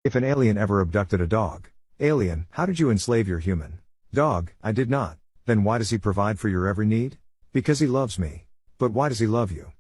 If an alien ever abducted a dog. Alien, how did you enslave your human dog? I did not. Then why does he provide for your every need? Because he loves me. But why does he love you?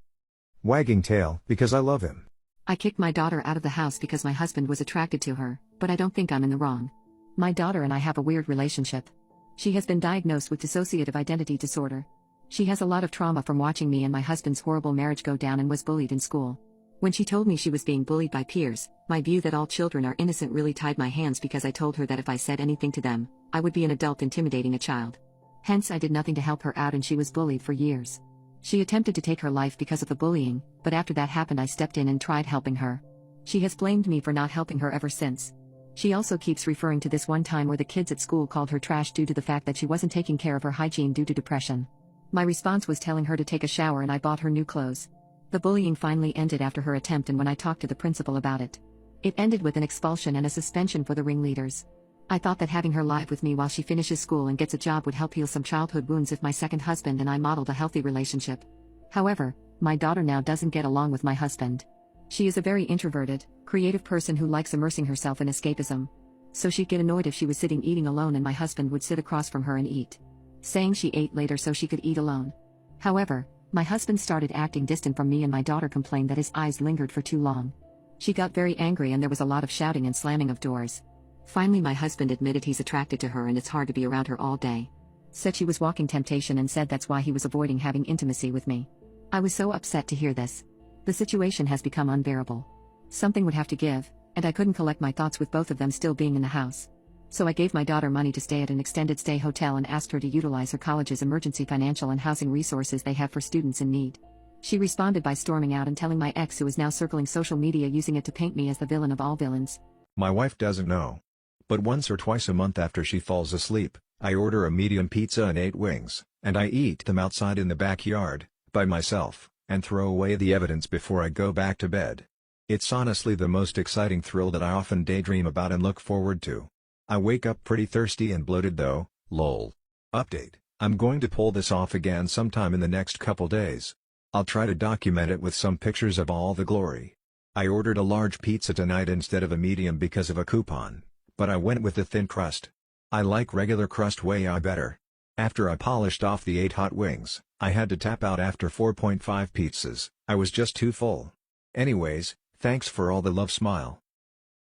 Wagging tail, because I love him. I kicked my daughter out of the house because my husband was attracted to her, but I don't think I'm in the wrong. My daughter and I have a weird relationship. She has been diagnosed with dissociative identity disorder. She has a lot of trauma from watching me and my husband's horrible marriage go down and was bullied in school. When she told me she was being bullied by peers, my view that all children are innocent really tied my hands because I told her that if I said anything to them, I would be an adult intimidating a child. Hence I did nothing to help her out and she was bullied for years. She attempted to take her life because of the bullying, but after that happened I stepped in and tried helping her. She has blamed me for not helping her ever since. She also keeps referring to this one time where the kids at school called her trash due to the fact that she wasn't taking care of her hygiene due to depression. My response was telling her to take a shower and I bought her new clothes. The bullying finally ended after her attempt and when I talked to the principal about it. It ended with an expulsion and a suspension for the ringleaders. I thought that having her live with me while she finishes school and gets a job would help heal some childhood wounds if my second husband and I modeled a healthy relationship. However, my daughter now doesn't get along with my husband. She is a very introverted, creative person who likes immersing herself in escapism. So she'd get annoyed if she was sitting eating alone and my husband would sit across from her and eat, saying she ate later so she could eat alone. However, my husband started acting distant from me and my daughter complained that his eyes lingered for too long. She got very angry and there was a lot of shouting and slamming of doors. Finally my husband admitted he's attracted to her and it's hard to be around her all day. Said she was walking temptation and said that's why he was avoiding having intimacy with me. I was so upset to hear this. The situation has become unbearable. Something would have to give, and I couldn't collect my thoughts with both of them still being in the house. So I gave my daughter money to stay at an extended stay hotel and asked her to utilize her college's emergency financial and housing resources they have for students in need. She responded by storming out and telling my ex, who is now circling social media using it to paint me as the villain of all villains. My wife doesn't know. But once or twice a month after she falls asleep, I order a medium pizza and 8 wings, and I eat them outside in the backyard, by myself, and throw away the evidence before I go back to bed. It's honestly the most exciting thrill that I often daydream about and look forward to. I wake up pretty thirsty and bloated though, lol. Update: I'm going to pull this off again sometime in the next couple days. I'll try to document it with some pictures of all the glory. I ordered a large pizza tonight instead of a medium because of a coupon, but I went with the thin crust. I like regular crust way better. After I polished off the 8 hot wings, I had to tap out after 4.5 pizzas. I was just too full. Anyways, thanks for all the love, smile.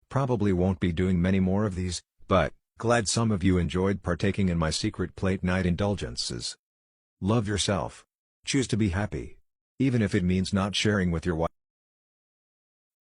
Probably won't be doing many more of these, but glad some of you enjoyed partaking in my secret plate night indulgences. Love yourself. Choose to be happy. Even if it means not sharing with your wife.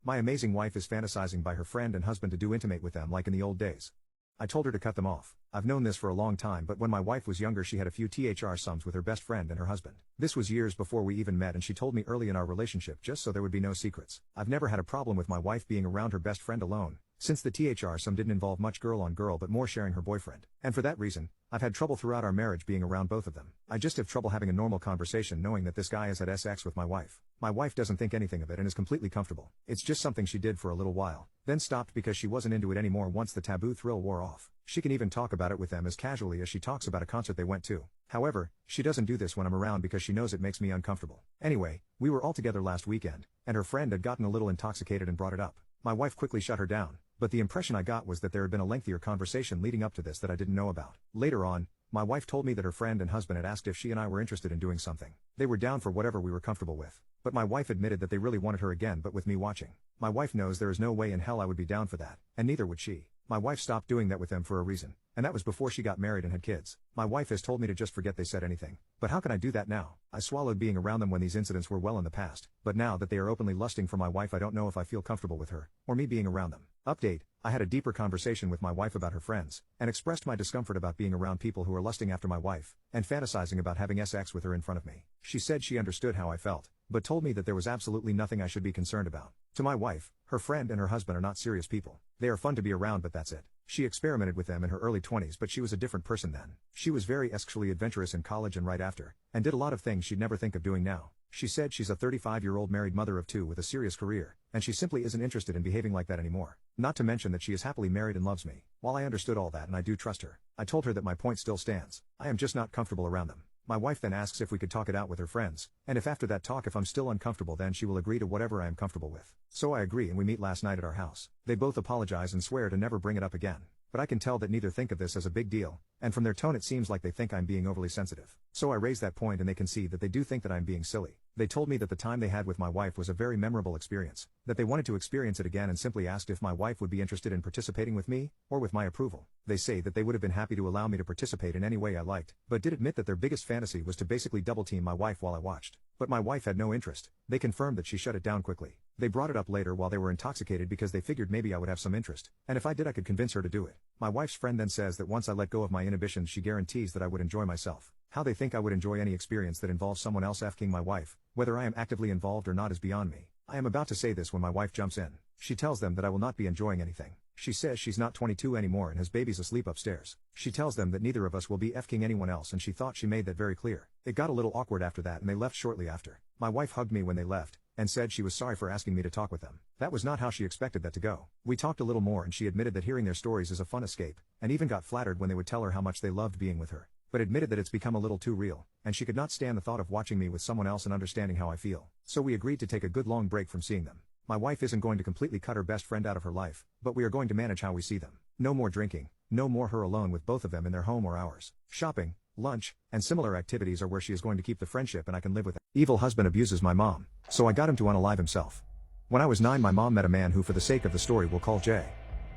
My amazing wife is fantasizing by her friend and husband to do intimate with them like in the old days. I told her to cut them off. I've known this for a long time, but when my wife was younger she had a few sums with her best friend and her husband. This was years before we even met and she told me early in our relationship just so there would be no secrets. I've never had a problem with my wife being around her best friend alone, since the some didn't involve much girl on girl but more sharing her boyfriend. And for that reason, I've had trouble throughout our marriage being around both of them. I just have trouble having a normal conversation knowing that this guy has had sex with my wife. My wife doesn't think anything of it and is completely comfortable. It's just something she did for a little while, then stopped because she wasn't into it anymore once the taboo thrill wore off. She can even talk about it with them as casually as she talks about a concert they went to. However, she doesn't do this when I'm around because she knows it makes me uncomfortable. Anyway, we were all together last weekend, and her friend had gotten a little intoxicated and brought it up. My wife quickly shut her down, but the impression I got was that there had been a lengthier conversation leading up to this that I didn't know about. Later on, my wife told me that her friend and husband had asked if she and I were interested in doing something. They were down for whatever we were comfortable with, but my wife admitted that they really wanted her again but with me watching. My wife knows there is no way in hell I would be down for that, and neither would she. My wife stopped doing that with them for a reason, and that was before she got married and had kids. My wife has told me to just forget they said anything, but how can I do that now? I swallowed being around them when these incidents were well in the past, but now that they are openly lusting for my wife I don't know if I feel comfortable with her, or me being around them. Update: I had a deeper conversation with my wife about her friends, and expressed my discomfort about being around people who are lusting after my wife, and fantasizing about having sex with her in front of me. She said she understood how I felt, but told me that there was absolutely nothing I should be concerned about. To my wife, her friend and her husband are not serious people. They are fun to be around but that's it. She experimented with them in her early 20s but she was a different person then. She was very sexually adventurous in college and right after, and did a lot of things she'd never think of doing now. She said she's a 35-year-old married mother of 2 with a serious career, and she simply isn't interested in behaving like that anymore. Not to mention that she is happily married and loves me. While I understood all that and I do trust her, I told her that my point still stands. I am just not comfortable around them. My wife then asks if we could talk it out with her friends, and if after that talk if I'm still uncomfortable then she will agree to whatever I am comfortable with. So I agree and we meet last night at our house. They both apologize and swear to never bring it up again. But I can tell that neither think of this as a big deal, and from their tone it seems like they think I'm being overly sensitive. So I raise that point and they concede that they do think that I'm being silly. They told me that the time they had with my wife was a very memorable experience, that they wanted to experience it again and simply asked if my wife would be interested in participating with me, or with my approval. They say that they would have been happy to allow me to participate in any way I liked, but did admit that their biggest fantasy was to basically double team my wife while I watched. But my wife had no interest. They confirmed that she shut it down quickly. They brought it up later while they were intoxicated because they figured maybe I would have some interest, and if I did I could convince her to do it. My wife's friend then says that once I let go of my inhibitions she guarantees that I would enjoy myself. How they think I would enjoy any experience that involves someone else f***ing my wife, whether I am actively involved or not is beyond me. I am about to say this when my wife jumps in. She tells them that I will not be enjoying anything. She says she's not 22 anymore and has babies asleep upstairs. She tells them that neither of us will be f***ing anyone else and she thought she made that very clear. It got a little awkward after that and they left shortly after. My wife hugged me when they left, and said she was sorry for asking me to talk with them. That was not how she expected that to go. We talked a little more and she admitted that hearing their stories is a fun escape, and even got flattered when they would tell her how much they loved being with her, but admitted that it's become a little too real, and she could not stand the thought of watching me with someone else and understanding how I feel. So we agreed to take a good long break from seeing them. My wife isn't going to completely cut her best friend out of her life, but we are going to manage how we see them. No more drinking, no more her alone with both of them in their home or ours. Shopping, lunch, and similar activities are where she is going to keep the friendship and I can live with it. Evil husband abuses my mom, so I got him to unalive himself. When I was 9 my mom met a man who for the sake of the story we'll call Jay.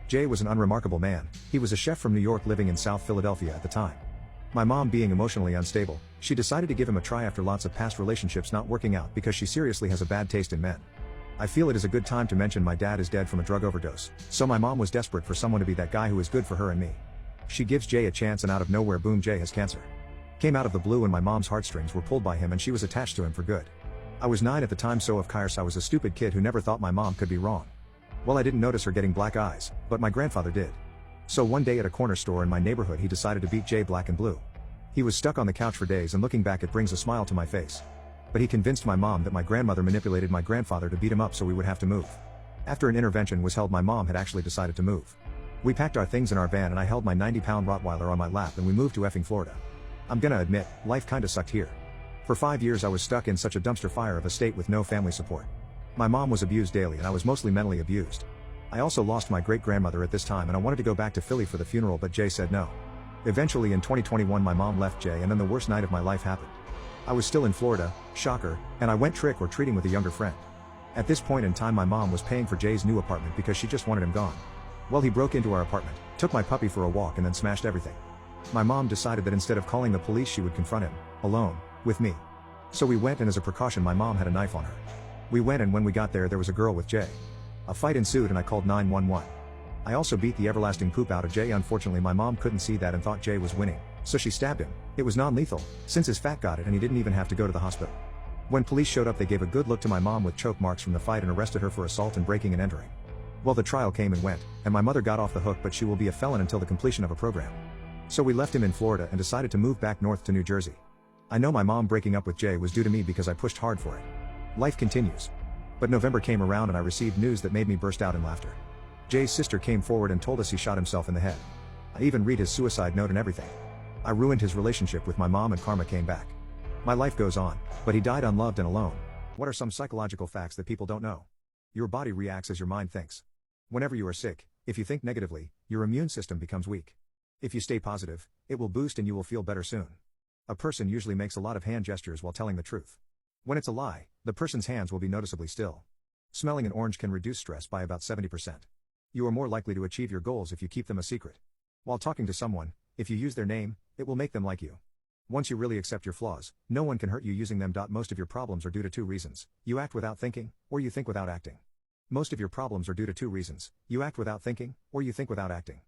Jay was an unremarkable man. He was a chef from New York living in South Philadelphia at the time. My mom being emotionally unstable, she decided to give him a try after lots of past relationships not working out because she seriously has a bad taste in men. I feel it is a good time to mention my dad is dead from a drug overdose, so my mom was desperate for someone to be that guy who is good for her and me. She gives Jay a chance and out of nowhere boom Jay has cancer. Came out of the blue and my mom's heartstrings were pulled by him and she was attached to him for good. I was 9 at the time so of course I was a stupid kid who never thought my mom could be wrong. Well I didn't notice her getting black eyes, but my grandfather did. So one day at a corner store in my neighborhood he decided to beat Jay black and blue. He was stuck on the couch for days and looking back it brings a smile to my face. But he convinced my mom that my grandmother manipulated my grandfather to beat him up so we would have to move. After an intervention was held my mom had actually decided to move. We packed our things in our van and I held my 90-pound Rottweiler on my lap and we moved to effing Florida. I'm gonna admit, life kinda sucked here. For 5 years I was stuck in such a dumpster fire of a state with no family support. My mom was abused daily and I was mostly mentally abused. I also lost my great-grandmother at this time and I wanted to go back to Philly for the funeral but Jay said no. Eventually in 2021 my mom left Jay and then the worst night of my life happened. I was still in Florida, shocker, and I went trick-or-treating with a younger friend. At this point in time my mom was paying for Jay's new apartment because she just wanted him gone. Well he broke into our apartment, took my puppy for a walk and then smashed everything. My mom decided that instead of calling the police she would confront him, alone, with me. So we went and as a precaution my mom had a knife on her. We went and when we got there was a girl with Jay. A fight ensued and I called 911. I also beat the everlasting poop out of Jay. Unfortunately my mom couldn't see that and thought Jay was winning, so she stabbed him. It was non-lethal, since his fat got it and he didn't even have to go to the hospital. When police showed up they gave a good look to my mom with choke marks from the fight and arrested her for assault and breaking and entering. Well the trial came and went, and my mother got off the hook but she will be a felon until the completion of a program. So we left him in Florida and decided to move back north to New Jersey. I know my mom breaking up with Jay was due to me because I pushed hard for it. Life continues. But November came around and I received news that made me burst out in laughter. Jay's sister came forward and told us he shot himself in the head. I even read his suicide note and everything. I ruined his relationship with my mom and karma came back. My life goes on, but he died unloved and alone. What are some psychological facts that people don't know? Your body reacts as your mind thinks. Whenever you are sick, if you think negatively, your immune system becomes weak. If you stay positive, it will boost and you will feel better soon. A person usually makes a lot of hand gestures while telling the truth. When it's a lie, the person's hands will be noticeably still. Smelling an orange can reduce stress by about 70%. You are more likely to achieve your goals if you keep them a secret. While talking to someone, if you use their name, it will make them like you. Once you really accept your flaws, no one can hurt you using them. Most of your problems are due to 2 reasons. You act without thinking, or you think without acting. Most of your problems are due to 2 reasons. You act without thinking, or you think without acting.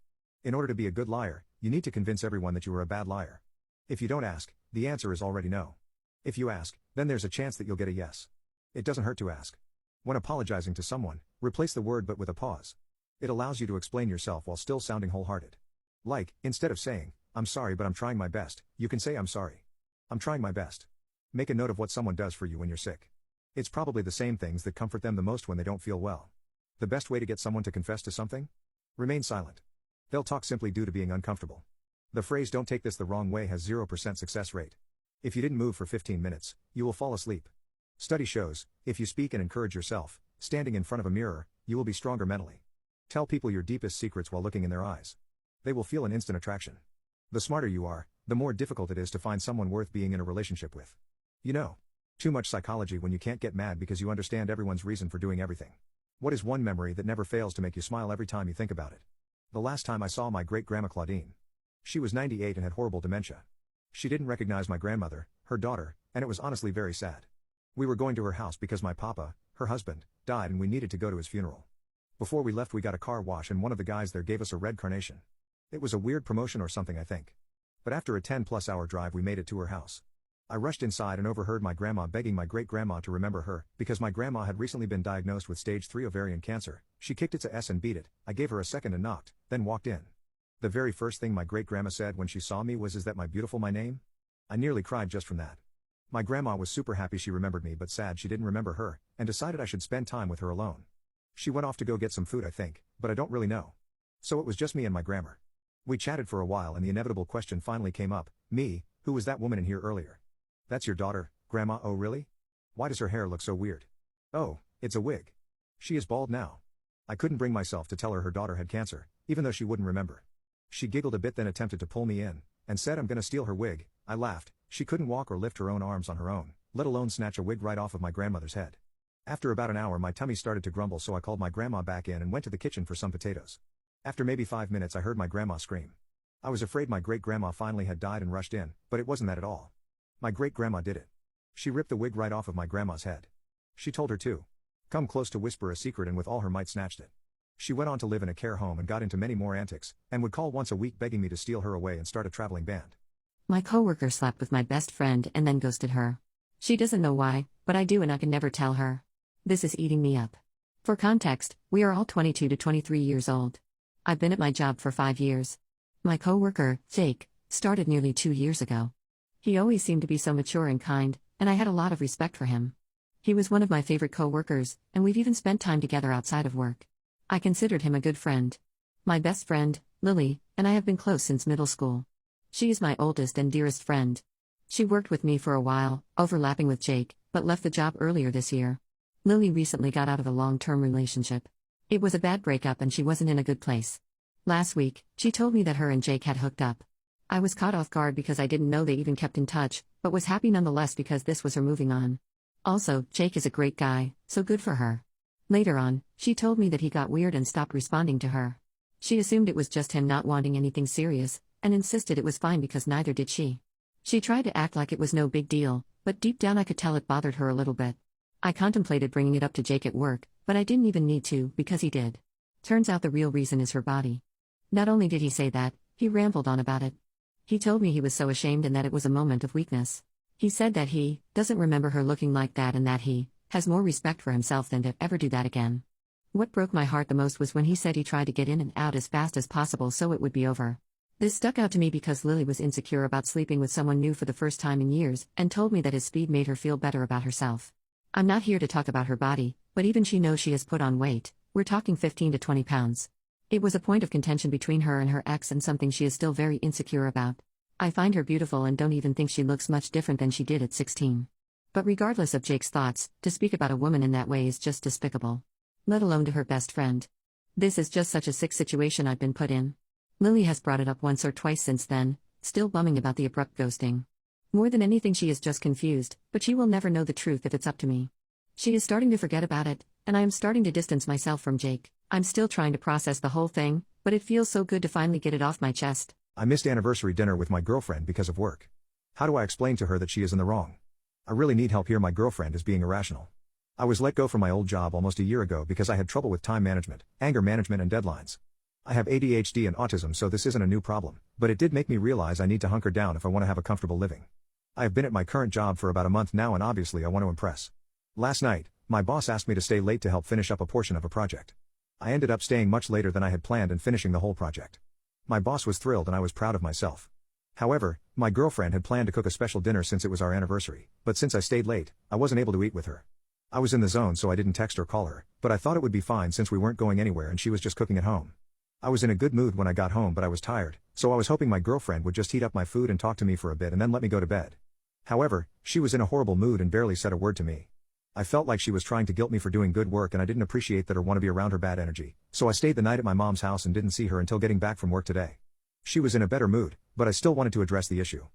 In order to be a good liar, you need to convince everyone that you are a bad liar. If you don't ask, the answer is already no. If you ask, then there's a chance that you'll get a yes. It doesn't hurt to ask. When apologizing to someone, replace the word but with a pause. It allows you to explain yourself while still sounding wholehearted. Like, instead of saying, "I'm sorry but I'm trying my best," you can say, "I'm sorry. I'm trying my best." Make a note of what someone does for you when you're sick. It's probably the same things that comfort them the most when they don't feel well. The best way to get someone to confess to something? Remain silent. They'll talk simply due to being uncomfortable. The phrase "don't take this the wrong way" has 0% success rate. If you didn't move for 15 minutes, you will fall asleep. Study shows, if you speak and encourage yourself, standing in front of a mirror, you will be stronger mentally. Tell people your deepest secrets while looking in their eyes. They will feel an instant attraction. The smarter you are, the more difficult it is to find someone worth being in a relationship with. You know. Too much psychology when you can't get mad because you understand everyone's reason for doing everything. What is one memory that never fails to make you smile every time you think about it? The last time I saw my great-grandma Claudine. She was 98 and had horrible dementia. She didn't recognize my grandmother, her daughter, and it was honestly very sad. We were going to her house because my papa, her husband, died and we needed to go to his funeral. Before we left we got a car wash and one of the guys there gave us a red carnation. It was a weird promotion or something I think. But after a 10+ hour drive we made it to her house. I rushed inside and overheard my grandma begging my great-grandma to remember her, because my grandma had recently been diagnosed with stage 3 ovarian cancer. She kicked its ass and beat it. I gave her a second and knocked, then walked in. The very first thing my great-grandma said when she saw me was, "Is that my beautiful my name?" I nearly cried just from that. My grandma was super happy she remembered me but sad she didn't remember her, and decided I should spend time with her alone. She went off to go get some food I think, but I don't really know. So it was just me and my grandma. We chatted for a while and the inevitable question finally came up, "Me, who was that woman in here earlier?" "That's your daughter, Grandma." "Oh really? Why does her hair look so weird?" "Oh, it's a wig. She is bald now." I couldn't bring myself to tell her her daughter had cancer, even though she wouldn't remember. She giggled a bit then attempted to pull me in, and said I'm gonna steal her wig. I laughed. She couldn't walk or lift her own arms on her own, let alone snatch a wig right off of my grandmother's head. After about an hour my tummy started to grumble so I called my grandma back in and went to the kitchen for some potatoes. After maybe 5 minutes I heard my grandma scream. I was afraid my great-grandma finally had died and rushed in, but it wasn't that at all. My great-grandma did it. She ripped the wig right off of my grandma's head. She told her to come close to whisper a secret and with all her might snatched it. She went on to live in a care home and got into many more antics, and would call once a week begging me to steal her away and start a traveling band. My coworker slept with my best friend and then ghosted her. She doesn't know why, but I do and I can never tell her. This is eating me up. For context, we are all 22 to 23 years old. I've been at my job for 5 years. My coworker, Jake, started nearly 2 years ago. He always seemed to be so mature and kind, and I had a lot of respect for him. He was one of my favorite coworkers, and we've even spent time together outside of work. I considered him a good friend. My best friend, Lily, and I have been close since middle school. She is my oldest and dearest friend. She worked with me for a while, overlapping with Jake, but left the job earlier this year. Lily recently got out of a long-term relationship. It was a bad breakup and she wasn't in a good place. Last week, she told me that her and Jake had hooked up. I was caught off guard because I didn't know they even kept in touch, but was happy nonetheless because this was her moving on. Also, Jake is a great guy, so good for her. Later on, she told me that he got weird and stopped responding to her. She assumed it was just him not wanting anything serious, and insisted it was fine because neither did she. She tried to act like it was no big deal, but deep down I could tell it bothered her a little bit. I contemplated bringing it up to Jake at work, but I didn't even need to because he did. Turns out the real reason is her body. Not only did he say that, he rambled on about it. He told me he was so ashamed and that it was a moment of weakness. He said that he doesn't remember her looking like that and that he has more respect for himself than to ever do that again. What broke my heart the most was when he said he tried to get in and out as fast as possible so it would be over. This stuck out to me because Lily was insecure about sleeping with someone new for the first time in years and told me that his speed made her feel better about herself. I'm not here to talk about her body, but even she knows she has put on weight. We're talking 15 to 20 pounds. It was a point of contention between her and her ex and something she is still very insecure about. I find her beautiful and don't even think she looks much different than she did at 16. But regardless of Jake's thoughts, to speak about a woman in that way is just despicable. Let alone to her best friend. This is just such a sick situation I've been put in. Lily has brought it up once or twice since then, still bumming about the abrupt ghosting. More than anything she is just confused, but she will never know the truth if it's up to me. She is starting to forget about it, and I am starting to distance myself from Jake. I'm still trying to process the whole thing, but it feels so good to finally get it off my chest. I missed anniversary dinner with my girlfriend because of work. How do I explain to her that she is in the wrong? I really need help here. My girlfriend is being irrational. I was let go from my old job almost a year ago because I had trouble with time management, anger management and deadlines. I have ADHD and autism, so this isn't a new problem, but it did make me realize I need to hunker down if I want to have a comfortable living. I have been at my current job for about a month now and obviously I want to impress. Last night, my boss asked me to stay late to help finish up a portion of a project. I ended up staying much later than I had planned and finishing the whole project. My boss was thrilled and I was proud of myself. However, my girlfriend had planned to cook a special dinner since it was our anniversary, but since I stayed late, I wasn't able to eat with her. I was in the zone so I didn't text or call her, but I thought it would be fine since we weren't going anywhere and she was just cooking at home. I was in a good mood when I got home but I was tired, so I was hoping my girlfriend would just heat up my food and talk to me for a bit and then let me go to bed. However, she was in a horrible mood and barely said a word to me. I felt like she was trying to guilt me for doing good work and I didn't appreciate that or want to be around her bad energy, so I stayed the night at my mom's house and didn't see her until getting back from work today. She was in a better mood, but I still wanted to address the issue.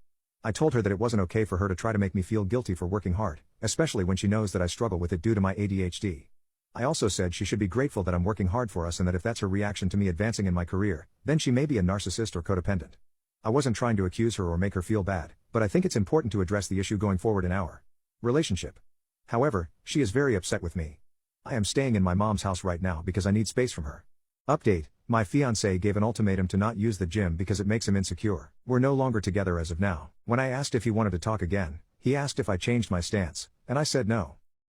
I told her that it wasn't okay for her to try to make me feel guilty for working hard, especially when she knows that I struggle with it due to my ADHD. I also said she should be grateful that I'm working hard for us and that if that's her reaction to me advancing in my career, then she may be a narcissist or codependent. I wasn't trying to accuse her or make her feel bad, but I think it's important to address the issue going forward in our relationship. However, she is very upset with me. I am staying in my mom's house right now because I need space from her. Update: my fiancé gave an ultimatum to not use the gym because it makes him insecure. We're no longer together as of now. When I asked if he wanted to talk again, he asked if I changed my stance, and I said no.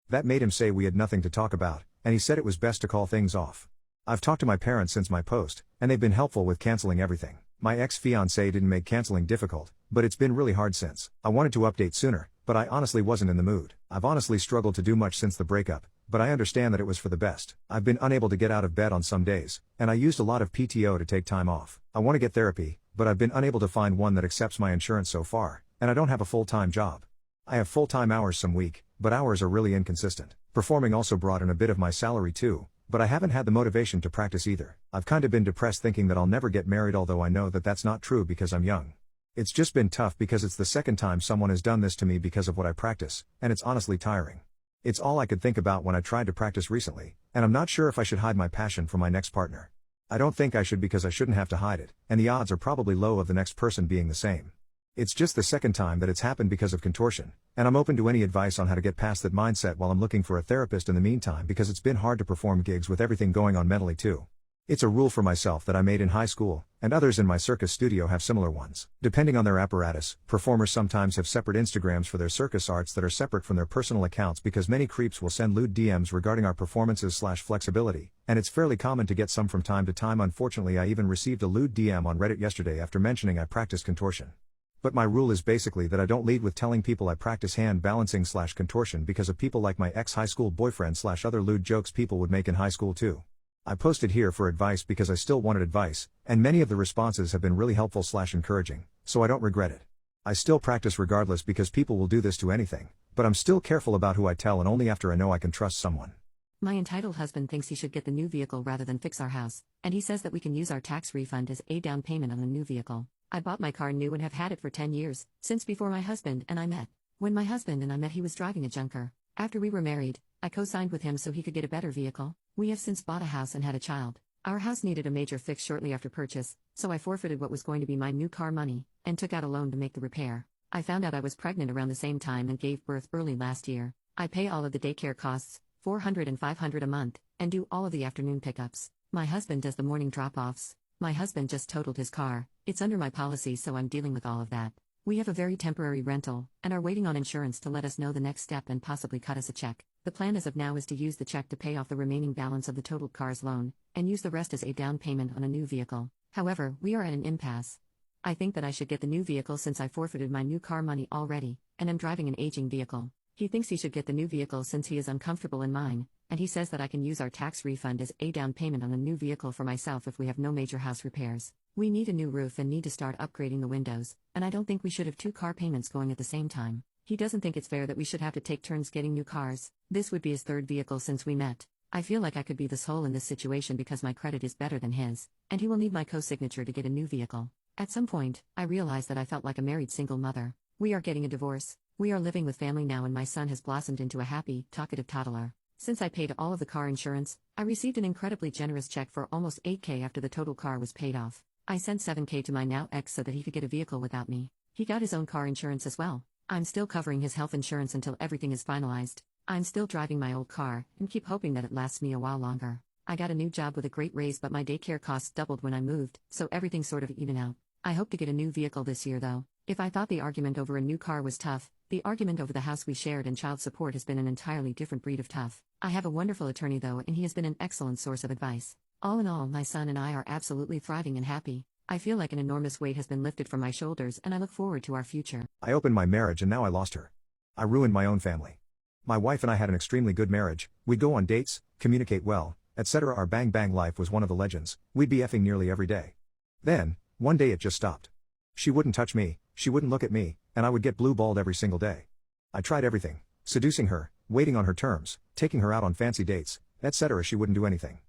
That made him say we had nothing to talk about, and he said it was best to call things off. I've talked to my parents since my post, and they've been helpful with canceling everything. My ex-fiancé didn't make canceling difficult, but it's been really hard since. I wanted to update sooner, but I honestly wasn't in the mood. I've honestly struggled to do much since the breakup, but I understand that it was for the best. I've been unable to get out of bed on some days, and I used a lot of PTO to take time off. I want to get therapy, but I've been unable to find one that accepts my insurance so far, and I don't have a full-time job. I have full-time hours some week, but hours are really inconsistent. Performing also brought in a bit of my salary too, but I haven't had the motivation to practice either. I've kind of been depressed thinking that I'll never get married, although I know that that's not true because I'm young. It's just been tough because it's the second time someone has done this to me because of what I practice, and it's honestly tiring. It's all I could think about when I tried to practice recently, and I'm not sure if I should hide my passion for my next partner. I don't think I should because I shouldn't have to hide it, and the odds are probably low of the next person being the same. It's just the second time that it's happened because of contortion, and I'm open to any advice on how to get past that mindset while I'm looking for a therapist in the meantime because it's been hard to perform gigs with everything going on mentally too. It's a rule for myself that I made in high school, and others in my circus studio have similar ones. Depending on their apparatus, performers sometimes have separate Instagrams for their circus arts that are separate from their personal accounts because many creeps will send lewd DMs regarding our performances/flexibility, and it's fairly common to get some from time to time. Unfortunately, I even received a lewd DM on Reddit yesterday after mentioning I practice contortion. But my rule is basically that I don't lead with telling people I practice hand balancing/contortion because of people like my ex-high school boyfriend/other lewd jokes people would make in high school too. I posted here for advice because I still wanted advice, and many of the responses have been really helpful/encouraging, so I don't regret it. I still practice regardless because people will do this to anything, but I'm still careful about who I tell and only after I know I can trust someone. My entitled husband thinks he should get the new vehicle rather than fix our house, and he says that we can use our tax refund as a down payment on the new vehicle. I bought my car new and have had it for 10 years, since before my husband and I met. When my husband and I met, he was driving a junker. After we were married, I co-signed with him so he could get a better vehicle. We have since bought a house and had a child. Our house needed a major fix shortly after purchase, so I forfeited what was going to be my new car money, and took out a loan to make the repair. I found out I was pregnant around the same time and gave birth early last year. I pay all of the daycare costs, $400 and $500 a month, and do all of the afternoon pickups. My husband does the morning drop-offs. My husband just totaled his car. It's under my policy, so I'm dealing with all of that. We have a very temporary rental, and are waiting on insurance to let us know the next step and possibly cut us a check. The plan as of now is to use the check to pay off the remaining balance of the totaled car's loan, and use the rest as a down payment on a new vehicle. However, we are at an impasse. I think that I should get the new vehicle since I forfeited my new car money already, and am driving an aging vehicle. He thinks he should get the new vehicle since he is uncomfortable in mine, and he says that I can use our tax refund as a down payment on a new vehicle for myself if we have no major house repairs. We need a new roof and need to start upgrading the windows, and I don't think we should have two car payments going at the same time. He doesn't think it's fair that we should have to take turns getting new cars. This would be his third vehicle since we met. I feel like I could be the sole in this situation because my credit is better than his, and he will need my co-signature to get a new vehicle. At some point, I realized that I felt like a married single mother. We are getting a divorce. We are living with family now and my son has blossomed into a happy, talkative toddler. Since I paid all of the car insurance, I received an incredibly generous check for almost $8,000 after the total car was paid off. I sent $7,000 to my now ex so that he could get a vehicle without me. He got his own car insurance as well. I'm still covering his health insurance until everything is finalized. I'm still driving my old car, and keep hoping that it lasts me a while longer. I got a new job with a great raise, but my daycare costs doubled when I moved, so everything sort of even out. I hope to get a new vehicle this year though. If I thought the argument over a new car was tough, the argument over the house we shared and child support has been an entirely different breed of tough. I have a wonderful attorney though, and he has been an excellent source of advice. All in all, my son and I are absolutely thriving and happy. I feel like an enormous weight has been lifted from my shoulders and I look forward to our future. I opened my marriage and now I lost her. I ruined my own family. My wife and I had an extremely good marriage. We'd go on dates, communicate well, etc. Our bang bang life was one of the legends. We'd be effing nearly every day. Then, one day it just stopped. She wouldn't touch me, she wouldn't look at me, and I would get blue-balled every single day. I tried everything, seducing her, waiting on her terms, taking her out on fancy dates, etc. She wouldn't do anything.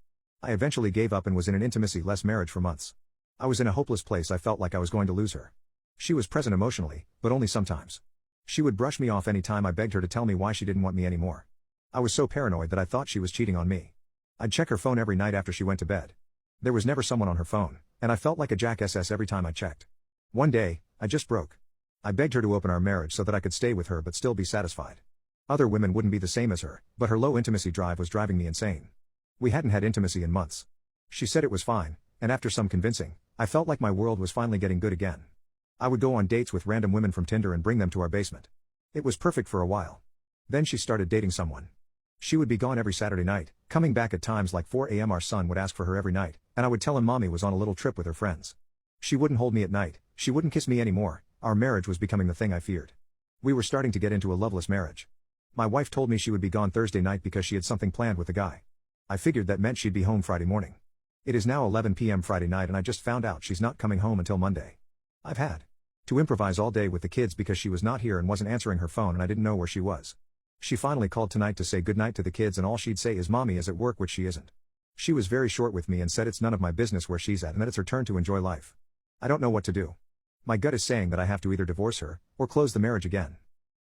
I eventually gave up and was in an intimacy-less marriage for months. I was in a hopeless place. I felt like I was going to lose her. She was present emotionally, but only sometimes. She would brush me off any time I begged her to tell me why she didn't want me anymore. I was so paranoid that I thought she was cheating on me. I'd check her phone every night after she went to bed. There was never someone on her phone, and I felt like a jackass every time I checked. One day, I just broke. I begged her to open our marriage so that I could stay with her but still be satisfied. Other women wouldn't be the same as her, but her low intimacy drive was driving me insane. We hadn't had intimacy in months. She said it was fine, and after some convincing, I felt like my world was finally getting good again. I would go on dates with random women from Tinder and bring them to our basement. It was perfect for a while. Then she started dating someone. She would be gone every Saturday night, coming back at times like 4 a.m. Our son would ask for her every night, and I would tell him mommy was on a little trip with her friends. She wouldn't hold me at night, she wouldn't kiss me anymore. Our marriage was becoming the thing I feared. We were starting to get into a loveless marriage. My wife told me she would be gone Thursday night because she had something planned with the guy. I figured that meant she'd be home Friday morning. It is now 11 p.m. Friday night and I just found out she's not coming home until Monday. I've had to improvise all day with the kids because she was not here and wasn't answering her phone and I didn't know where she was. She finally called tonight to say goodnight to the kids and all she'd say is mommy is at work, which she isn't. She was very short with me and said it's none of my business where she's at and that it's her turn to enjoy life. I don't know what to do. My gut is saying that I have to either divorce her, or close the marriage again.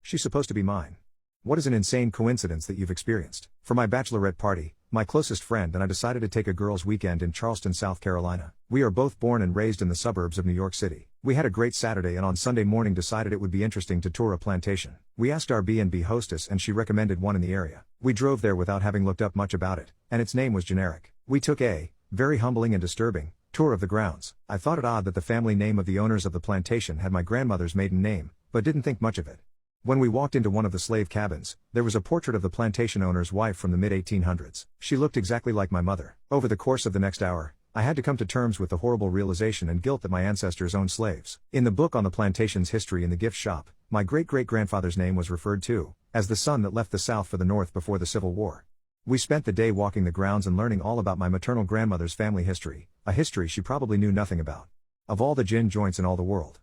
She's supposed to be mine. What is an insane coincidence that you've experienced? For my bachelorette party, my closest friend and I decided to take a girls' weekend in Charleston, South Carolina. We are both born and raised in the suburbs of New York City. We had a great Saturday and on Sunday morning decided it would be interesting to tour a plantation. We asked our B&B hostess and she recommended one in the area. We drove there without having looked up much about it, and its name was generic. We took a very humbling and disturbing tour of the grounds. I thought it odd that the family name of the owners of the plantation had my grandmother's maiden name, but didn't think much of it. When we walked into one of the slave cabins, there was a portrait of the plantation owner's wife from the mid-1800s. She looked exactly like my mother. Over the course of the next hour, I had to come to terms with the horrible realization and guilt that my ancestors owned slaves. In the book on the plantation's history in the gift shop, my great-great-grandfather's name was referred to as the son that left the South for the North before the Civil War. We spent the day walking the grounds and learning all about my maternal grandmother's family history, a history she probably knew nothing about. Of all the gin joints in all the world,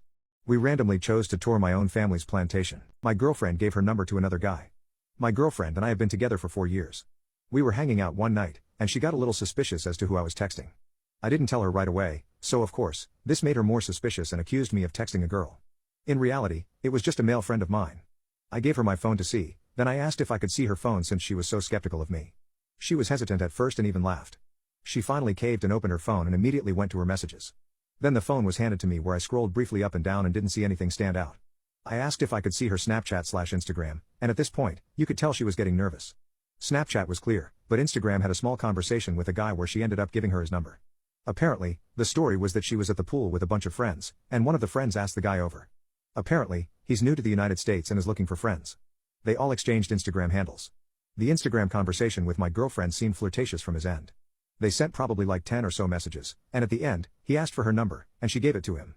we randomly chose to tour my own family's plantation. My girlfriend gave her number to another guy. My girlfriend and I have been together for 4 years. We were hanging out one night, and she got a little suspicious as to who I was texting. I didn't tell her right away, so of course, this made her more suspicious and accused me of texting a girl. In reality, it was just a male friend of mine. I gave her my phone to see, then I asked if I could see her phone since she was so skeptical of me. She was hesitant at first and even laughed. She finally caved and opened her phone and immediately went to her messages. Then the phone was handed to me where I scrolled briefly up and down and didn't see anything stand out. I asked if I could see her Snapchat/Instagram, and at this point, you could tell she was getting nervous. Snapchat was clear, but Instagram had a small conversation with a guy where she ended up giving her his number. Apparently, the story was that she was at the pool with a bunch of friends, and one of the friends asked the guy over. Apparently, he's new to the United States and is looking for friends. They all exchanged Instagram handles. The Instagram conversation with my girlfriend seemed flirtatious from his end. They sent probably like 10 or so messages, and at the end, he asked for her number, and she gave it to him.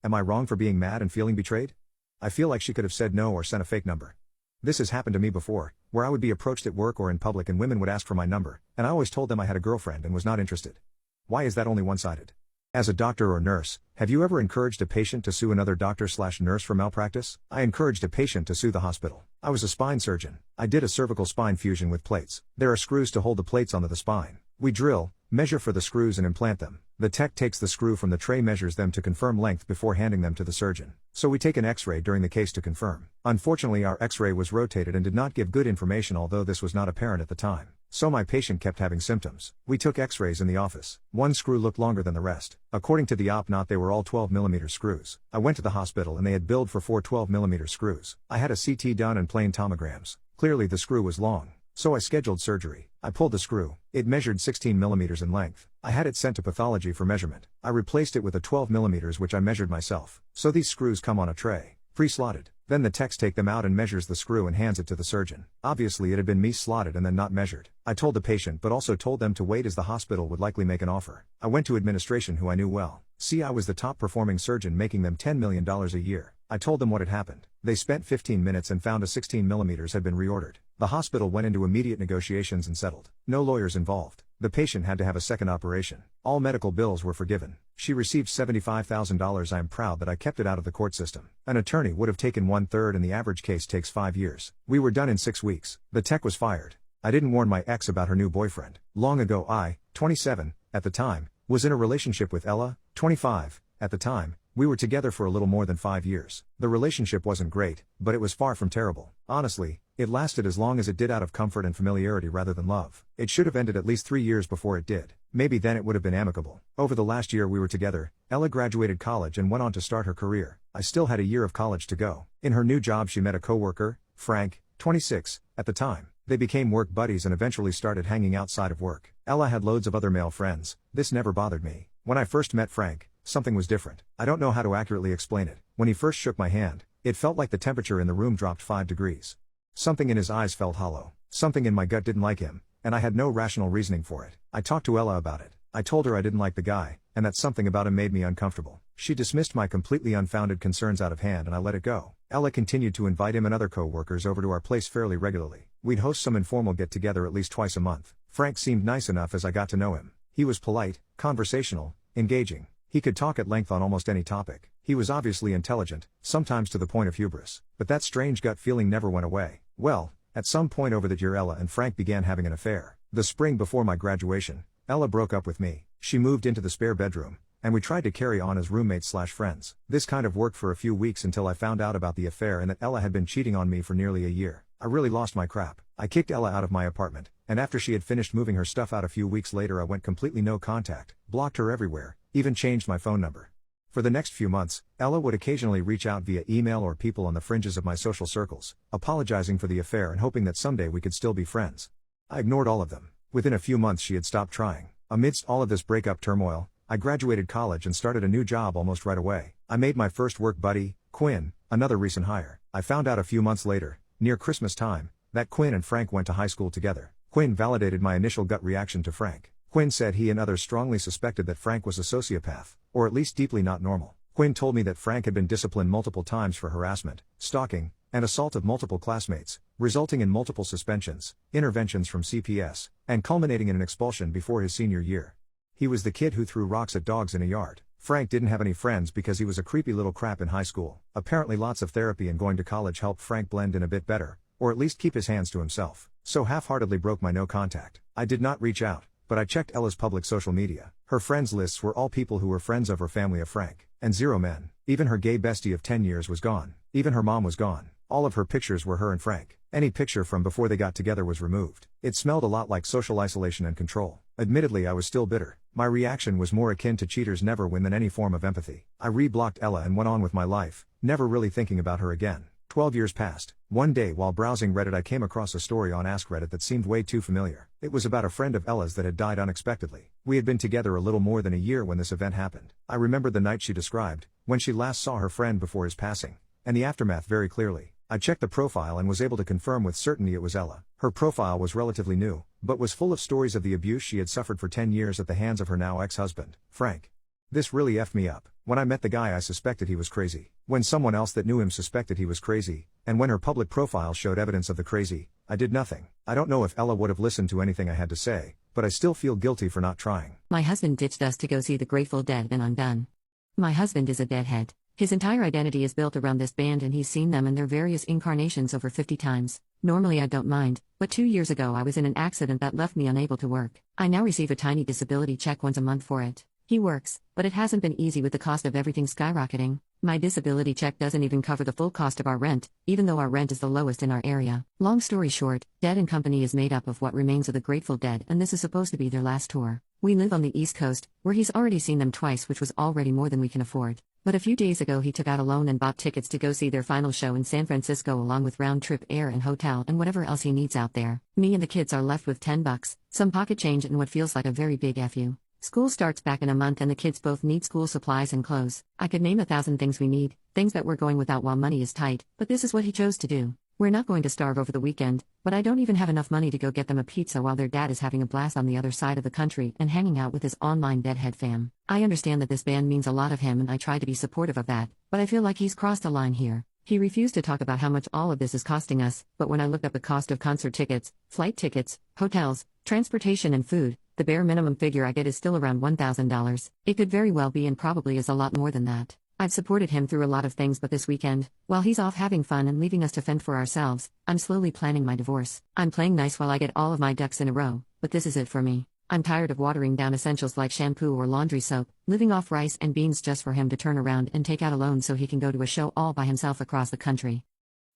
Am I wrong for being mad and feeling betrayed? I feel like she could have said no or sent a fake number. This has happened to me before, where I would be approached at work or in public and women would ask for my number, and I always told them I had a girlfriend and was not interested. Why is that only one-sided? As a doctor or nurse, have you ever encouraged a patient to sue another doctor/nurse for malpractice? I encouraged a patient to sue the hospital. I was a spine surgeon. I did a cervical spine fusion with plates. There are screws to hold the plates onto the spine. We drill, measure for the screws and implant them. The tech takes the screw from the tray, measures them to confirm length before handing them to the surgeon. So we take an X-ray during the case to confirm. Unfortunately, our X-ray was rotated and did not give good information, although this was not apparent at the time. So my patient kept having symptoms. We took X-rays in the office. One screw looked longer than the rest. According to the op-not, they were all 12mm screws. I went to the hospital and they had billed for 4 12mm screws. I had a CT done and plain tomograms. Clearly the screw was long. So I scheduled surgery. I pulled the screw. It measured 16mm in length. I had it sent to pathology for measurement. I replaced it with a 12mm which I measured myself. So these screws come on a tray, pre-slotted. Then the techs take them out and measures the screw and hands it to the surgeon. Obviously it had been slotted and then not measured. I told the patient but also told them to wait as the hospital would likely make an offer. I went to administration who I knew well. See, I was the top performing surgeon making them $10 million a year. I told them what had happened. They spent 15 minutes and found a 16mm had been reordered. The hospital went into immediate negotiations and settled. No lawyers involved. The patient had to have a second operation. All medical bills were forgiven. She received $75,000. I am proud that I kept it out of the court system. An attorney would have taken 1/3 and the average case takes 5 years. We were done in 6 weeks. The tech was fired. I didn't warn my ex about her new boyfriend. Long ago I, 27, at the time, was in a relationship with Ella, 25, at the time. We were together for a little more than 5 years. The relationship wasn't great, but it was far from terrible. Honestly, it lasted as long as it did out of comfort and familiarity rather than love. It should have ended at least 3 years before it did. Maybe then it would have been amicable. Over the last year we were together, Ella graduated college and went on to start her career. I still had a year of college to go. In her new job she met a coworker, Frank, 26, at the time. They became work buddies and eventually started hanging outside of work. Ella had loads of other male friends. This never bothered me. When I first met Frank, something was different. I don't know how to accurately explain it. When he first shook my hand, it felt like the temperature in the room dropped 5 degrees. Something in his eyes felt hollow. Something in my gut didn't like him, and I had no rational reasoning for it. I talked to Ella about it. I told her I didn't like the guy, and that something about him made me uncomfortable. She dismissed my completely unfounded concerns out of hand and I let it go. Ella continued to invite him and other co-workers over to our place fairly regularly. We'd host some informal get-together at least twice a month. Frank seemed nice enough as I got to know him. He was polite, conversational, engaging. He could talk at length on almost any topic. He was obviously intelligent, sometimes to the point of hubris. But that strange gut feeling never went away. Well, at some point over that year Ella and Frank began having an affair. The spring before my graduation, Ella broke up with me. She moved into the spare bedroom, and we tried to carry on as roommates/friends. This kind of worked for a few weeks until I found out about the affair and that Ella had been cheating on me for nearly a year. I really lost my crap. I kicked Ella out of my apartment, and after she had finished moving her stuff out a few weeks later I went completely no contact, blocked her everywhere, even changed my phone number. For the next few months, Ella would occasionally reach out via email or people on the fringes of my social circles, apologizing for the affair and hoping that someday we could still be friends. I ignored all of them. Within a few months she had stopped trying. Amidst all of this breakup turmoil, I graduated college and started a new job almost right away. I made my first work buddy, Quinn, another recent hire. I found out a few months later, near Christmas time, that Quinn and Frank went to high school together. Quinn validated my initial gut reaction to Frank. Quinn said he and others strongly suspected that Frank was a sociopath, or at least deeply not normal. Quinn told me that Frank had been disciplined multiple times for harassment, stalking, and assault of multiple classmates, resulting in multiple suspensions, interventions from CPS, and culminating in an expulsion before his senior year. He was the kid who threw rocks at dogs in a yard. Frank didn't have any friends because he was a creepy little crap in high school. Apparently lots of therapy and going to college helped Frank blend in a bit better, or at least keep his hands to himself. So half-heartedly broke my no contact. I did not reach out, but I checked Ella's public social media. Her friends lists were all people who were friends of or family of Frank, and 0 men. Even her gay bestie of 10 years was gone. Even her mom was gone. All of her pictures were her and Frank. Any picture from before they got together was removed. It smelled a lot like social isolation and control. Admittedly I was still bitter. My reaction was more akin to cheaters never win than any form of empathy. I re-blocked Ella and went on with my life, never really thinking about her again. 12 years passed. One day while browsing Reddit I came across a story on Ask Reddit that seemed way too familiar. It was about a friend of Ella's that had died unexpectedly. We had been together a little more than a year when this event happened. I remembered the night she described, when she last saw her friend before his passing, and the aftermath very clearly. I checked the profile and was able to confirm with certainty it was Ella. Her profile was relatively new, but was full of stories of the abuse she had suffered for 10 years at the hands of her now ex-husband, Frank. This really effed me up. When I met the guy I suspected he was crazy. When someone else that knew him suspected he was crazy, and when her public profile showed evidence of the crazy, I did nothing. I don't know if Ella would have listened to anything I had to say, but I still feel guilty for not trying. My husband ditched us to go see the Grateful Dead and I'm done. My husband is a deadhead. His entire identity is built around this band and he's seen them in their various incarnations over 50 times. Normally I don't mind, but 2 years ago I was in an accident that left me unable to work. I now receive a tiny disability check once a month for it. He works, but it hasn't been easy with the cost of everything skyrocketing. My disability check doesn't even cover the full cost of our rent, even though our rent is the lowest in our area. Long story short, Dead and Company is made up of what remains of the Grateful Dead and this is supposed to be their last tour. We live on the East Coast, where he's already seen them twice, which was already more than we can afford. But a few days ago he took out a loan and bought tickets to go see their final show in San Francisco along with round-trip air and hotel and whatever else he needs out there. Me and the kids are left with $10, some pocket change and what feels like a very big FU. School starts back in a month and the kids both need school supplies and clothes. I could name 1,000 things we need, things that we're going without while money is tight, but this is what he chose to do. We're not going to starve over the weekend, but I don't even have enough money to go get them a pizza while their dad is having a blast on the other side of the country and hanging out with his online deadhead fam. I understand that this band means a lot of him and I try to be supportive of that, but I feel like he's crossed a line here. He refused to talk about how much all of this is costing us, but when I looked up the cost of concert tickets, flight tickets, hotels, transportation and food, The bare minimum figure I get is still around $1,000. It could very well be and probably is a lot more than that. I've supported him through a lot of things, but this weekend, while he's off having fun and leaving us to fend for ourselves, I'm slowly planning my divorce. I'm playing nice while I get all of my ducks in a row, but this is it for me. I'm tired of watering down essentials like shampoo or laundry soap, living off rice and beans just for him to turn around and take out a loan so he can go to a show all by himself across the country.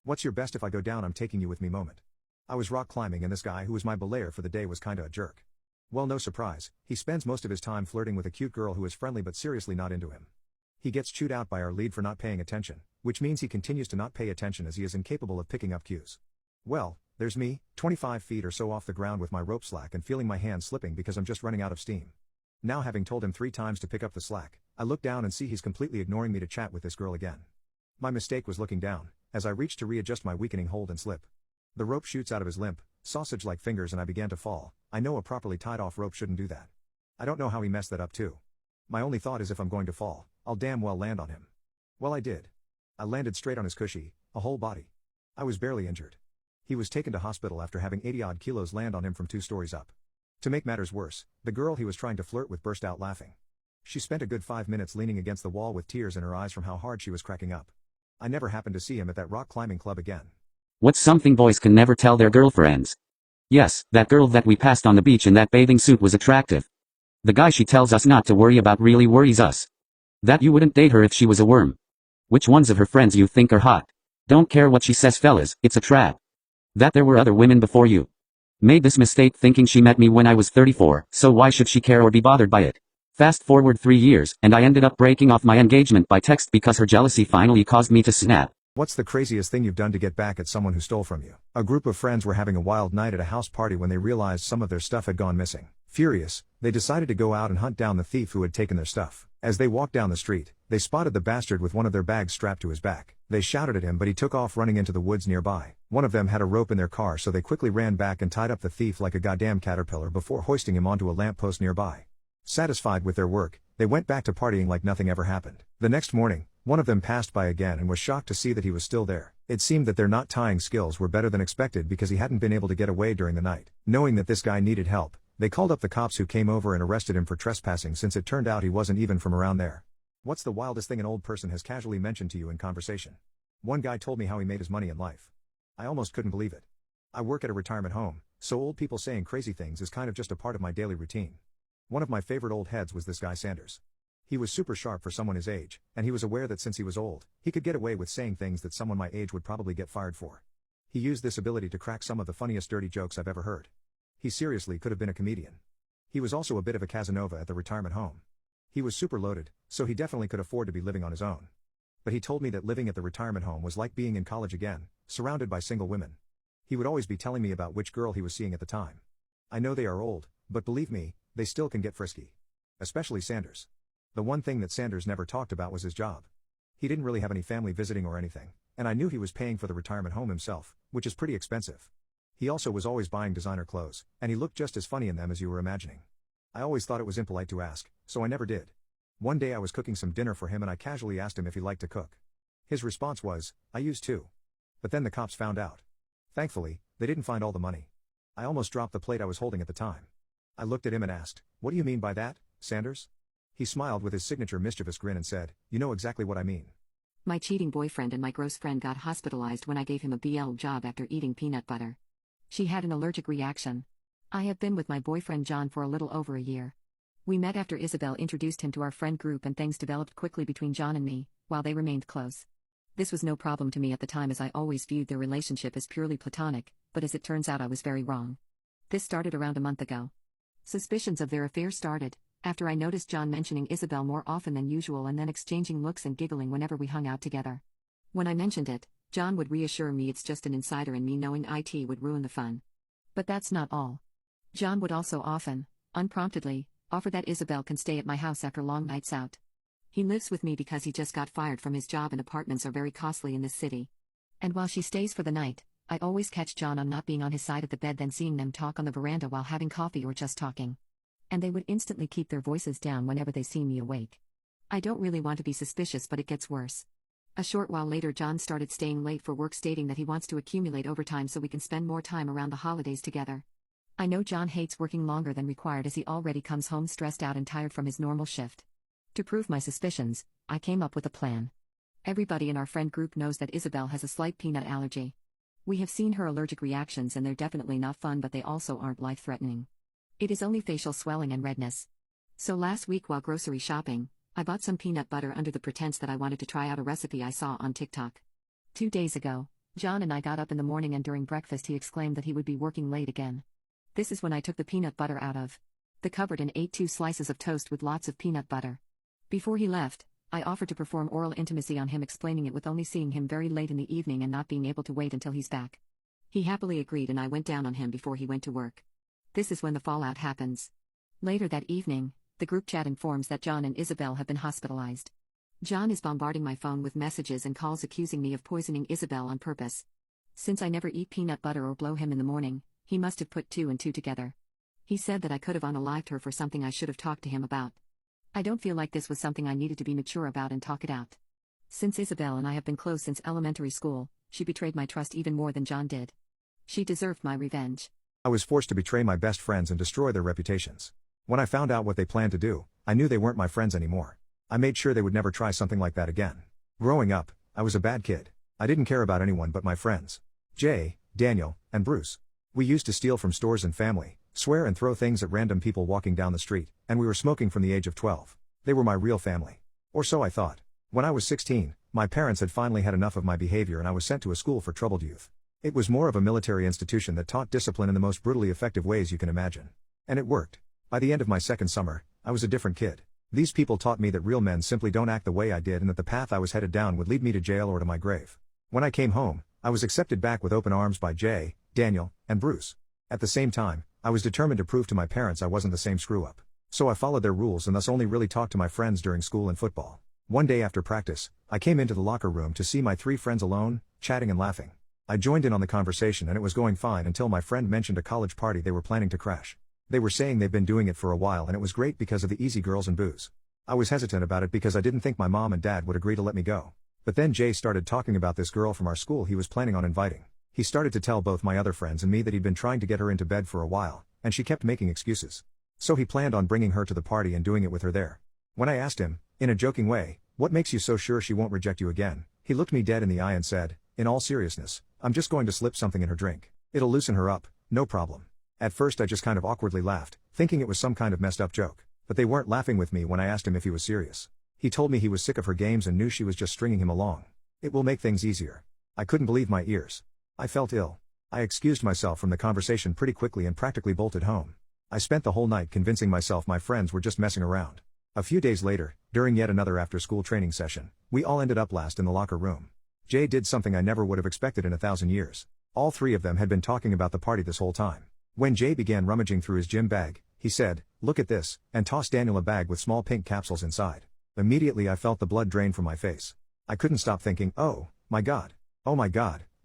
What's your best if I go down I'm taking you with me moment? I was rock climbing and this guy who was my belayer for the day was kinda a jerk. Well, no surprise, he spends most of his time flirting with a cute girl who is friendly but seriously not into him. He gets chewed out by our lead for not paying attention, which means he continues to not pay attention as he is incapable of picking up cues. Well, there's me, 25 feet or so off the ground with my rope slack and feeling my hand slipping because I'm just running out of steam. Now, having told him 3 times to pick up the slack, I look down and see he's completely ignoring me to chat with this girl again. My mistake was looking down, as I reached to readjust my weakening hold and slip. The rope shoots out of his limp, sausage-like fingers and I began to fall. I know a properly tied-off rope shouldn't do that. I don't know how he messed that up too. My only thought is if I'm going to fall, I'll damn well land on him. Well, I did. I landed straight on his cushy, a whole body. I was barely injured. He was taken to hospital after having 80-odd kilos land on him from 2 stories up. To make matters worse, the girl he was trying to flirt with burst out laughing. She spent a good 5 minutes leaning against the wall with tears in her eyes from how hard she was cracking up. I never happened to see him at that rock climbing club again. What's something boys can never tell their girlfriends? Yes, that girl that we passed on the beach in that bathing suit was attractive. The guy she tells us not to worry about really worries us. That you wouldn't date her if she was a worm. Which ones of her friends you think are hot? Don't care what she says, fellas, it's a trap. That there were other women before you. Made this mistake thinking she met me when I was 34, so why should she care or be bothered by it? Fast forward 3 years, and I ended up breaking off my engagement by text because her jealousy finally caused me to snap. What's the craziest thing you've done to get back at someone who stole from you? A group of friends were having a wild night at a house party when they realized some of their stuff had gone missing. Furious, they decided to go out and hunt down the thief who had taken their stuff. As they walked down the street, they spotted the bastard with one of their bags strapped to his back. They shouted at him but he took off running into the woods nearby. One of them had a rope in their car so they quickly ran back and tied up the thief like a goddamn caterpillar before hoisting him onto a lamppost nearby. Satisfied with their work, they went back to partying like nothing ever happened. The next morning, one of them passed by again and was shocked to see that he was still there. It seemed that their knot tying skills were better than expected because he hadn't been able to get away during the night. Knowing that this guy needed help, they called up the cops who came over and arrested him for trespassing since it turned out he wasn't even from around there. What's the wildest thing an old person has casually mentioned to you in conversation? One guy told me how he made his money in life. I almost couldn't believe it. I work at a retirement home, so old people saying crazy things is kind of just a part of my daily routine. One of my favorite old heads was this guy Sanders. He was super sharp for someone his age, and he was aware that since he was old, he could get away with saying things that someone my age would probably get fired for. He used this ability to crack some of the funniest dirty jokes I've ever heard. He seriously could have been a comedian. He was also a bit of a Casanova at the retirement home. He was super loaded, so he definitely could afford to be living on his own. But he told me that living at the retirement home was like being in college again, surrounded by single women. He would always be telling me about which girl he was seeing at the time. I know they are old, but believe me, they still can get frisky. Especially Sanders. The one thing that Sanders never talked about was his job. He didn't really have any family visiting or anything, and I knew he was paying for the retirement home himself, which is pretty expensive. He also was always buying designer clothes, and he looked just as funny in them as you were imagining. I always thought it was impolite to ask, so I never did. One day I was cooking some dinner for him and I casually asked him if he liked to cook. His response was, "I used to." But then the cops found out. Thankfully, they didn't find all the money. I almost dropped the plate I was holding at the time. I looked at him and asked, "What do you mean by that, Sanders?" He smiled with his signature mischievous grin and said, "You know exactly what I mean." My cheating boyfriend and my gross friend got hospitalized when I gave him a BL job after eating peanut butter. She had an allergic reaction. I have been with my boyfriend John for a little over a year. We met after Isabel introduced him to our friend group and things developed quickly between John and me, while they remained close. This was no problem to me at the time as I always viewed their relationship as purely platonic, but as it turns out I was very wrong. This started around a month ago. Suspicions of their affair started after I noticed John mentioning Isabel more often than usual and then exchanging looks and giggling whenever we hung out together. When I mentioned it, John would reassure me it's just an insider and me knowing it would ruin the fun. But that's not all. John would also often, unpromptedly, offer that Isabel can stay at my house after long nights out. He lives with me because he just got fired from his job and apartments are very costly in this city. And while she stays for the night, I always catch John on not being on his side of the bed then seeing them talk on the veranda while having coffee or just talking. And they would instantly keep their voices down whenever they see me awake. I don't really want to be suspicious but it gets worse. A short while later John started staying late for work stating that he wants to accumulate overtime so we can spend more time around the holidays together. I know John hates working longer than required as he already comes home stressed out and tired from his normal shift. To prove my suspicions, I came up with a plan. Everybody in our friend group knows that Isabel has a slight peanut allergy. We have seen her allergic reactions and they're definitely not fun, but they also aren't life-threatening. It is only facial swelling and redness. So last week while grocery shopping, I bought some peanut butter under the pretense that I wanted to try out a recipe I saw on TikTok. 2 days ago, John and I got up in the morning and during breakfast he exclaimed that he would be working late again. This is when I took the peanut butter out of the cupboard and ate 2 slices of toast with lots of peanut butter. Before he left, I offered to perform oral intimacy on him, explaining it with only seeing him very late in the evening and not being able to wait until he's back. He happily agreed and I went down on him before he went to work. This is when the fallout happens. Later that evening, the group chat informs that John and Isabel have been hospitalized. John is bombarding my phone with messages and calls accusing me of poisoning Isabel on purpose. Since I never eat peanut butter or blow him in the morning, he must have put 2 and 2 together. He said that I could have unalived her for something I should have talked to him about. I don't feel like this was something I needed to be mature about and talk it out. Since Isabel and I have been close since elementary school, she betrayed my trust even more than John did. She deserved my revenge. I was forced to betray my best friends and destroy their reputations. When I found out what they planned to do, I knew they weren't my friends anymore. I made sure they would never try something like that again. Growing up, I was a bad kid. I didn't care about anyone but my friends. Jay, Daniel, and Bruce. We used to steal from stores and family, swear and throw things at random people walking down the street, and we were smoking from the age of 12. They were my real family. Or so I thought. When I was 16, my parents had finally had enough of my behavior and I was sent to a school for troubled youth. It was more of a military institution that taught discipline in the most brutally effective ways you can imagine. And it worked. By the end of my second summer, I was a different kid. These people taught me that real men simply don't act the way I did and that the path I was headed down would lead me to jail or to my grave. When I came home, I was accepted back with open arms by Jay, Daniel, and Bruce. At the same time, I was determined to prove to my parents I wasn't the same screw-up. So I followed their rules and thus only really talked to my friends during school and football. One day after practice, I came into the locker room to see my 3 friends alone, chatting and laughing. I joined in on the conversation and it was going fine until my friend mentioned a college party they were planning to crash. They were saying they've been doing it for a while and it was great because of the easy girls and booze. I was hesitant about it because I didn't think my mom and dad would agree to let me go. But then Jay started talking about this girl from our school he was planning on inviting. He started to tell both my other friends and me that he'd been trying to get her into bed for a while, and she kept making excuses. So he planned on bringing her to the party and doing it with her there. When I asked him, in a joking way, "What makes you so sure she won't reject you again?" he looked me dead in the eye and said, "In all seriousness, I'm just going to slip something in her drink. It'll loosen her up, no problem." At first I just kind of awkwardly laughed, thinking it was some kind of messed up joke. But they weren't laughing with me when I asked him if he was serious. He told me he was sick of her games and knew she was just stringing him along. "It will make things easier." I couldn't believe my ears. I felt ill. I excused myself from the conversation pretty quickly and practically bolted home. I spent the whole night convincing myself my friends were just messing around. A few days later, during yet another after-school training session, we all ended up last in the locker room. Jay did something I never would have expected in 1,000 years. All 3 of them had been talking about the party this whole time. When Jay began rummaging through his gym bag, he said, "Look at this," and tossed Daniel a bag with small pink capsules inside. Immediately I felt the blood drain from my face. I couldn't stop thinking, oh my god,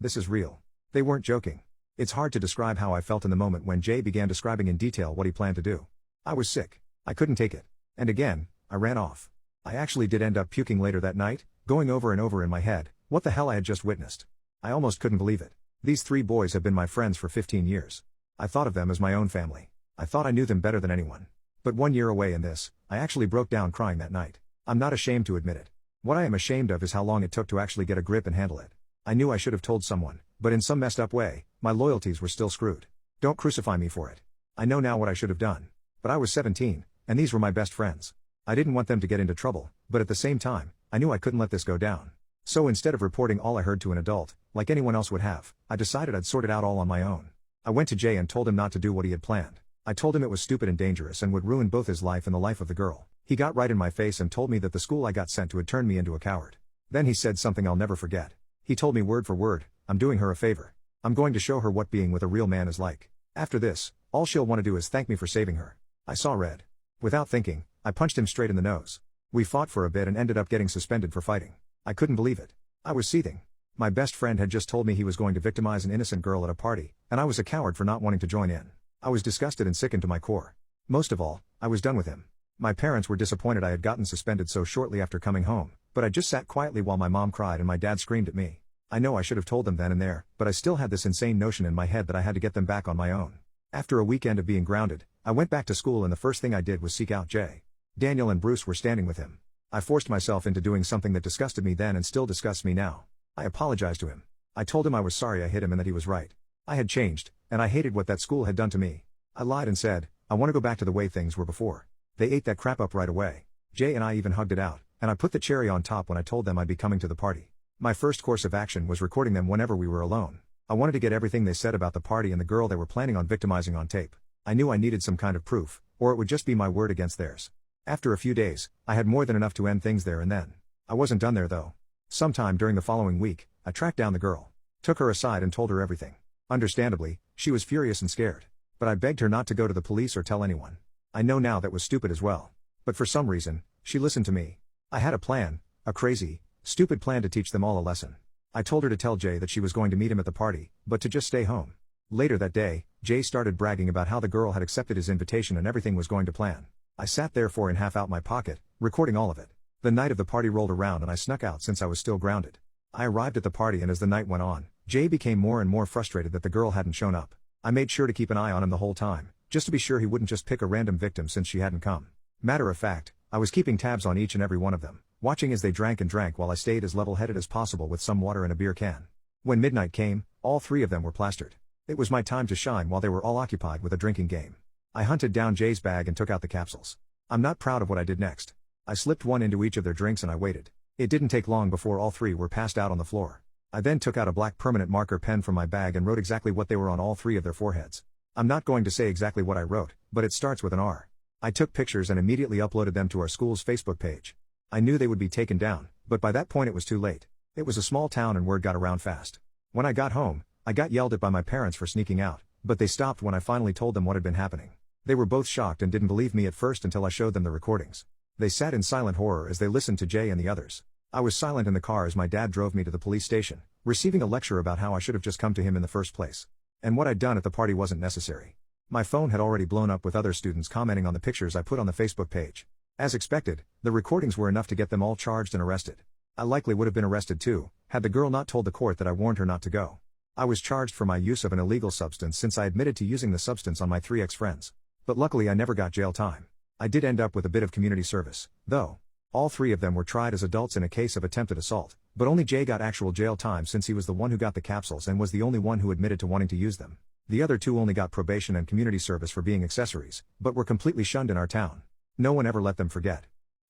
this is real. They weren't joking. It's hard to describe how I felt in the moment when Jay began describing in detail what he planned to do. I was sick. I couldn't take it. And again, I ran off. I actually did end up puking later that night, going over and over in my head, what the hell I had just witnessed. I almost couldn't believe it. These 3 boys have been my friends for 15 years. I thought of them as my own family. I thought I knew them better than anyone. But 1 year away in this, I actually broke down crying that night. I'm not ashamed to admit it. What I am ashamed of is how long it took to actually get a grip and handle it. I knew I should have told someone, but in some messed up way, my loyalties were still screwed. Don't crucify me for it. I know now what I should have done. But I was 17, and these were my best friends. I didn't want them to get into trouble, but at the same time, I knew I couldn't let this go down. So instead of reporting all I heard to an adult, like anyone else would have, I decided I'd sort it out all on my own. I went to Jay and told him not to do what he had planned. I told him it was stupid and dangerous and would ruin both his life and the life of the girl. He got right in my face and told me that the school I got sent to had turned me into a coward. Then he said something I'll never forget. He told me word for word, "I'm doing her a favor. I'm going to show her what being with a real man is like. After this, all she'll want to do is thank me for saving her." I saw red. Without thinking, I punched him straight in the nose. We fought for a bit and ended up getting suspended for fighting. I couldn't believe it. I was seething. My best friend had just told me he was going to victimize an innocent girl at a party, and I was a coward for not wanting to join in. I was disgusted and sickened to my core. Most of all, I was done with him. My parents were disappointed I had gotten suspended so shortly after coming home, but I just sat quietly while my mom cried and my dad screamed at me. I know I should have told them then and there, but I still had this insane notion in my head that I had to get them back on my own. After a weekend of being grounded, I went back to school and the first thing I did was seek out Jay. Daniel and Bruce were standing with him. I forced myself into doing something that disgusted me then and still disgusts me now. I apologized to him. I told him I was sorry I hit him and that he was right. I had changed, and I hated what that school had done to me. I lied and said, I want to go back to the way things were before. They ate that crap up right away. Jay and I even hugged it out, and I put the cherry on top when I told them I'd be coming to the party. My first course of action was recording them whenever we were alone. I wanted to get everything they said about the party and the girl they were planning on victimizing on tape. I knew I needed some kind of proof, or it would just be my word against theirs. After a few days, I had more than enough to end things there and then. I wasn't done there though. Sometime during the following week, I tracked down the girl, took her aside and told her everything. Understandably, she was furious and scared. But I begged her not to go to the police or tell anyone. I know now that was stupid as well. But for some reason, she listened to me. I had a plan, a crazy, stupid plan to teach them all a lesson. I told her to tell Jay that she was going to meet him at the party, but to just stay home. Later that day, Jay started bragging about how the girl had accepted his invitation and everything was going to plan. I sat there 4.5 out my pocket, recording all of it. The night of the party rolled around and I snuck out since I was still grounded. I arrived at the party and as the night went on, Jay became more and more frustrated that the girl hadn't shown up. I made sure to keep an eye on him the whole time, just to be sure he wouldn't just pick a random victim since she hadn't come. Matter of fact, I was keeping tabs on each and every one of them, watching as they drank and drank while I stayed as level-headed as possible with some water and a beer can. When midnight came, all 3 of them were plastered. It was my time to shine while they were all occupied with a drinking game. I hunted down Jay's bag and took out the capsules. I'm not proud of what I did next. I slipped one into each of their drinks and I waited. It didn't take long before all 3 were passed out on the floor. I then took out a black permanent marker pen from my bag and wrote exactly what they were on all 3 of their foreheads. I'm not going to say exactly what I wrote, but it starts with an R. I took pictures and immediately uploaded them to our school's Facebook page. I knew they would be taken down, but by that point it was too late. It was a small town and word got around fast. When I got home, I got yelled at by my parents for sneaking out, but they stopped when I finally told them what had been happening. They were both shocked and didn't believe me at first until I showed them the recordings. They sat in silent horror as they listened to Jay and the others. I was silent in the car as my dad drove me to the police station, receiving a lecture about how I should have just come to him in the first place. And what I'd done at the party wasn't necessary. My phone had already blown up with other students commenting on the pictures I put on the Facebook page. As expected, the recordings were enough to get them all charged and arrested. I likely would have been arrested too, had the girl not told the court that I warned her not to go. I was charged for my use of an illegal substance since I admitted to using the substance on my 3 ex-friends. But luckily I never got jail time. I did end up with a bit of community service, though. All 3 of them were tried as adults in a case of attempted assault, but only Jay got actual jail time since he was the one who got the capsules and was the only one who admitted to wanting to use them. The other 2 only got probation and community service for being accessories, but were completely shunned in our town. No one ever let them forget.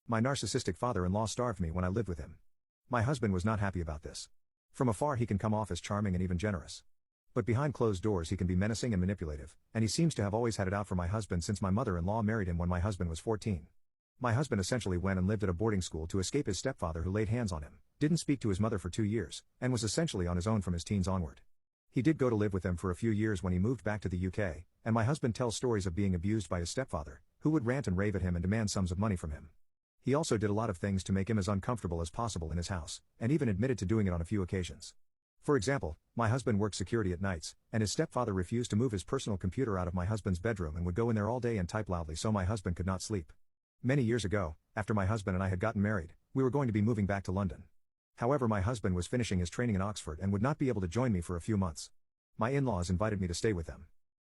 My narcissistic father-in-law starved me when I lived with him. My husband was not happy about this. From afar he can come off as charming and even generous. But behind closed doors he can be menacing and manipulative, and he seems to have always had it out for my husband since my mother-in-law married him when my husband was 14. My husband essentially went and lived at a boarding school to escape his stepfather who laid hands on him, didn't speak to his mother for 2 years, and was essentially on his own from his teens onward. He did go to live with them for a few years when he moved back to the UK, and my husband tells stories of being abused by his stepfather, who would rant and rave at him and demand sums of money from him. He also did a lot of things to make him as uncomfortable as possible in his house, and even admitted to doing it on a few occasions. For example, my husband worked security at nights, and his stepfather refused to move his personal computer out of my husband's bedroom and would go in there all day and type loudly so my husband could not sleep. Many years ago, after my husband and I had gotten married, we were going to be moving back to London. However, my husband was finishing his training in Oxford and would not be able to join me for a few months. My in-laws invited me to stay with them.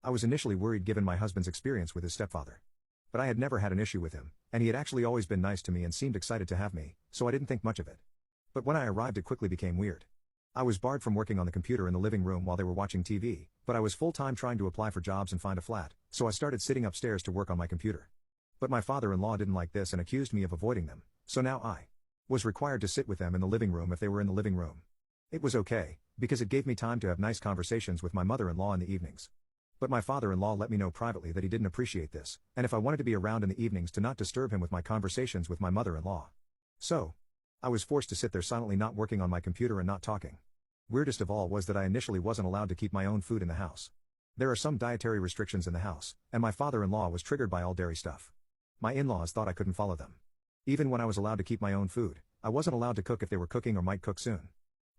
I was initially worried given my husband's experience with his stepfather. But I had never had an issue with him, and he had actually always been nice to me and seemed excited to have me, so I didn't think much of it. But when I arrived it quickly became weird. I was barred from working on the computer in the living room while they were watching TV, but I was full-time trying to apply for jobs and find a flat, so I started sitting upstairs to work on my computer. But my father-in-law didn't like this and accused me of avoiding them, so now I was required to sit with them in the living room if they were in the living room. It was okay, because it gave me time to have nice conversations with my mother-in-law in the evenings. But my father-in-law let me know privately that he didn't appreciate this, and if I wanted to be around in the evenings to not disturb him with my conversations with my mother-in-law. So, I was forced to sit there silently not working on my computer and not talking. Weirdest of all was that I initially wasn't allowed to keep my own food in the house. There are some dietary restrictions in the house, and my father-in-law was triggered by all dairy stuff. My in-laws thought I couldn't follow them. Even when I was allowed to keep my own food, I wasn't allowed to cook if they were cooking or might cook soon.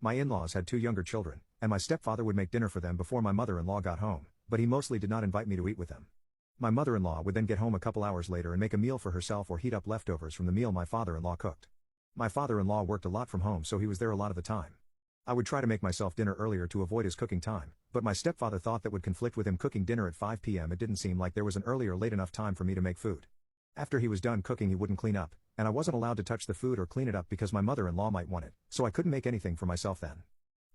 My in-laws had 2 younger children, and my stepfather would make dinner for them before my mother-in-law got home, but he mostly did not invite me to eat with them. My mother-in-law would then get home a couple hours later and make a meal for herself or heat up leftovers from the meal my father-in-law cooked. My father-in-law worked a lot from home so he was there a lot of the time. I would try to make myself dinner earlier to avoid his cooking time, but my stepfather thought that would conflict with him cooking dinner at 5 p.m. It didn't seem like there was an early or late enough time for me to make food. After he was done cooking he wouldn't clean up, and I wasn't allowed to touch the food or clean it up because my mother-in-law might want it, so I couldn't make anything for myself then.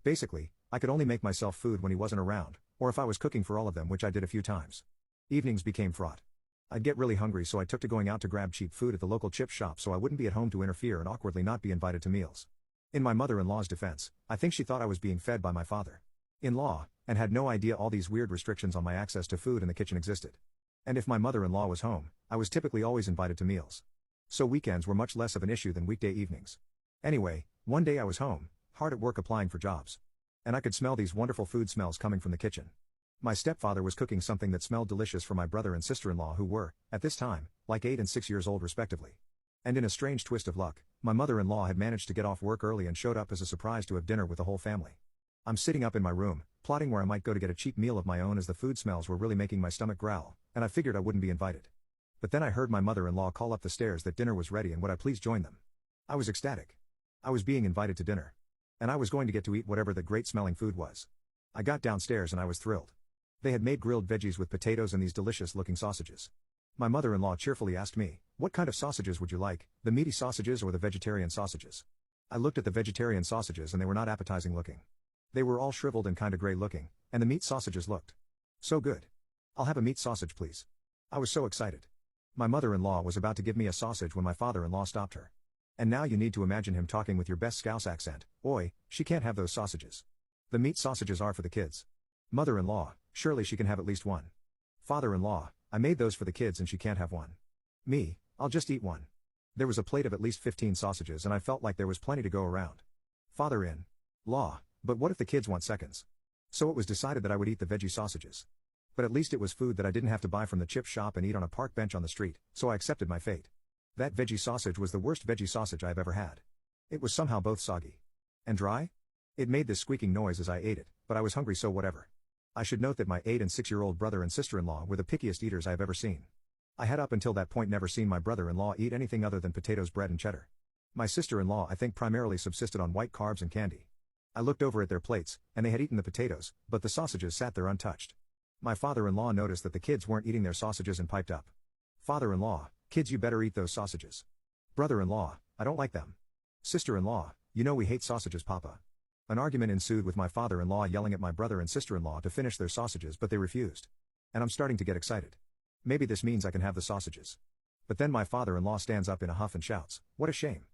Basically, I could only make myself food when he wasn't around, or if I was cooking for all of them, which I did a few times. Evenings became fraught. I'd get really hungry, so I took to going out to grab cheap food at the local chip shop so I wouldn't be at home to interfere and awkwardly not be invited to meals. In my mother-in-law's defense, I think she thought I was being fed by my father-in-law, and had no idea all these weird restrictions on my access to food in the kitchen existed. And if my mother-in-law was home, I was typically always invited to meals. So weekends were much less of an issue than weekday evenings. Anyway, one day I was home, hard at work applying for jobs. And I could smell these wonderful food smells coming from the kitchen. My stepfather was cooking something that smelled delicious for my brother and sister-in-law who were, at this time, like 8 and 6 years old respectively. And in a strange twist of luck, my mother-in-law had managed to get off work early and showed up as a surprise to have dinner with the whole family. I'm sitting up in my room, plotting where I might go to get a cheap meal of my own as the food smells were really making my stomach growl, and I figured I wouldn't be invited. But then I heard my mother-in-law call up the stairs that dinner was ready and would I please join them. I was ecstatic. I was being invited to dinner. And I was going to get to eat whatever the great-smelling food was. I got downstairs and I was thrilled. They had made grilled veggies with potatoes and these delicious-looking sausages. My mother-in-law cheerfully asked me, "What kind of sausages would you like, the meaty sausages or the vegetarian sausages?" I looked at the vegetarian sausages and they were not appetizing looking. They were all shriveled and kinda gray looking, and the meat sausages looked so good. "I'll have a meat sausage please." I was so excited. My mother-in-law was about to give me a sausage when my father-in-law stopped her. And now you need to imagine him talking with your best Scouse accent. "Oi, she can't have those sausages. The meat sausages are for the kids." Mother-in-law, "Surely she can have at least one." Father-in-law, "I made those for the kids and she can't have one." Me, "I'll just eat one." There was a plate of at least 15 sausages and I felt like there was plenty to go around. Father-in-law, "But what if the kids want seconds?" So it was decided that I would eat the veggie sausages. But at least it was food that I didn't have to buy from the chip shop and eat on a park bench on the street, so I accepted my fate. That veggie sausage was the worst veggie sausage I've ever had. It was somehow both soggy and dry. It made this squeaking noise as I ate it, but I was hungry so whatever. I should note that my 8 and 6-year-old brother and sister-in-law were the pickiest eaters I have ever seen. I had up until that point never seen my brother-in-law eat anything other than potatoes, bread and cheddar. My sister-in-law I think primarily subsisted on white carbs and candy. I looked over at their plates, and they had eaten the potatoes, but the sausages sat there untouched. My father-in-law noticed that the kids weren't eating their sausages and piped up. Father-in-law, "Kids, you better eat those sausages." Brother-in-law, "I don't like them." Sister-in-law, "You know we hate sausages, Papa." An argument ensued with my father-in-law yelling at my brother and sister-in-law to finish their sausages, but they refused. And I'm starting to get excited. Maybe this means I can have the sausages. But then my father-in-law stands up in a huff and shouts, "What a shame.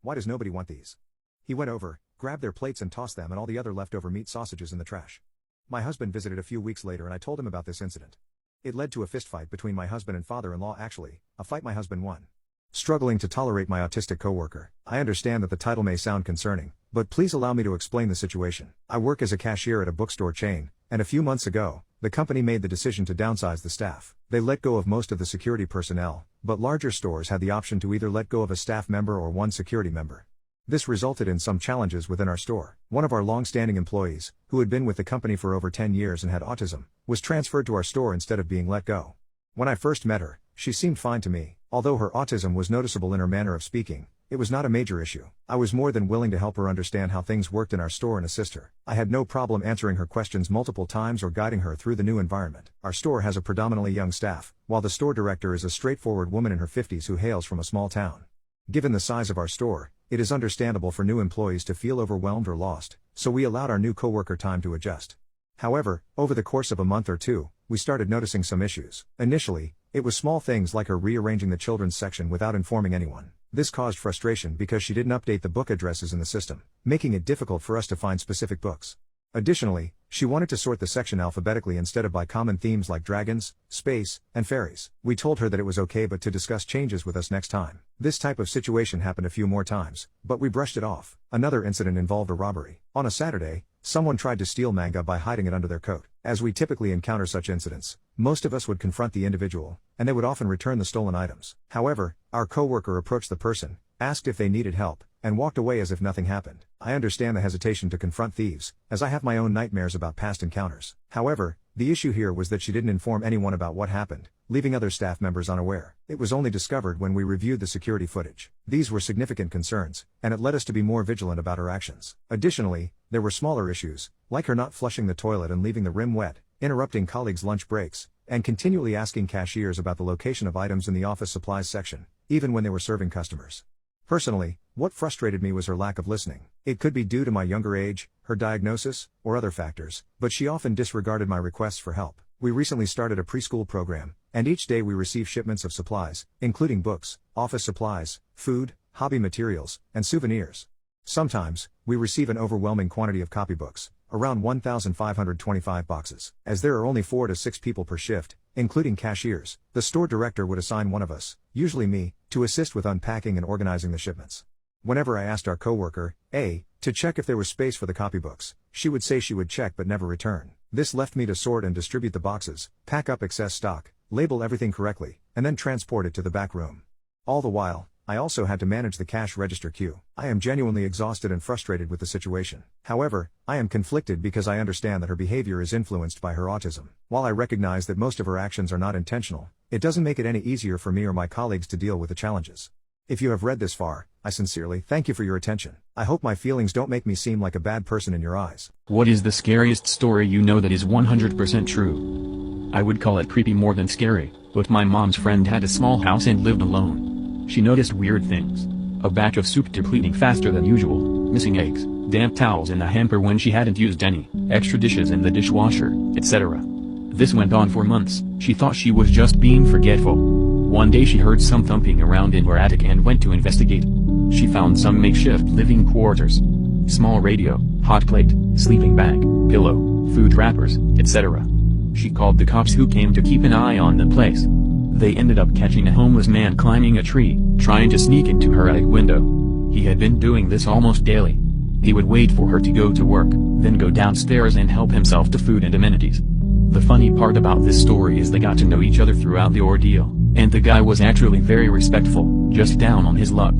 Why does nobody want these?" He went over, grabbed their plates and tossed them and all the other leftover meat sausages in the trash. My husband visited a few weeks later and I told him about this incident. It led to a fistfight between my husband and father-in-law, actually, a fight my husband won. Struggling to tolerate my autistic coworker. I understand that the title may sound concerning, but please allow me to explain the situation. I work as a cashier at a bookstore chain, and a few months ago, the company made the decision to downsize the staff. They let go of most of the security personnel, but larger stores had the option to either let go of a staff member or one security member. This resulted in some challenges within our store. One of our long-standing employees, who had been with the company for over 10 years and had autism, was transferred to our store instead of being let go. When I first met her, she seemed fine to me. Although her autism was noticeable in her manner of speaking, it was not a major issue. I was more than willing to help her understand how things worked in our store and assist her. I had no problem answering her questions multiple times or guiding her through the new environment. Our store has a predominantly young staff, while the store director is a straightforward woman in her 50s who hails from a small town. Given the size of our store, it is understandable for new employees to feel overwhelmed or lost, so we allowed our new coworker time to adjust. However, over the course of a month or two, we started noticing some issues. Initially, it was small things like her rearranging the children's section without informing anyone. This caused frustration because she didn't update the book addresses in the system, making it difficult for us to find specific books. Additionally, she wanted to sort the section alphabetically instead of by common themes like dragons, space, and fairies. We told her that it was okay but to discuss changes with us next time. This type of situation happened a few more times, but we brushed it off. Another incident involved a robbery. On a Saturday, someone tried to steal manga by hiding it under their coat. As we typically encounter such incidents, most of us would confront the individual, and they would often return the stolen items. However, our coworker approached the person, asked if they needed help, and walked away as if nothing happened. I understand the hesitation to confront thieves, as I have my own nightmares about past encounters. However, the issue here was that she didn't inform anyone about what happened, leaving other staff members unaware. It was only discovered when we reviewed the security footage. These were significant concerns, and it led us to be more vigilant about her actions. Additionally, there were smaller issues, like her not flushing the toilet and leaving the rim wet, interrupting colleagues' lunch breaks, and continually asking cashiers about the location of items in the office supplies section, even when they were serving customers. Personally, what frustrated me was her lack of listening. It could be due to my younger age, her diagnosis, or other factors, but she often disregarded my requests for help. We recently started a preschool program, and each day we receive shipments of supplies, including books, office supplies, food, hobby materials, and souvenirs. Sometimes, we receive an overwhelming quantity of copybooks, around 1,525 boxes. As there are only 4 to 6 people per shift, including cashiers, the store director would assign one of us, usually me, to assist with unpacking and organizing the shipments. Whenever I asked our coworker, A, to check if there was space for the copybooks, she would say she would check but never return. This left me to sort and distribute the boxes, pack up excess stock, label everything correctly, and then transport it to the back room. All the while, I also had to manage the cash register queue. I am genuinely exhausted and frustrated with the situation. However, I am conflicted because I understand that her behavior is influenced by her autism. While I recognize that most of her actions are not intentional, it doesn't make it any easier for me or my colleagues to deal with the challenges. If you have read this far, I sincerely thank you for your attention. I hope my feelings don't make me seem like a bad person in your eyes. What is the scariest story you know that is 100% true? I would call it creepy more than scary, but my mom's friend had a small house and lived alone. She noticed weird things. A batch of soup depleting faster than usual, missing eggs, damp towels in the hamper when she hadn't used any, extra dishes in the dishwasher, etc. This went on for months. She thought she was just being forgetful. One day she heard some thumping around in her attic and went to investigate. She found some makeshift living quarters. Small radio, hot plate, sleeping bag, pillow, food wrappers, etc. She called the cops who came to keep an eye on the place. They ended up catching a homeless man climbing a tree, trying to sneak into her attic window. He had been doing this almost daily. He would wait for her to go to work, then go downstairs and help himself to food and amenities. The funny part about this story is they got to know each other throughout the ordeal, and the guy was actually very respectful, just down on his luck.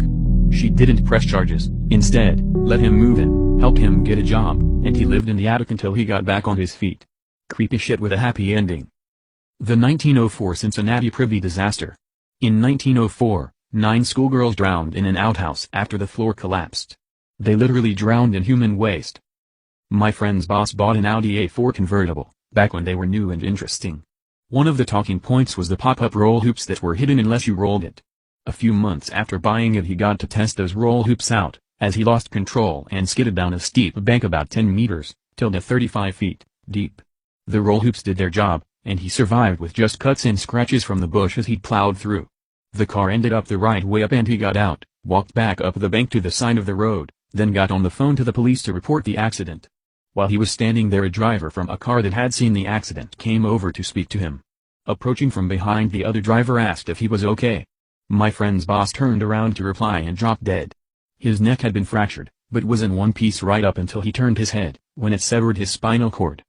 She didn't press charges, instead, let him move in, help him get a job, and he lived in the attic until he got back on his feet. Creepy shit with a happy ending. The 1904 Cincinnati Privy disaster. In 1904, 9 schoolgirls drowned in an outhouse after the floor collapsed. They literally drowned in human waste. My friend's boss bought an Audi A4 convertible, back when they were new and interesting. One of the talking points was the pop-up roll hoops that were hidden unless you rolled it. A few months after buying it he got to test those roll hoops out, as he lost control and skidded down a steep bank about 10 meters, till 35 feet, deep. The roll hoops did their job, and he survived with just cuts and scratches from the bushes he'd plowed through. The car ended up the right way up and he got out, walked back up the bank to the side of the road, then got on the phone to the police to report the accident. While he was standing there a driver from a car that had seen the accident came over to speak to him. Approaching from behind the other driver asked if he was okay. My friend's boss turned around to reply and dropped dead. His neck had been fractured, but was in one piece right up until he turned his head, when it severed his spinal cord.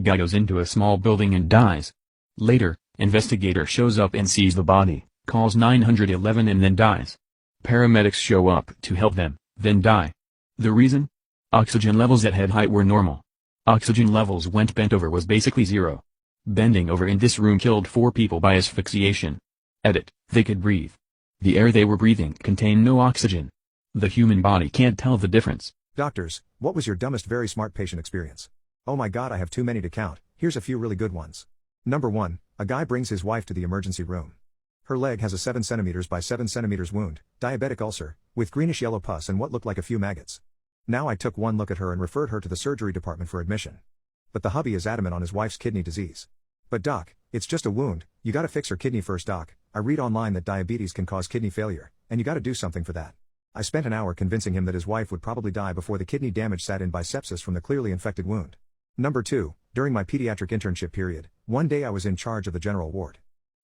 Guy goes into a small building and dies. Later, investigator shows up and sees the body, calls 911 and then dies. Paramedics show up to help them, then die. The reason? Oxygen levels at head height were normal. Oxygen levels when bent over was basically zero. Bending over in this room killed 4 people by asphyxiation. Edit, they could breathe. The air they were breathing contained no oxygen. The human body can't tell the difference. Doctors, what was your dumbest very smart patient experience? Oh my god, I have too many to count. Here's a few really good ones. Number 1, a guy brings his wife to the emergency room. Her leg has a 7 cm by 7 cm wound, diabetic ulcer, with greenish yellow pus and what looked like a few maggots. Now I took one look at her and referred her to the surgery department for admission. But the hubby is adamant on his wife's kidney disease. But doc, it's just a wound, you gotta fix her kidney first doc. I read online that diabetes can cause kidney failure, and you gotta do something for that. I spent an hour convincing him that his wife would probably die before the kidney damage sat in by sepsis from the clearly infected wound. Number 2, during my pediatric internship period, one day I was in charge of the general ward.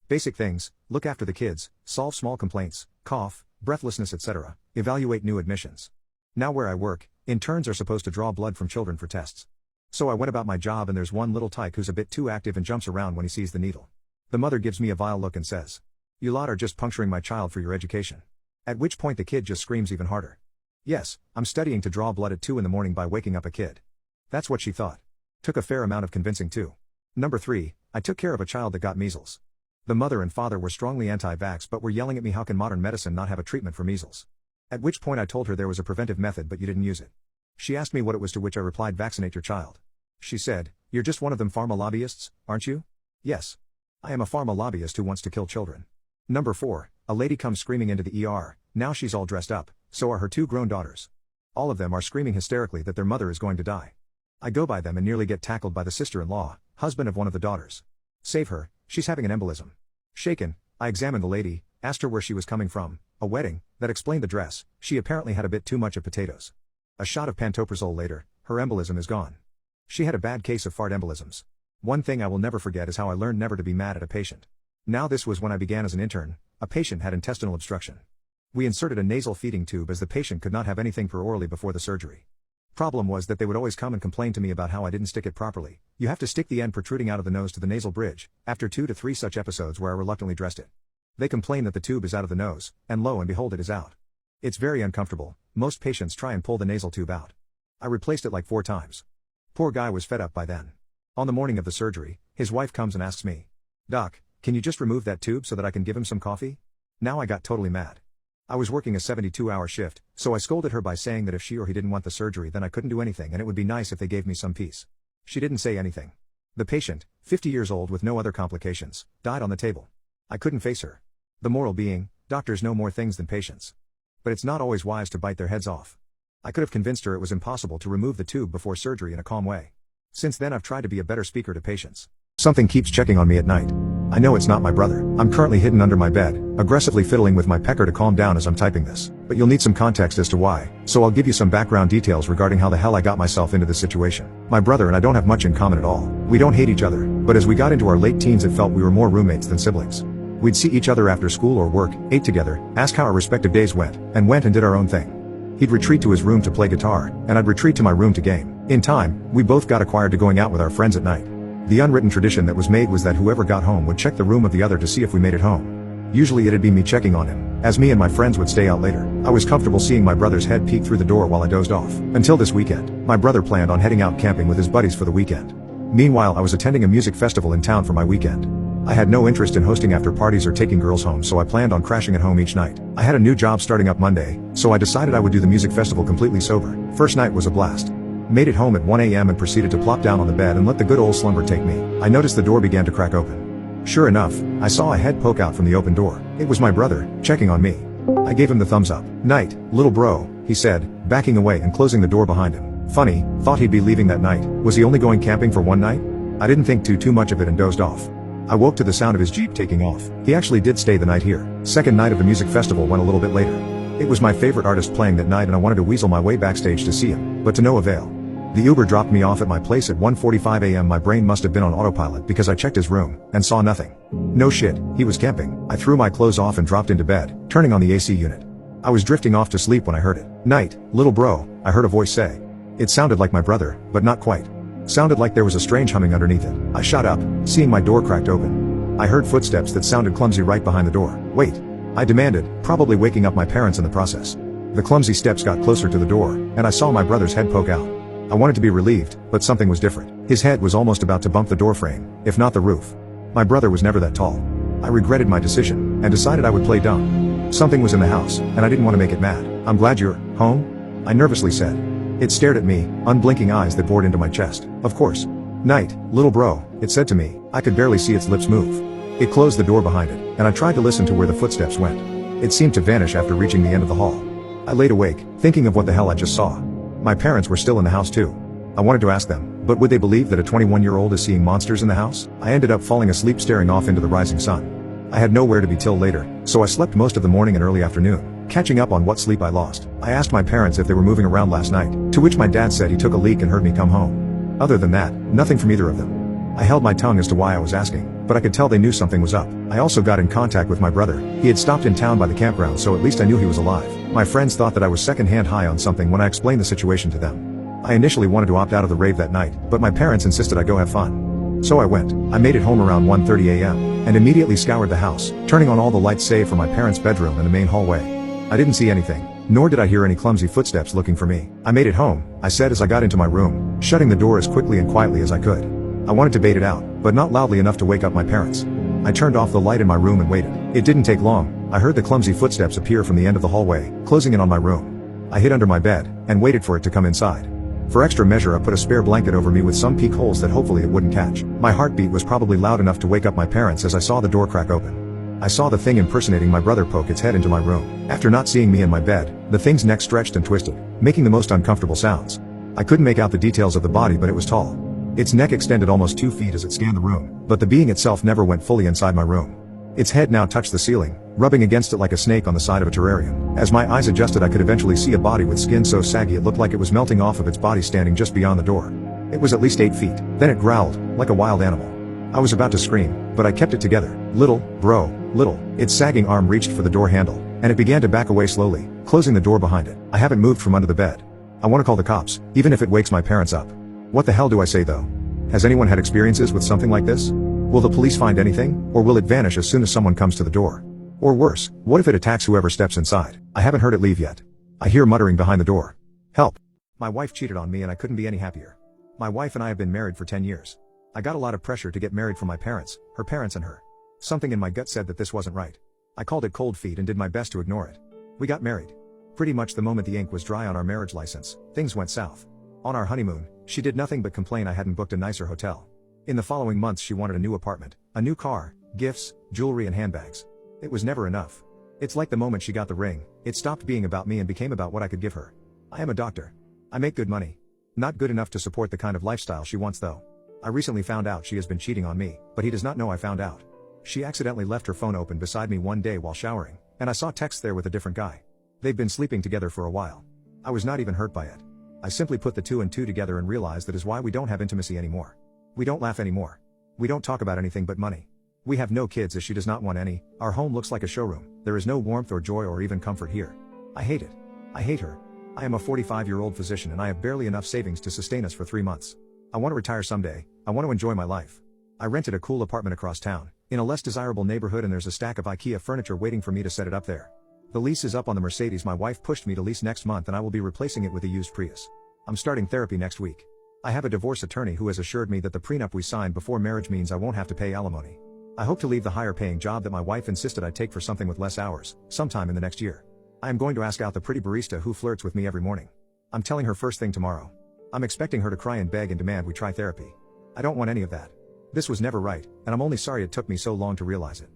Basic things, look after the kids, solve small complaints, cough, breathlessness etc., evaluate new admissions. Now where I work, interns are supposed to draw blood from children for tests. So I went about my job and there's one little tyke who's a bit too active and jumps around when he sees the needle. The mother gives me a vile look and says, "You lot are just puncturing my child for your education." At which point the kid just screams even harder. Yes, I'm studying to draw blood at 2 in the morning by waking up a kid. That's what she thought. Took a fair amount of convincing too. Number 3, I took care of a child that got measles. The mother and father were strongly anti-vax but were yelling at me how can modern medicine not have a treatment for measles. At which point I told her there was a preventive method but you didn't use it. She asked me what it was, to which I replied, vaccinate your child. She said, you're just one of them pharma lobbyists, aren't you? Yes. I am a pharma lobbyist who wants to kill children. Number 4, a lady comes screaming into the ER, now she's all dressed up, so are her 2 grown daughters. All of them are screaming hysterically that their mother is going to die. I go by them and nearly get tackled by the sister-in-law, husband of one of the daughters. Save her, she's having an embolism. Shaken, I examined the lady, asked her where she was coming from, a wedding, that explained the dress, she apparently had a bit too much of potatoes. A shot of pantoprazole later, her embolism is gone. She had a bad case of fart embolisms. One thing I will never forget is how I learned never to be mad at a patient. Now this was when I began as an intern. A patient had intestinal obstruction. We inserted a nasal feeding tube as the patient could not have anything perorally before the surgery. Problem was that they would always come and complain to me about how I didn't stick it properly. You have to stick the end protruding out of the nose to the nasal bridge, after 2 to 3 such episodes where I reluctantly dressed it. They complain that the tube is out of the nose, and lo and behold it is out. It's very uncomfortable, most patients try and pull the nasal tube out. I replaced it like 4 times. Poor guy was fed up by then. On the morning of the surgery, his wife comes and asks me, Doc, can you just remove that tube so that I can give him some coffee? Now I got totally mad. I was working a 72-hour shift, so I scolded her by saying that if she or he didn't want the surgery then I couldn't do anything and it would be nice if they gave me some peace. She didn't say anything. The patient, 50 years old with no other complications, died on the table. I couldn't face her. The moral being, doctors know more things than patients. But it's not always wise to bite their heads off. I could have convinced her it was impossible to remove the tube before surgery in a calm way. Since then I've tried to be a better speaker to patients. Something keeps checking on me at night. I know it's not my brother. I'm currently hidden under my bed, aggressively fiddling with my pecker to calm down as I'm typing this. But you'll need some context as to why, so I'll give you some background details regarding how the hell I got myself into this situation. My brother and I don't have much in common at all. We don't hate each other, but as we got into our late teens it felt we were more roommates than siblings. We'd see each other after school or work, ate together, ask how our respective days went and did our own thing. He'd retreat to his room to play guitar, and I'd retreat to my room to game. In time, we both got acquired to going out with our friends at night. The unwritten tradition that was made was that whoever got home would check the room of the other to see if we made it home. Usually it'd be me checking on him, as me and my friends would stay out later. I was comfortable seeing my brother's head peek through the door while I dozed off. Until this weekend, my brother planned on heading out camping with his buddies for the weekend. Meanwhile I was attending a music festival in town for my weekend. I had no interest in hosting after parties or taking girls home, so I planned on crashing at home each night. I had a new job starting up Monday, so I decided I would do the music festival completely sober. First night was a blast. Made it home at 1 a.m. and proceeded to plop down on the bed and let the good old slumber take me. I noticed the door began to crack open. Sure enough, I saw a head poke out from the open door. It was my brother, checking on me. I gave him the thumbs up. Night, little bro, he said, backing away and closing the door behind him. Funny, thought he'd be leaving that night. Was he only going camping for one night? I didn't think too much of it and dozed off. I woke to the sound of his Jeep taking off. He actually did stay the night here. Second night of the music festival went a little bit later. It was my favorite artist playing that night and I wanted to weasel my way backstage to see him, but to no avail. The Uber dropped me off at my place at 1:45 a.m. My brain must have been on autopilot because I checked his room and saw nothing. No shit, he was camping. I threw my clothes off and dropped into bed, turning on the AC unit. I was drifting off to sleep when I heard it. Night, little bro, I heard a voice say. It sounded like my brother, but not quite. Sounded like there was a strange humming underneath it. I shot up, seeing my door cracked open. I heard footsteps that sounded clumsy right behind the door. Wait, I demanded, probably waking up my parents in the process. The clumsy steps got closer to the door, and I saw my brother's head poke out. I wanted to be relieved, but something was different. His head was almost about to bump the door frame, if not the roof. My brother was never that tall. I regretted my decision, and decided I would play dumb. Something was in the house, and I didn't want to make it mad. I'm glad you're home? I nervously said. It stared at me, unblinking eyes that bored into my chest. Of course. Night, little bro, it said to me. I could barely see its lips move. It closed the door behind it, and I tried to listen to where the footsteps went. It seemed to vanish after reaching the end of the hall. I laid awake, thinking of what the hell I just saw. My parents were still in the house too. I wanted to ask them, but would they believe that a 21-year-old is seeing monsters in the house? I ended up falling asleep staring off into the rising sun. I had nowhere to be till later, so I slept most of the morning and early afternoon, catching up on what sleep I lost. I asked my parents if they were moving around last night, to which my dad said he took a leak and heard me come home. Other than that, nothing from either of them. I held my tongue as to why I was asking, but I could tell they knew something was up. I also got in contact with my brother. He had stopped in town by the campground, so at least I knew he was alive. My friends thought that I was secondhand high on something when I explained the situation to them. I initially wanted to opt out of the rave that night, but my parents insisted I go have fun. So I went. I made it home around 1:30 a.m. and immediately scoured the house, turning on all the lights save for my parents' bedroom and the main hallway. I didn't see anything, nor did I hear any clumsy footsteps looking for me. I made it home, I said as I got into my room, shutting the door as quickly and quietly as I could. I wanted to bait it out, but not loudly enough to wake up my parents. I turned off the light in my room and waited. It didn't take long. I heard the clumsy footsteps appear from the end of the hallway, closing in on my room. I hid under my bed, and waited for it to come inside. For extra measure I put a spare blanket over me with some peek holes that hopefully it wouldn't catch. My heartbeat was probably loud enough to wake up my parents as I saw the door crack open. I saw the thing impersonating my brother poke its head into my room. After not seeing me in my bed, the thing's neck stretched and twisted, making the most uncomfortable sounds. I couldn't make out the details of the body, but it was tall. Its neck extended almost 2 feet as it scanned the room, but the being itself never went fully inside my room. Its head now touched the ceiling, rubbing against it like a snake on the side of a terrarium. As my eyes adjusted, I could eventually see a body with skin so saggy it looked like it was melting off of its body standing just beyond the door. It was at least 8 feet. Then it growled, like a wild animal. I was about to scream, but I kept it together. Little, bro, little. Its sagging arm reached for the door handle, and it began to back away slowly, closing the door behind it. I haven't moved from under the bed. I want to call the cops, even if it wakes my parents up. What the hell do I say though? Has anyone had experiences with something like this? Will the police find anything, or will it vanish as soon as someone comes to the door? Or worse, what if it attacks whoever steps inside? I haven't heard it leave yet. I hear muttering behind the door. Help! My wife cheated on me and I couldn't be any happier. My wife and I have been married for 10 years. I got a lot of pressure to get married from my parents, her parents and her. Something in my gut said that this wasn't right. I called it cold feet and did my best to ignore it. We got married. Pretty much the moment the ink was dry on our marriage license, things went south. On our honeymoon, she did nothing but complain I hadn't booked a nicer hotel. In the following months she wanted a new apartment, a new car, gifts, jewelry and handbags. It was never enough. It's like the moment she got the ring, it stopped being about me and became about what I could give her. I am a doctor. I make good money. Not good enough to support the kind of lifestyle she wants though. I recently found out she has been cheating on me, but he does not know I found out. She accidentally left her phone open beside me one day while showering, and I saw texts there with a different guy. They've been sleeping together for a while. I was not even hurt by it. I simply put the two and two together and realized that is why we don't have intimacy anymore. We don't laugh anymore. We don't talk about anything but money. We have no kids as she does not want any. Our home looks like a showroom. There is no warmth or joy or even comfort here. I hate it. I hate her. I am a 45-year-old physician and I have barely enough savings to sustain us for 3 months. I want to retire someday. I want to enjoy my life. I rented a cool apartment across town, in a less desirable neighborhood, and there's a stack of IKEA furniture waiting for me to set it up there. The lease is up on the Mercedes my wife pushed me to lease next month, and I will be replacing it with a used Prius. I'm starting therapy next week. I have a divorce attorney who has assured me that the prenup we signed before marriage means I won't have to pay alimony. I hope to leave the higher paying job that my wife insisted I take for something with less hours, sometime in the next year. I am going to ask out the pretty barista who flirts with me every morning. I'm telling her first thing tomorrow. I'm expecting her to cry and beg and demand we try therapy. I don't want any of that. This was never right, and I'm only sorry it took me so long to realize it.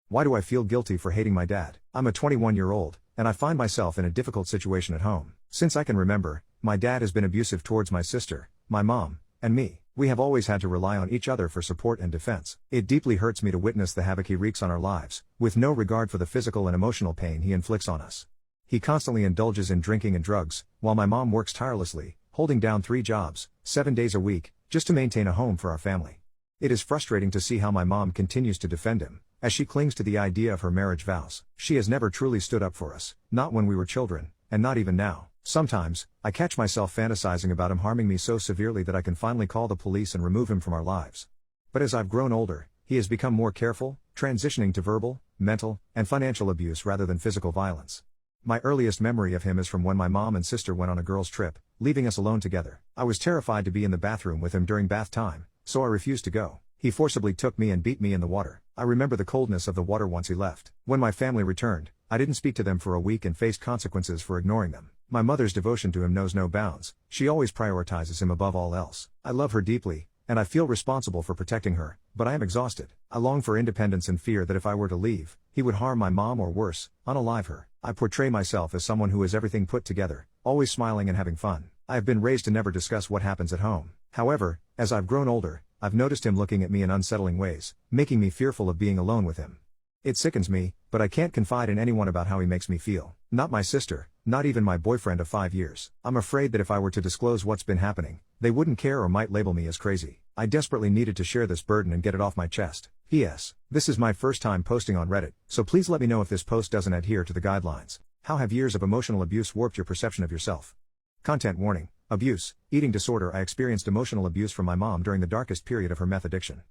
Why do I feel guilty for hating my dad? I'm a 21-year-old, and I find myself in a difficult situation at home. Since I can remember, my dad has been abusive towards my sister, my mom, and me. We have always had to rely on each other for support and defense. It deeply hurts me to witness the havoc he wreaks on our lives, with no regard for the physical and emotional pain he inflicts on us. He constantly indulges in drinking and drugs, while my mom works tirelessly, holding down 3 jobs, 7 days a week, just to maintain a home for our family. It is frustrating to see how my mom continues to defend him, as she clings to the idea of her marriage vows. She has never truly stood up for us, not when we were children, and not even now. Sometimes, I catch myself fantasizing about him harming me so severely that I can finally call the police and remove him from our lives. But as I've grown older, he has become more careful, transitioning to verbal, mental, and financial abuse rather than physical violence. My earliest memory of him is from when my mom and sister went on a girls' trip, leaving us alone together. I was terrified to be in the bathroom with him during bath time, so I refused to go. He forcibly took me and beat me in the water. I remember the coldness of the water once he left. When my family returned, I didn't speak to them for a week and faced consequences for ignoring them. My mother's devotion to him knows no bounds. She always prioritizes him above all else. I love her deeply, and I feel responsible for protecting her, but I am exhausted. I long for independence and fear that if I were to leave, he would harm my mom or worse, unalive her. I portray myself as someone who has everything put together, always smiling and having fun. I have been raised to never discuss what happens at home. However, as I've grown older, I've noticed him looking at me in unsettling ways, making me fearful of being alone with him. It sickens me, but I can't confide in anyone about how he makes me feel. Not my sister, not even my boyfriend of 5 years. I'm afraid that if I were to disclose what's been happening, they wouldn't care or might label me as crazy. I desperately needed to share this burden and get it off my chest. P.S. This is my first time posting on Reddit, so please let me know if this post doesn't adhere to the guidelines. How have years of emotional abuse warped your perception of yourself? Content warning. Abuse, eating disorder. I experienced emotional abuse from my mom during the darkest period of her meth addiction.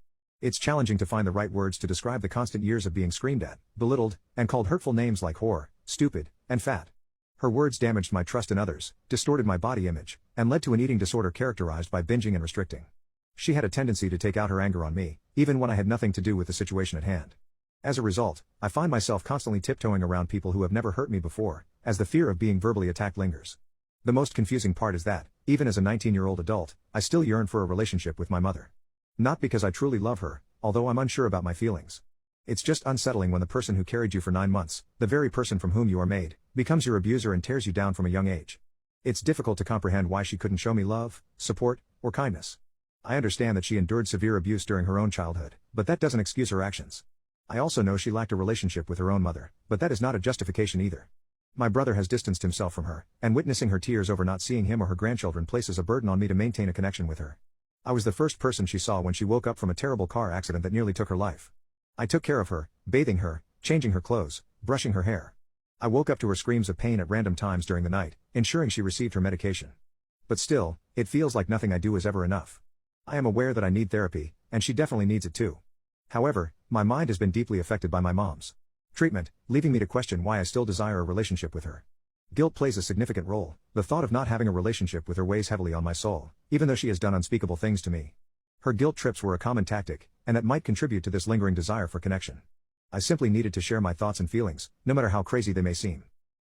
It's challenging to find the right words to describe the constant years of being screamed at, belittled, and called hurtful names like whore, stupid, and fat. Her words damaged my trust in others, distorted my body image, and led to an eating disorder characterized by binging and restricting. She had a tendency to take out her anger on me, even when I had nothing to do with the situation at hand. As a result, I find myself constantly tiptoeing around people who have never hurt me before, as the fear of being verbally attacked lingers. The most confusing part is that, even as a 19-year-old adult, I still yearn for a relationship with my mother. Not because I truly love her, although I'm unsure about my feelings. It's just unsettling when the person who carried you for 9 months, the very person from whom you are made, becomes your abuser and tears you down from a young age. It's difficult to comprehend why she couldn't show me love, support, or kindness. I understand that she endured severe abuse during her own childhood, but that doesn't excuse her actions. I also know she lacked a relationship with her own mother, but that is not a justification either. My brother has distanced himself from her, and witnessing her tears over not seeing him or her grandchildren places a burden on me to maintain a connection with her. I was the first person she saw when she woke up from a terrible car accident that nearly took her life. I took care of her, bathing her, changing her clothes, brushing her hair. I woke up to her screams of pain at random times during the night, ensuring she received her medication. But still, it feels like nothing I do is ever enough. I am aware that I need therapy, and she definitely needs it too. However, my mind has been deeply affected by my mom's treatment, leaving me to question why I still desire a relationship with her. Guilt plays a significant role. The thought of not having a relationship with her weighs heavily on my soul, even though she has done unspeakable things to me. Her guilt trips were a common tactic, and that might contribute to this lingering desire for connection. I simply needed to share my thoughts and feelings, no matter how crazy they may seem.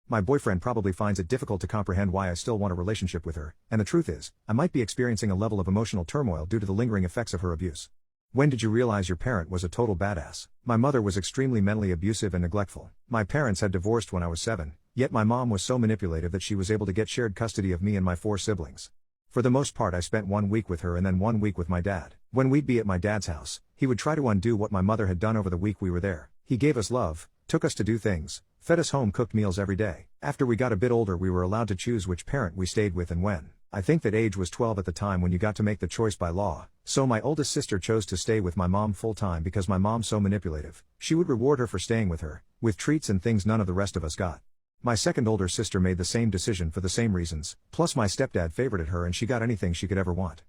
My boyfriend probably finds it difficult to comprehend why I still want a relationship with her, and the truth is, I might be experiencing a level of emotional turmoil due to the lingering effects of her abuse. When did you realize your parent was a total badass? My mother was extremely mentally abusive and neglectful. My parents had divorced when I was 7, yet my mom was so manipulative that she was able to get shared custody of me and my 4 siblings. For the most part I spent 1 week with her and then 1 week with my dad. When we'd be at my dad's house, he would try to undo what my mother had done over the week we were there. He gave us love, took us to do things, fed us home-cooked meals every day. After we got a bit older we were allowed to choose which parent we stayed with and when. I think that age was 12 at the time when you got to make the choice by law, so my oldest sister chose to stay with my mom full-time because my mom's so manipulative. She would reward her for staying with her, with treats and things none of the rest of us got. My second older sister made the same decision for the same reasons, plus my stepdad favorited her and she got anything she could ever want.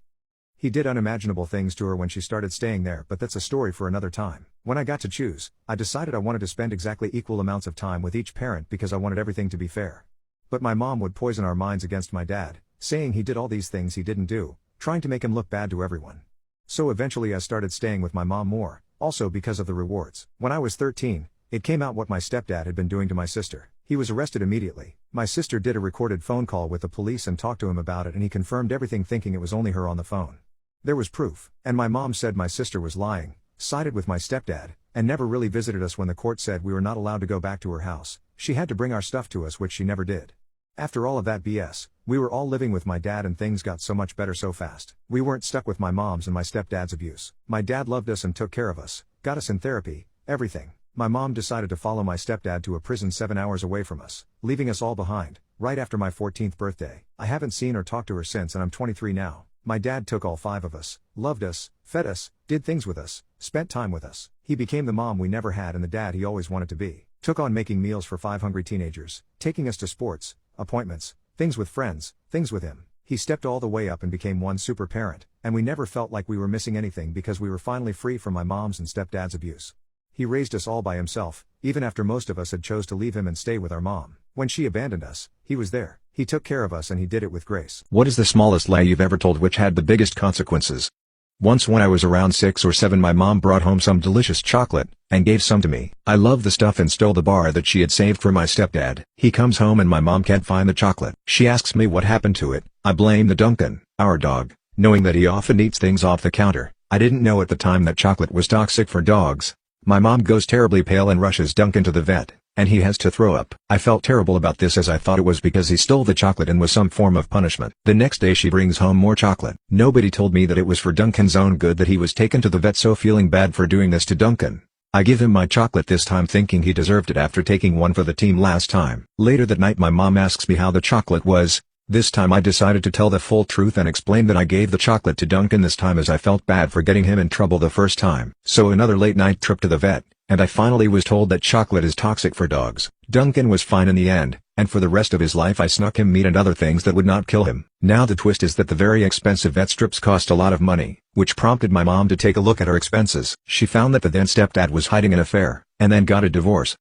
He did unimaginable things to her when she started staying there, but that's a story for another time. When I got to choose, I decided I wanted to spend exactly equal amounts of time with each parent because I wanted everything to be fair. But my mom would poison our minds against my dad, saying he did all these things he didn't do, trying to make him look bad to everyone. So eventually I started staying with my mom more, also because of the rewards. When I was 13, it came out what my stepdad had been doing to my sister. He was arrested immediately. My sister did a recorded phone call with the police and talked to him about it and he confirmed everything thinking it was only her on the phone. There was proof, and my mom said my sister was lying, sided with my stepdad, and never really visited us when the court said we were not allowed to go back to her house. She had to bring our stuff to us, which she never did. After all of that BS, we were all living with my dad and things got so much better so fast. We weren't stuck with my mom's and my stepdad's abuse. My dad loved us and took care of us, got us in therapy, everything. My mom decided to follow my stepdad to a prison 7 hours away from us, leaving us all behind, right after my 14th birthday. I haven't seen or talked to her since and I'm 23 now. My dad took all 5 of us, loved us, fed us, did things with us, spent time with us. He became the mom we never had and the dad he always wanted to be. Took on making meals for 5 hungry teenagers, taking us to sports, appointments, things with friends, things with him. He stepped all the way up and became one super parent, and we never felt like we were missing anything because we were finally free from my mom's and stepdad's abuse. He raised us all by himself, even after most of us had chose to leave him and stay with our mom. When she abandoned us, he was there. He took care of us and he did it with grace. What is the smallest lie you've ever told which had the biggest consequences? Once when I was around 6 or 7 my mom brought home some delicious chocolate, and gave some to me. I loved the stuff and stole the bar that she had saved for my stepdad. He comes home and my mom can't find the chocolate. She asks me what happened to it. I blame the Duncan, our dog, knowing that he often eats things off the counter. I didn't know at the time that chocolate was toxic for dogs. My mom goes terribly pale and rushes Duncan to the vet, and he has to throw up. I felt terrible about this as I thought it was because he stole the chocolate and was some form of punishment. The next day she brings home more chocolate. Nobody told me that it was for Duncan's own good that he was taken to the vet, so feeling bad for doing this to Duncan, I give him my chocolate this time thinking he deserved it after taking one for the team last time. Later that night my mom asks me how the chocolate was. This time I decided to tell the full truth and explain that I gave the chocolate to Duncan this time as I felt bad for getting him in trouble the first time. So another late night trip to the vet, and I finally was told that chocolate is toxic for dogs. Duncan was fine in the end, and for the rest of his life I snuck him meat and other things that would not kill him. Now the twist is that the very expensive vet strips cost a lot of money, which prompted my mom to take a look at her expenses. She found that the then stepdad was hiding an affair, and then got a divorce.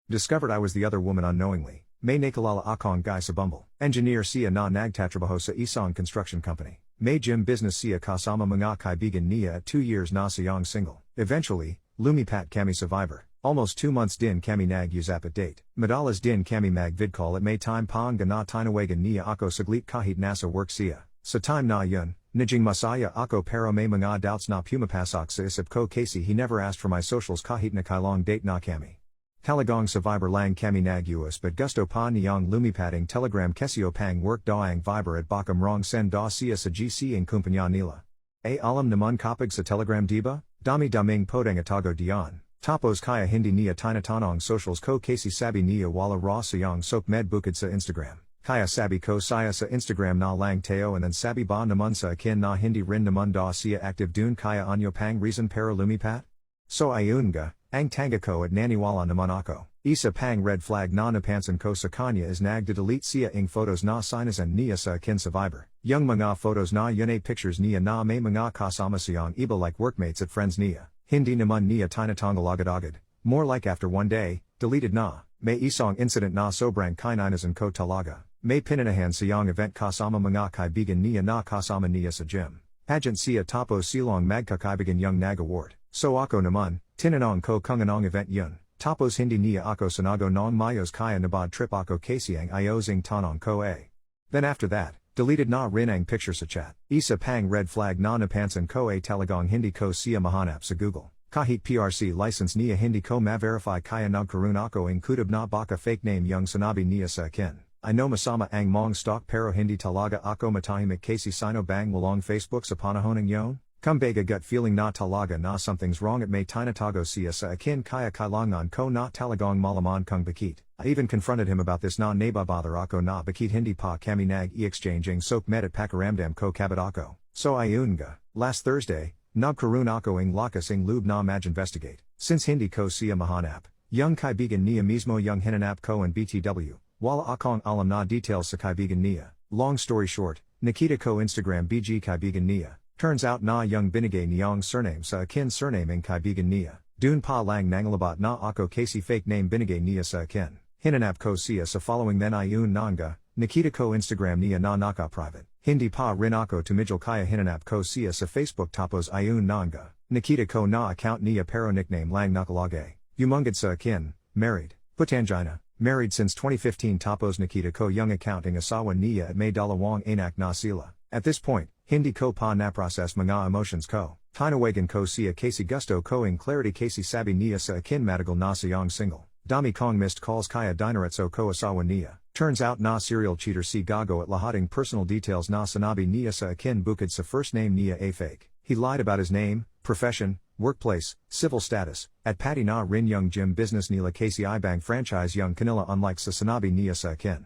Discovered I was the other woman unknowingly. May nakalala akong guy sa bumble. Engineer siya na nagtatrabaho sa isang construction company. May Jim business siya kasama mga kaibigan niya at 2 years na siyang single. Eventually, lumipat kami survivor. Almost 2 months din kami nag-usap at date. Madalas din kami mag-vidcall at may time pang na tinawagan niya ako saglit kahit nasa work siya. Sa time na yun, naging masaya ako pero may mga doubts na pumapasok sa isip ko kasi he never asked for my socials kahit na kailang date na kami. Talagang survivor lang kami nag-us but gusto pa niyang lumipating telegram kesyo pang work daang viber at bakam rong send da siya sa GC ang kumpanya nila. Alam naman kapag sa telegram diba? Dami-daming podang atago diyan. Tapos kaya hindi niya tinatanong socials ko kasi sabi niya wala raw siyang sok med bukid sa Instagram. Kaya sabi ko saya sa Instagram na lang teo and then sabi ba naman sa akin na hindi rin naman da siya active dun kaya anyo pang reason para lumipat? So ayun nga, ang tanga ko at naniwala naman ako. Isa pang red flag na napansin ko sa kanya is nagde-delete siya ng photos na sinasan niya sa akin survivor. Yung mga photos na yun ay pictures niya na may mga kasama siyang iba like workmates at friends niya. Hindi naman niya tinatanggal agad-agad. More like after one day, deleted na. May isang incident na sobrang kaininasan ko talaga. May pinanahan siyang event kasama mga kaibigan niya na kasama niya sa gym. Pageant siya tapos silang magkakaibigan yung nag-award. So ako naman, tinanong ko kung anong event yun. Tapos hindi niya ako sinago ng mayos kaya nabad trip ako kasi ang ayosing tanong ko eh. Then after that, deleted na rin ang picture sa chat. Isa pang red flag na napansin ko ay talagang hindi ko siya mahanap sa Google. Kahit PRC license niya hindi ko ma-verify kaya nagkaroon ako ang kutob na baka fake name yung sinabi niya sa akin. I know masama ang mong stock pero hindi talaga ako matahimik kasi sino bang walong Facebook sa panahon ng yon? Kumbaga gut feeling na talaga na something's wrong at may tinatago siya sa akin kaya kailangan ko na talagang malaman kung bakit. I even confronted him about this na nababother ako na bakit hindi pa kami nag-i-exchanging sok med at pakaramdam ko kabit ako. So ayun nga, last Thursday, nagkaroon ako ang lakas ng loob na mag-investigate. Since hindi ko siya mahanap, yung kaibigan niya mismo yung hinanap ko and BTW, wala akong alam na details sa kaibigan niya. Long story short, nakita ko Instagram BG kaibigan niya. Turns out na yung binigay niyang surname sa akin surname ng kaibigan niya. Dun pa lang nangalabat na ako kasi fake name binigay niya sa akin. Hinanap ko siya sa following then ayun nanga, nakita ko Instagram niya na naka-private. Hindi pa rin ako tumidjal kaya hinanap ko siya sa Facebook tapos ayun nanga, nakita ko na account niya pero nickname lang nakalagay. Umungad sa akin, married, putangina, married since 2015 tapos nakita ko yung account ng asawa niya at may dalawang anak na sila. At this point, hindi ko pa na-process mga emotions ko. Tinawagan ko siya kasi gusto ko ang clarity kasi sabi niya sa akin matagal na siyang single. Dami kong missed calls kaya dinaretso ko asawa niya. Turns out na serial cheater si gago at lahating personal details na sinabi niya sa akin bukid sa first name niya a fake. He lied about his name, profession, workplace, civil status, at pati na rin yung gym business nila kasi ibang franchise yung kanila unlike sa sinabi niya sa akin.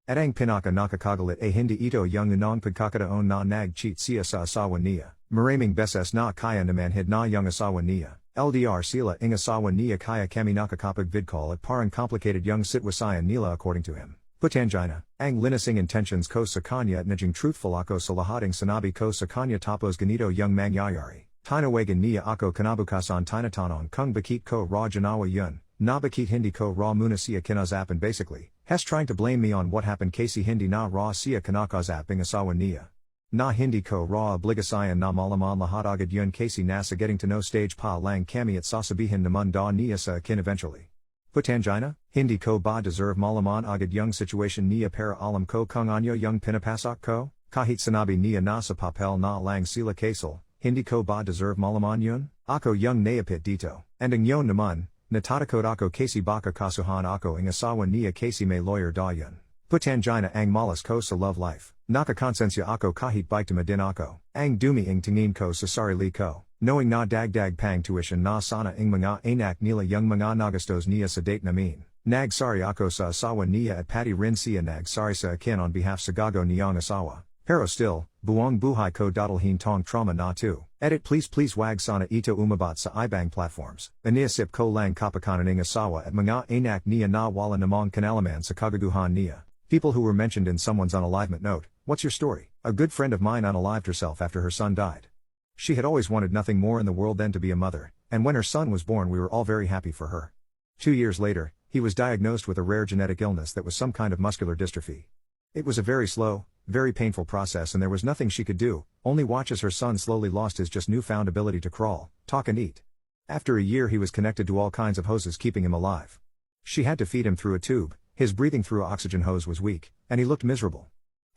At ang pinaka nakakagalit ay hindi ito yung unang pagkakataon na nag-cheat siya sa asawa niya. Maraming beses na kaya namanhid na yung asawa niya. LDR sila ang asawa niya kaya kami nakakapag-vidcall at parang complicated yung sitwasayan nila according to him. Putangina, ang linasing intentions ko sa kanya at naging truthful ako sa lahating sinabi ko sa kanya tapos ganito yung mangyayari. Tinawagan niya ako kinabukasan tinatanong kung bakit ko raw ginawa yun, na bakit hindi ko raw muna siya kinazapan basically. Has trying to blame me on what happened kasi hindi na raw siya kinakazaping asawa niya. Na hindi ko raw obligasayan na malaman lahat agad yun kasi nasa getting to know stage pa lang kami at sasabihin naman da niya sa akin eventually. Putangina, hindi ko ba deserve malaman agad yung situation niya para alam ko kung anyo yung pinapasok ko? Kahit sinabi niya na sa papel na lang sila kasal, hindi ko ba deserve malaman yun? Ako yung naipit dito. And ang yun naman, natatakot ako kasi baka kasuhan ako ang asawa niya kasi may lawyer da yun. Putangina ang malas ko sa love life. Nakakonsensya ako kahit biktima din ako. Ang dumi ang tingin ko sa sarili ko. Knowing na dagdag pang tuition na sana ang mga anak nila yung mga nagastos niya sa date namin. Nagsari ako sa asawa niya at pati rin siya nagsari sa akin on behalf sa gago niyang asawa. Pero still, buong buhay ko dadalhin tong trauma na tu. Edit please wag sana ito umabat sa ibang platforms. Iniisip ko lang kapakanan ng asawa at mga anak niya na wala namang kanalaman sa kagaguhan niya. People who were mentioned in someone's unalivement note, what's your story? A good friend of mine unalived herself after her son died. She had always wanted nothing more in the world than to be a mother, and when her son was born we were all very happy for her. 2 years later, he was diagnosed with a rare genetic illness that was some kind of muscular dystrophy. It was a very slow, Very painful process, and there was nothing she could do, only watch as her son slowly lost his just newfound ability to crawl, talk and eat. After a year he was connected to all kinds of hoses keeping him alive. She had to feed him through a tube, his breathing through an oxygen hose was weak, and he looked miserable.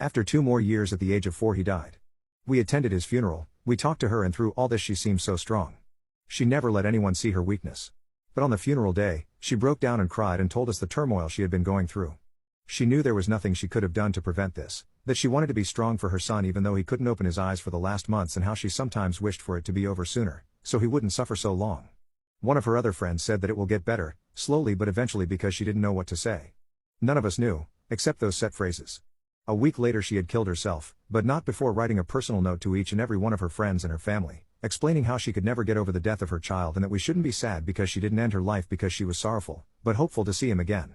After 2 more years at the age of 4 he died. We attended his funeral, we talked to her, and through all this she seemed so strong. She never let anyone see her weakness. But on the funeral day, she broke down and cried and told us the turmoil she had been going through. She knew there was nothing she could have done to prevent this, that she wanted to be strong for her son even though he couldn't open his eyes for the last months, and how she sometimes wished for it to be over sooner, so he wouldn't suffer so long. One of her other friends said that it will get better, slowly but eventually, because she didn't know what to say. None of us knew, except those set phrases. A week later she had killed herself, but not before writing a personal note to each and every one of her friends and her family, explaining how she could never get over the death of her child and that we shouldn't be sad because she didn't end her life because she was sorrowful, but hopeful to see him again.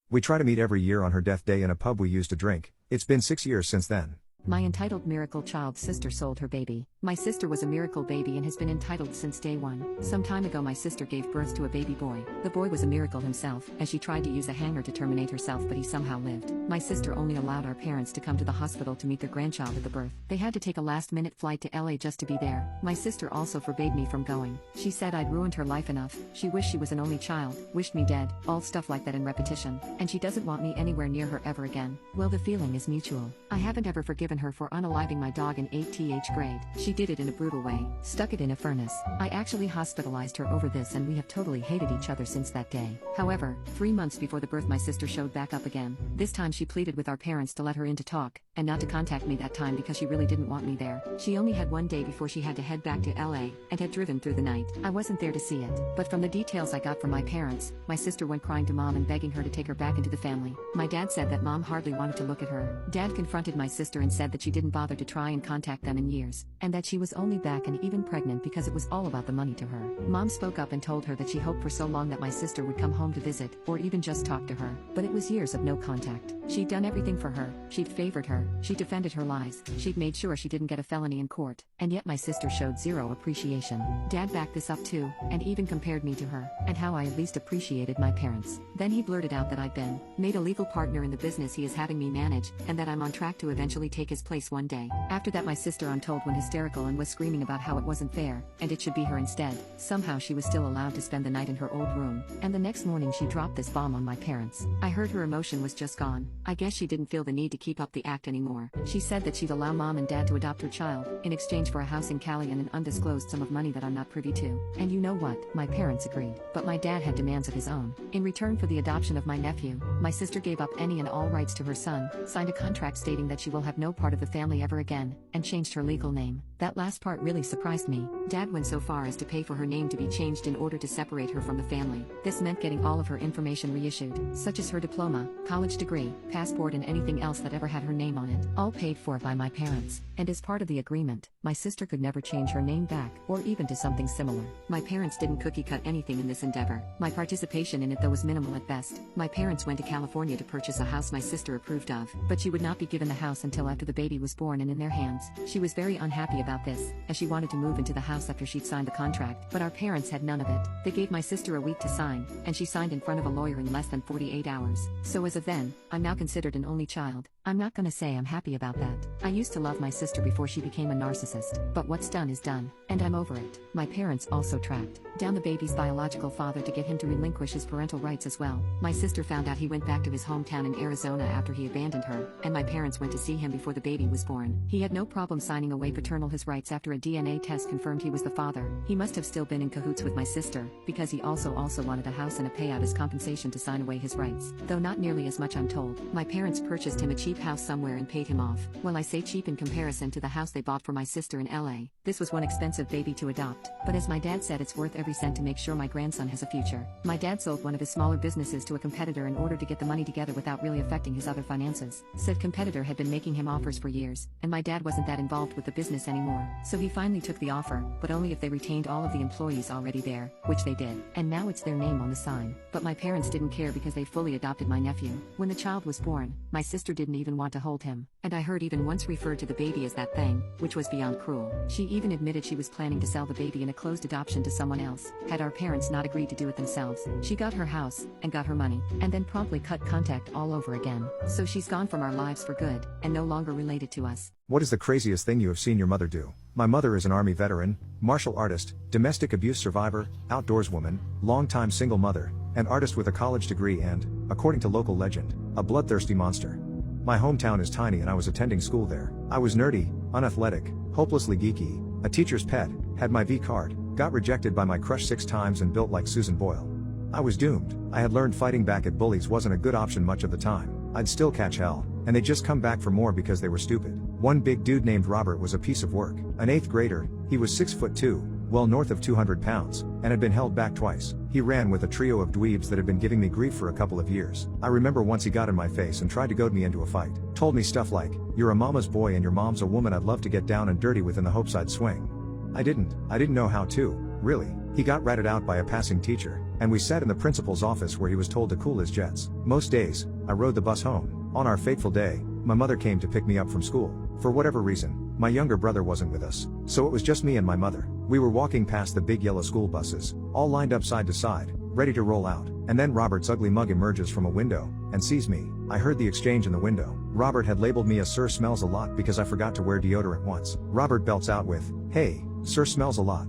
We try to meet every year on her death day in a pub we used to drink. It's been 6 years since then. My entitled miracle child sister sold her baby. My sister was a miracle baby and has been entitled since day one. Some time ago my sister gave birth to a baby boy. The boy was a miracle himself, as she tried to use a hanger to terminate herself, but he somehow lived. My sister only allowed our parents to come to the hospital to meet their grandchild at the birth. They had to take a last-minute flight to LA just to be there. My sister also forbade me from going. She said I'd ruined her life enough. She wished she was an only child, wished me dead, all stuff like that in repetition. And she doesn't want me anywhere near her ever again. Well, the feeling is mutual. I haven't ever forgiven her for unaliving my dog in 8th grade. She did it in a brutal way, stuck it in a furnace. I actually hospitalized her over this, and we have totally hated each other since that day. However, 3 months before the birth my sister showed back up again. This time she pleaded with our parents to let her in to talk, and not to contact me that time because she really didn't want me there. She only had 1 day before she had to head back to LA, and had driven through the night. I wasn't there to see it, but from the details I got from my parents, my sister went crying to mom and begging her to take her back into the family. My dad said that mom hardly wanted to look at her. Dad confronted my sister and said that she didn't bother to try and contact them in years, and that she was only back and even pregnant because it was all about the money to her. Mom spoke up and told her that she hoped for so long that my sister would come home to visit, or even just talk to her, but it was years of no contact. She'd done everything for her, she'd favored her, she'd defended her lies, she'd made sure she didn't get a felony in court, and yet my sister showed zero appreciation. Dad backed this up too, and even compared me to her, and how I at least appreciated my parents. Then he blurted out that I'd been made a legal partner in the business he is having me manage, and that I'm on track to eventually take his place one day. After that my sister, I'm told, went hysterical and was screaming about how it wasn't fair, and it should be her instead. Somehow she was still allowed to spend the night in her old room, and the next morning she dropped this bomb on my parents. I heard her emotion was just gone. I guess she didn't feel the need to keep up the act anymore. She said that she'd allow mom and dad to adopt her child, in exchange for a house in Cali and an undisclosed sum of money that I'm not privy to. And you know what? My parents agreed. But my dad had demands of his own. In return for the adoption of my nephew, my sister gave up any and all rights to her son, signed a contract stating that she will have no part of the family ever again, and changed her legal name. That last part really surprised me. Dad went so far as to pay for her name to be changed in order to separate her from the family. This meant getting all of her information reissued, such as her diploma, college degree, passport, and anything else that ever had her name on it, all paid for by my parents. And as part of the agreement, my sister could never change her name back, or even to something similar. My parents didn't cookie cut anything in this endeavor. My participation in it though was minimal at best. My parents went to California to purchase a house my sister approved of, but she would not be given the house until after the baby was born and in their hands. She was very unhappy about this, as she wanted to move into the house after she'd signed the contract, but our parents had none of it. They gave my sister a week to sign, and she signed in front of a lawyer in less than 48 hours. So as of then, I'm now considered an only child. I'm not gonna say I'm happy about that. I used to love my sister before she became a narcissist, but what's done is done, and I'm over it. My parents also tracked down the baby's biological father to get him to relinquish his parental rights as well. My sister found out he went back to his hometown in Arizona after he abandoned her, and my parents went to see him before the baby was born. He had no problem signing away paternal his rights after a DNA test confirmed he was the father. He must have still been in cahoots with my sister, because he also wanted a house and a payout as compensation to sign away his rights, though not nearly as much I'm told. My parents purchased him a cheap house somewhere and paid him off. Well, I say cheap in comparison to the house they bought for my sister in LA. This was one expensive baby to adopt, but as my dad said, it's worth every cent to make sure my grandson has a future. My dad sold one of his smaller businesses to a competitor in order to get the money together without really affecting his other finances. Said competitor had been making him offers for years, and my dad wasn't that involved with the business anymore. anymore. So he finally took the offer, but only if they retained all of the employees already there, which they did. And now it's their name on the sign. But my parents didn't care because they fully adopted my nephew. When the child was born, my sister didn't even want to hold him. And I heard even once referred to the baby as that thing, which was beyond cruel. She even admitted she was planning to sell the baby in a closed adoption to someone else. Had our parents not agreed to do it themselves, she got her house, and got her money, and then promptly cut contact all over again. So she's gone from our lives for good, and no longer related to us. What is the craziest thing you have seen your mother do? My mother is an Army veteran, martial artist, domestic abuse survivor, outdoorswoman, longtime single mother, an artist with a college degree and, according to local legend, a bloodthirsty monster. My hometown is tiny and I was attending school there. I was nerdy, unathletic, hopelessly geeky, a teacher's pet, had my V card, got rejected by my crush 6 times and built like Susan Boyle. I was doomed. I had learned fighting back at bullies wasn't a good option much of the time. I'd still catch hell, and they'd just come back for more because they were stupid. One big dude named Robert was a piece of work. An 8th grader, he was 6'2", well north of 200 pounds, and had been held back twice. He ran with a trio of dweebs that had been giving me grief for a couple of years. I remember once he got in my face and tried to goad me into a fight. Told me stuff like, "You're a mama's boy and your mom's a woman I'd love to get down and dirty with in the hopes I'd swing." I didn't know how to, really. He got ratted out by a passing teacher, and we sat in the principal's office where he was told to cool his jets. Most days, I rode the bus home. On our fateful day, my mother came to pick me up from school. For whatever reason, my younger brother wasn't with us, so it was just me and my mother. We were walking past the big yellow school buses, all lined up side to side, ready to roll out, and then Robert's ugly mug emerges from a window, and sees me. I heard the exchange in the window. Robert had labeled me as "Sir Smells a Lot" because I forgot to wear deodorant once. Robert belts out with, "Hey, Sir Smells a Lot."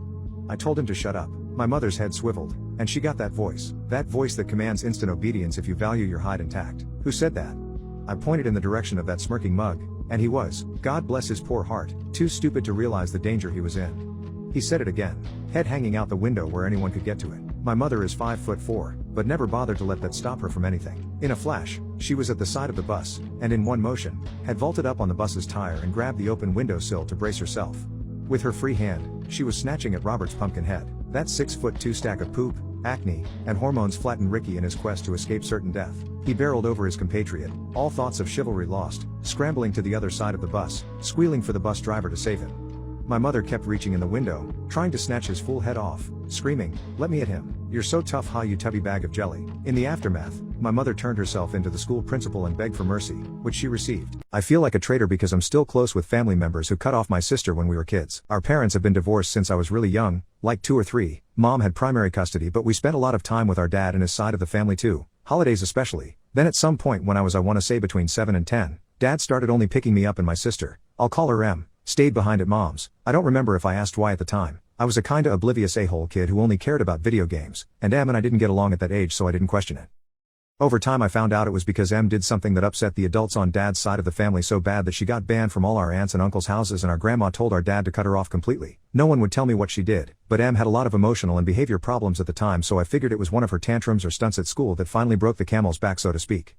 I told him to shut up. My mother's head swiveled, and she got that voice that commands instant obedience if you value your hide intact. "Who said that?" I pointed in the direction of that smirking mug, and he was, God bless his poor heart, too stupid to realize the danger he was in. He said it again, head hanging out the window where anyone could get to it. My mother is 5'4", but never bothered to let that stop her from anything. In a flash, she was at the side of the bus, and in one motion, had vaulted up on the bus's tire and grabbed the open windowsill to brace herself. With her free hand, she was snatching at Robert's pumpkin head. That 6'2" stack of poop, acne, and hormones flattened Ricky in his quest to escape certain death. He barreled over his compatriot, all thoughts of chivalry lost, scrambling to the other side of the bus, squealing for the bus driver to save him. My mother kept reaching in the window, trying to snatch his full head off, screaming, "Let me hit him. You're so tough, ha, you tubby bag of jelly." In the aftermath, my mother turned herself into the school principal and begged for mercy, which she received. I feel like a traitor because I'm still close with family members who cut off my sister when we were kids. Our parents have been divorced since I was really young, like 2 or 3. Mom had primary custody, but we spent a lot of time with our dad and his side of the family too, holidays especially. Then at some point when I want to say between 7 and 10, Dad started only picking me up and my sister, I'll call her M, stayed behind at Mom's. I don't remember if I asked why at the time. I was a kinda oblivious a-hole kid who only cared about video games, and M and I didn't get along at that age, so I didn't question it. Over time I found out it was because M did something that upset the adults on Dad's side of the family so bad that she got banned from all our aunts and uncles' houses, and our grandma told our dad to cut her off completely. No one would tell me what she did, but M had a lot of emotional and behavior problems at the time, so I figured it was one of her tantrums or stunts at school that finally broke the camel's back, so to speak.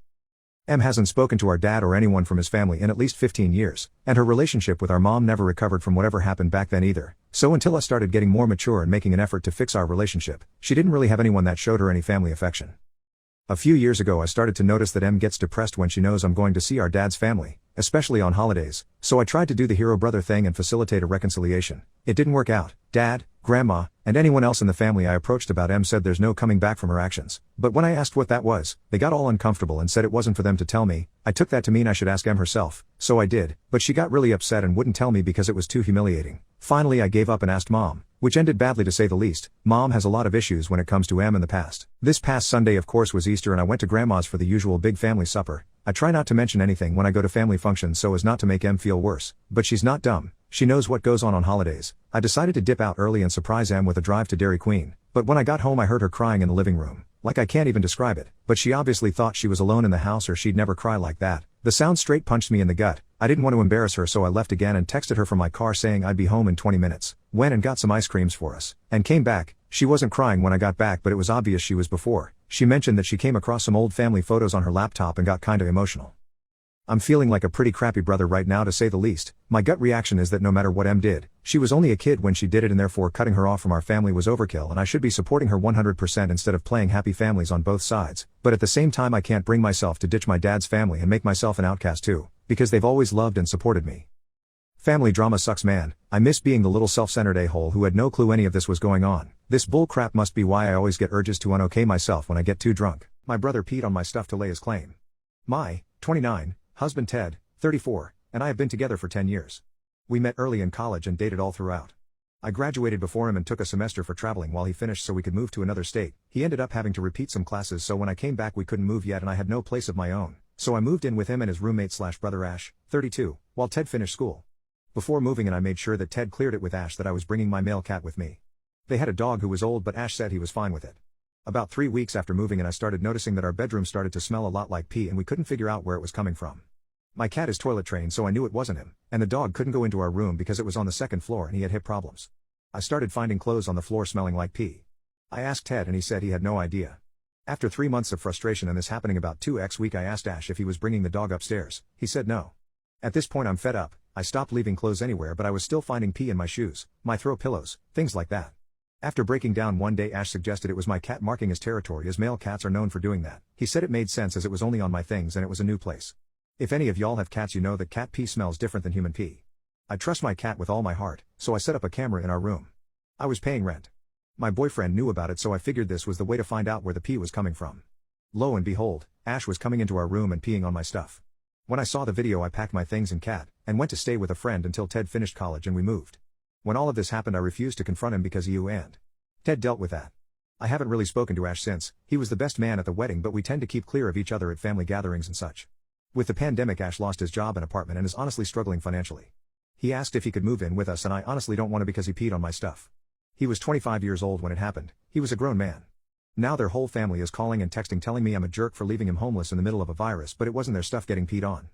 M hasn't spoken to our dad or anyone from his family in at least 15 years, and her relationship with our mom never recovered from whatever happened back then either. So until I started getting more mature and making an effort to fix our relationship, she didn't really have anyone that showed her any family affection. A few years ago I started to notice that M gets depressed when she knows I'm going to see our dad's family, especially on holidays, so I tried to do the hero brother thing and facilitate a reconciliation. It didn't work out. Dad, Grandma, and anyone else in the family I approached about M said there's no coming back from her actions. But when I asked what that was, they got all uncomfortable and said it wasn't for them to tell me. I took that to mean I should ask M herself, so I did, but she got really upset and wouldn't tell me because it was too humiliating. Finally I gave up and asked Mom, which ended badly to say the least. Mom has a lot of issues when it comes to M in the past. This past Sunday of course was Easter and I went to Grandma's for the usual big family supper. I try not to mention anything when I go to family functions so as not to make M feel worse, but she's not dumb. She knows what goes on holidays. I decided to dip out early and surprise M with a drive to Dairy Queen, but when I got home I heard her crying in the living room. Like I can't even describe it, but she obviously thought she was alone in the house or she'd never cry like that. The sound straight punched me in the gut. I didn't want to embarrass her, so I left again and texted her from my car saying I'd be home in 20 minutes. Went and got some ice creams for us, and came back. She wasn't crying when I got back, but it was obvious she was before. She mentioned that she came across some old family photos on her laptop and got kinda emotional. I'm feeling like a pretty crappy brother right now, to say the least. My gut reaction is that no matter what M did, she was only a kid when she did it, and therefore cutting her off from our family was overkill, and I should be supporting her 100% instead of playing happy families on both sides. But at the same time I can't bring myself to ditch my dad's family and make myself an outcast too, because they've always loved and supported me. Family drama sucks, man. I miss being the little self-centered a-hole who had no clue any of this was going on. This bull crap must be why I always get urges to un-okay myself when I get too drunk. My brother peed on my stuff to lay his claim. My 29 husband Ted, 34, and I have been together for 10 years. We met early in college and dated all throughout. I graduated before him and took a semester for traveling while he finished so we could move to another state. He ended up having to repeat some classes, so when I came back we couldn't move yet and I had no place of my own. So I moved in with him and his roommate/brother Ash, 32, while Ted finished school. Before moving in I made sure that Ted cleared it with Ash that I was bringing my male cat with me. They had a dog who was old but Ash said he was fine with it. About 3 weeks after moving in I started noticing that our bedroom started to smell a lot like pee and we couldn't figure out where it was coming from. My cat is toilet trained so I knew it wasn't him, and the dog couldn't go into our room because it was on the second floor and he had hip problems. I started finding clothes on the floor smelling like pee. I asked Ted and he said he had no idea. After 3 months of frustration and this happening about 2x week I asked Ash if he was bringing the dog upstairs. He said no. At this point I'm fed up. I stopped leaving clothes anywhere but I was still finding pee in my shoes, my throw pillows, things like that. After breaking down one day Ash suggested it was my cat marking his territory as male cats are known for doing that. He said it made sense as it was only on my things and it was a new place. If any of y'all have cats you know that cat pee smells different than human pee. I trust my cat with all my heart, so I set up a camera in our room. I was paying rent. My boyfriend knew about it so I figured this was the way to find out where the pee was coming from. Lo and behold, Ash was coming into our room and peeing on my stuff. When I saw the video I packed my things and cat, and went to stay with a friend until Ted finished college and we moved. When all of this happened I refused to confront him because you and Ted dealt with that. I haven't really spoken to Ash since. He was the best man at the wedding but we tend to keep clear of each other at family gatherings and such. With the pandemic Ash lost his job and apartment and is honestly struggling financially. He asked if he could move in with us and I honestly don't want to because he peed on my stuff. He was 25 years old when it happened. He was a grown man. Now their whole family is calling and texting telling me I'm a jerk for leaving him homeless in the middle of a virus but it wasn't their stuff getting peed on.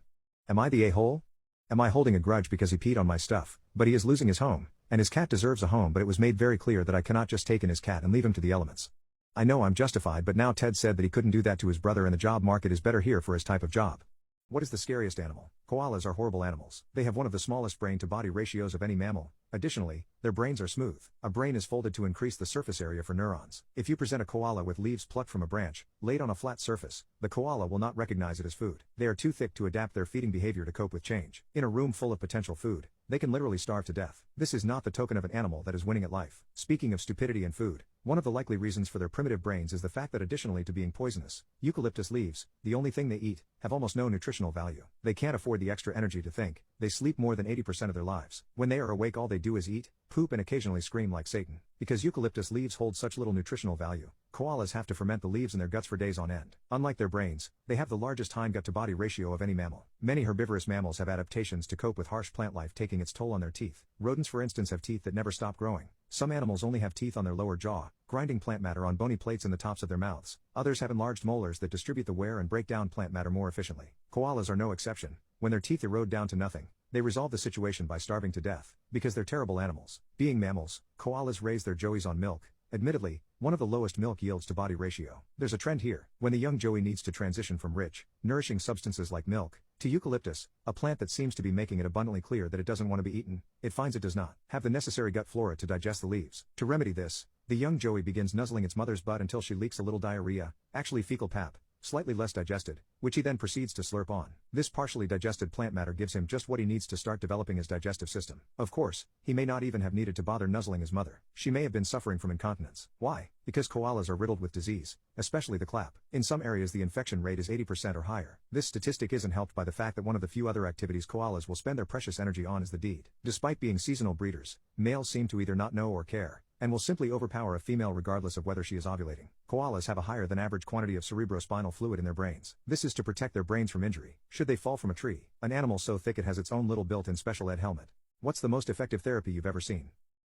Am I the a-hole? Am I holding a grudge because he peed on my stuff, but he is losing his home, and his cat deserves a home but it was made very clear that I cannot just take in his cat and leave him to the elements. I know I'm justified but now Ted said that he couldn't do that to his brother and the job market is better here for his type of job. What is the scariest animal? Koalas are horrible animals. They have one of the smallest brain-to-body ratios of any mammal. Additionally, their brains are smooth. A brain is folded to increase the surface area for neurons. If you present a koala with leaves plucked from a branch, laid on a flat surface, the koala will not recognize it as food. They are too thick to adapt their feeding behavior to cope with change. In a room full of potential food, they can literally starve to death. This is not the token of an animal that is winning at life. Speaking of stupidity and food, one of the likely reasons for their primitive brains is the fact that additionally to being poisonous, eucalyptus leaves, the only thing they eat, have almost no nutritional value. They can't afford the extra energy to think. They sleep more than 80% of their lives. When they are awake all they do is eat, poop and occasionally scream like Satan. Because eucalyptus leaves hold such little nutritional value, koalas have to ferment the leaves in their guts for days on end. Unlike their brains, they have the largest hindgut-to-body ratio of any mammal. Many herbivorous mammals have adaptations to cope with harsh plant life taking its toll on their teeth. Rodents for instance have teeth that never stop growing. Some animals only have teeth on their lower jaw, grinding plant matter on bony plates in the tops of their mouths. Others have enlarged molars that distribute the wear and break down plant matter more efficiently. Koalas are no exception. When their teeth erode down to nothing, they resolve the situation by starving to death, because they're terrible animals. Being mammals, koalas raise their joeys on milk. Admittedly, one of the lowest milk yields to body ratio. There's a trend here. When the young joey needs to transition from rich, nourishing substances like milk, to eucalyptus, a plant that seems to be making it abundantly clear that it doesn't want to be eaten, it finds it does not have the necessary gut flora to digest the leaves. To remedy this, the young joey begins nuzzling its mother's butt until she leaks a little diarrhea, actually fecal pap, slightly less digested, which he then proceeds to slurp on. This partially digested plant matter gives him just what he needs to start developing his digestive system. Of course, he may not even have needed to bother nuzzling his mother. She may have been suffering from incontinence. Why? Because koalas are riddled with disease, especially the clap. In some areas the infection rate is 80% or higher. This statistic isn't helped by the fact that one of the few other activities koalas will spend their precious energy on is the deed. Despite being seasonal breeders, males seem to either not know or care, and will simply overpower a female regardless of whether she is ovulating. Koalas have a higher than average quantity of cerebrospinal fluid in their brains. This is to protect their brains from injury, should they fall from a tree. An animal so thick it has its own little built-in special ed helmet. What's the most effective therapy you've ever seen?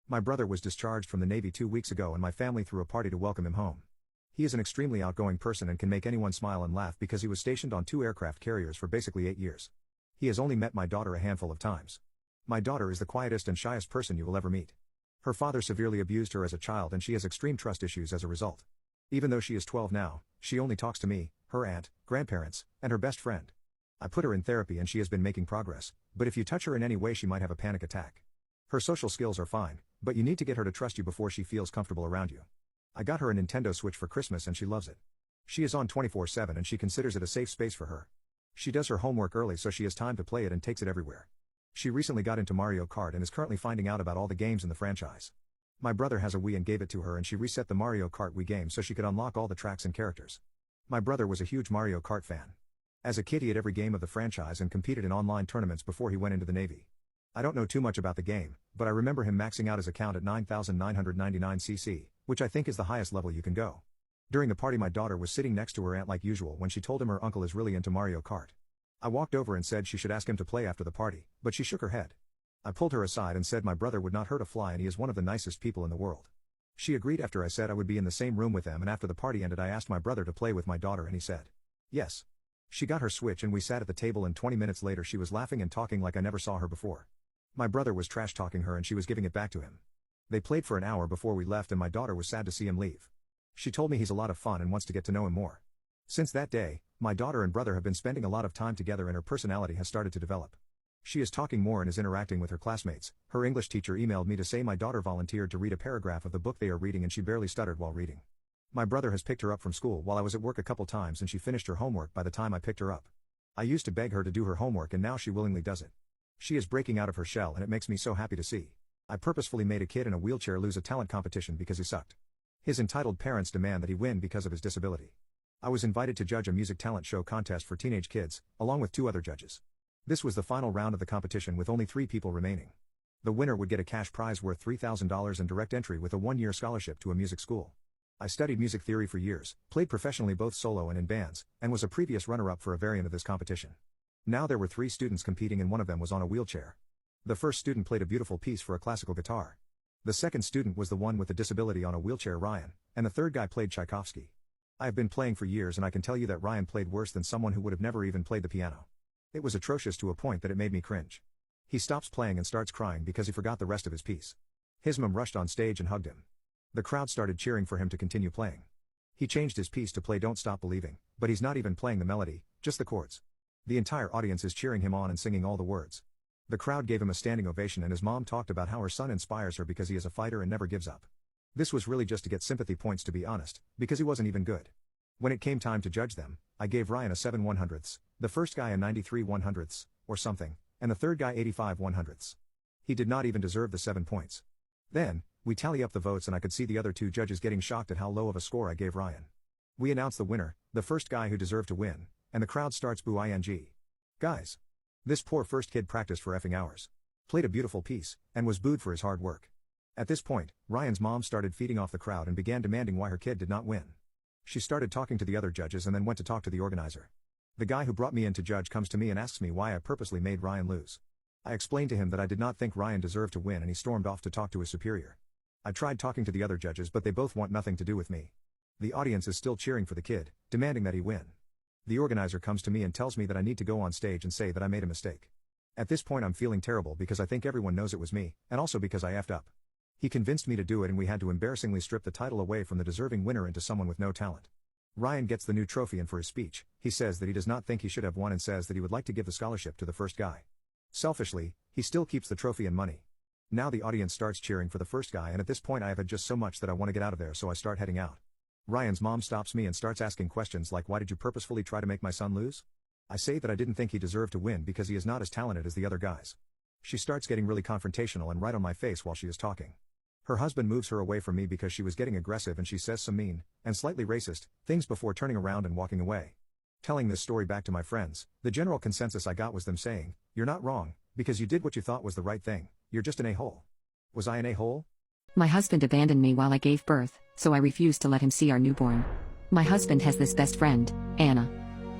My brother was discharged from the Navy 2 weeks ago and my family threw a party to welcome him home. He is an extremely outgoing person and can make anyone smile and laugh because he was stationed on 2 aircraft carriers for basically 8 years. He has only met my daughter a handful of times. My daughter is the quietest and shyest person you will ever meet. Her father severely abused her as a child and she has extreme trust issues as a result. Even though she is 12 now, she only talks to me, her aunt, grandparents, and her best friend. I put her in therapy and she has been making progress, but if you touch her in any way she might have a panic attack. Her social skills are fine, but you need to get her to trust you before she feels comfortable around you. I got her a Nintendo Switch for Christmas and she loves it. She is on 24/7 and she considers it a safe space for her. She does her homework early so she has time to play it and takes it everywhere. She recently got into Mario Kart and is currently finding out about all the games in the franchise. My brother has a Wii and gave it to her, and she reset the Mario Kart Wii game so she could unlock all the tracks and characters. My brother was a huge Mario Kart fan. As a kid he had every game of the franchise and competed in online tournaments before he went into the Navy. I don't know too much about the game, but I remember him maxing out his account at 9,999cc, which I think is the highest level you can go. During the party my daughter was sitting next to her aunt like usual when she told him her uncle is really into Mario Kart. I walked over and said she should ask him to play after the party, but she shook her head. I pulled her aside and said my brother would not hurt a fly and he is one of the nicest people in the world. She agreed after I said I would be in the same room with them, and after the party ended I asked my brother to play with my daughter and he said yes. She got her Switch and we sat at the table, and 20 minutes later she was laughing and talking like I never saw her before. My brother was trash talking her and she was giving it back to him. They played for an hour before we left and my daughter was sad to see him leave. She told me he's a lot of fun and wants to get to know him more. Since that day, my daughter and brother have been spending a lot of time together and her personality has started to develop. She is talking more and is interacting with her classmates. Her English teacher emailed me to say my daughter volunteered to read a paragraph of the book they are reading and she barely stuttered while reading. My brother has picked her up from school while I was at work a couple times and she finished her homework by the time I picked her up. I used to beg her to do her homework and now she willingly does it. She is breaking out of her shell and it makes me so happy to see. I purposefully made a kid in a wheelchair lose a talent competition because he sucked. His entitled parents demand that he win because of his disability. I was invited to judge a music talent show contest for teenage kids, along with 2 other judges. This was the final round of the competition with only 3 people remaining. The winner would get a cash prize worth $3,000 and direct entry with a 1-year scholarship to a music school. I studied music theory for years, played professionally both solo and in bands, and was a previous runner-up for a variant of this competition. Now there were 3 students competing and one of them was on a wheelchair. The first student played a beautiful piece for a classical guitar. The second student was the one with the disability on a wheelchair, Ryan, and the third guy played Tchaikovsky. I have been playing for years and I can tell you that Ryan played worse than someone who would have never even played the piano. It was atrocious to a point that it made me cringe. He stops playing and starts crying because he forgot the rest of his piece. His mom rushed on stage and hugged him. The crowd started cheering for him to continue playing. He changed his piece to play Don't Stop Believing, but he's not even playing the melody, just the chords. The entire audience is cheering him on and singing all the words. The crowd gave him a standing ovation and his mom talked about how her son inspires her because he is a fighter and never gives up. This was really just to get sympathy points, to be honest, because he wasn't even good. When it came time to judge them, I gave Ryan a 7/100ths, the first guy a 93/100ths, or something, and the third guy 85/100ths. He did not even deserve the 7 points. Then, we tally up the votes and I could see the other 2 judges getting shocked at how low of a score I gave Ryan. We announce the winner, the first guy who deserved to win, and the crowd starts boo-ing. Guys. This poor first kid practiced for effing hours. Played a beautiful piece, and was booed for his hard work. At this point, Ryan's mom started feeding off the crowd and began demanding why her kid did not win. She started talking to the other judges and then went to talk to the organizer. The guy who brought me in to judge comes to me and asks me why I purposely made Ryan lose. I explained to him that I did not think Ryan deserved to win and he stormed off to talk to his superior. I tried talking to the other judges but they both want nothing to do with me. The audience is still cheering for the kid, demanding that he win. The organizer comes to me and tells me that I need to go on stage and say that I made a mistake. At this point I'm feeling terrible because I think everyone knows it was me, and also because I effed up. He convinced me to do it and we had to embarrassingly strip the title away from the deserving winner into someone with no talent. Ryan gets the new trophy and for his speech, he says that he does not think he should have won and says that he would like to give the scholarship to the first guy. Selfishly, he still keeps the trophy and money. Now the audience starts cheering for the first guy and at this point I have had just so much that I want to get out of there, so I start heading out. Ryan's mom stops me and starts asking questions like, why did you purposefully try to make my son lose? I say that I didn't think he deserved to win because he is not as talented as the other guys. She starts getting really confrontational and right on my face while she is talking. Her husband moves her away from me because she was getting aggressive and she says some mean, and slightly racist, things before turning around and walking away. Telling this story back to my friends, the general consensus I got was them saying, you're not wrong, because you did what you thought was the right thing, you're just an a-hole. Was I an a-hole? My husband abandoned me while I gave birth, so I refused to let him see our newborn. My husband has this best friend, Anna.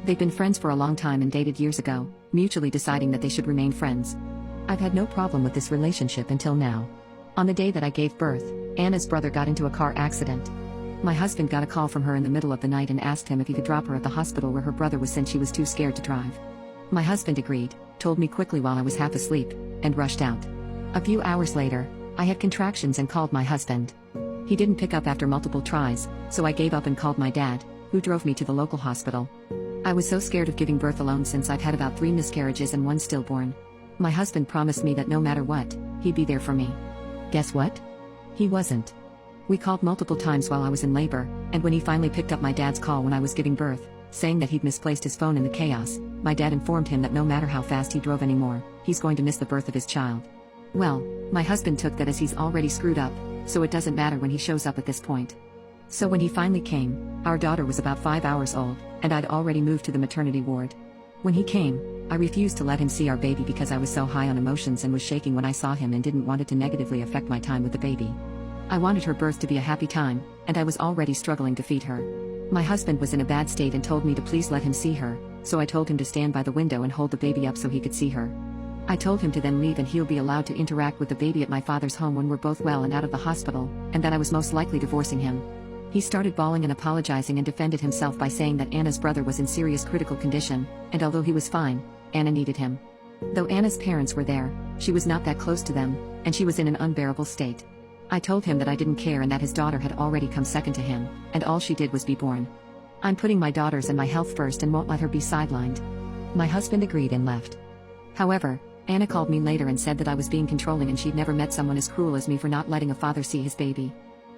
They've been friends for a long time and dated years ago, mutually deciding that they should remain friends. I've had no problem with this relationship until now. On the day that I gave birth, Anna's brother got into a car accident. My husband got a call from her in the middle of the night and asked him if he could drop her at the hospital where her brother was since she was too scared to drive. My husband agreed, told me quickly while I was half asleep, and rushed out. A few hours later, I had contractions and called my husband. He didn't pick up after multiple tries, so I gave up and called my dad, who drove me to the local hospital. I was so scared of giving birth alone since I've had about 3 miscarriages and 1 stillborn. My husband promised me that no matter what, he'd be there for me. Guess what? He wasn't. We called multiple times while I was in labor, and when he finally picked up my dad's call when I was giving birth, saying that he'd misplaced his phone in the chaos, my dad informed him that no matter how fast he drove anymore, he's going to miss the birth of his child. Well, my husband took that as he's already screwed up, so it doesn't matter when he shows up at this point. So when he finally came, our daughter was about 5 hours old, and I'd already moved to the maternity ward. When he came, I refused to let him see our baby because I was so high on emotions and was shaking when I saw him and didn't want it to negatively affect my time with the baby. I wanted her birth to be a happy time, and I was already struggling to feed her. My husband was in a bad state and told me to please let him see her, so I told him to stand by the window and hold the baby up so he could see her. I told him to then leave and he'll be allowed to interact with the baby at my father's home when we're both well and out of the hospital, and that I was most likely divorcing him. He started bawling and apologizing and defended himself by saying that Anna's brother was in serious critical condition, and although he was fine, Anna needed him. Though Anna's parents were there, she was not that close to them, and she was in an unbearable state. I told him that I didn't care and that his daughter had already come second to him, and all she did was be born. I'm putting my daughters and my health first and won't let her be sidelined. My husband agreed and left. However, Anna called me later and said that I was being controlling and she'd never met someone as cruel as me for not letting a father see his baby.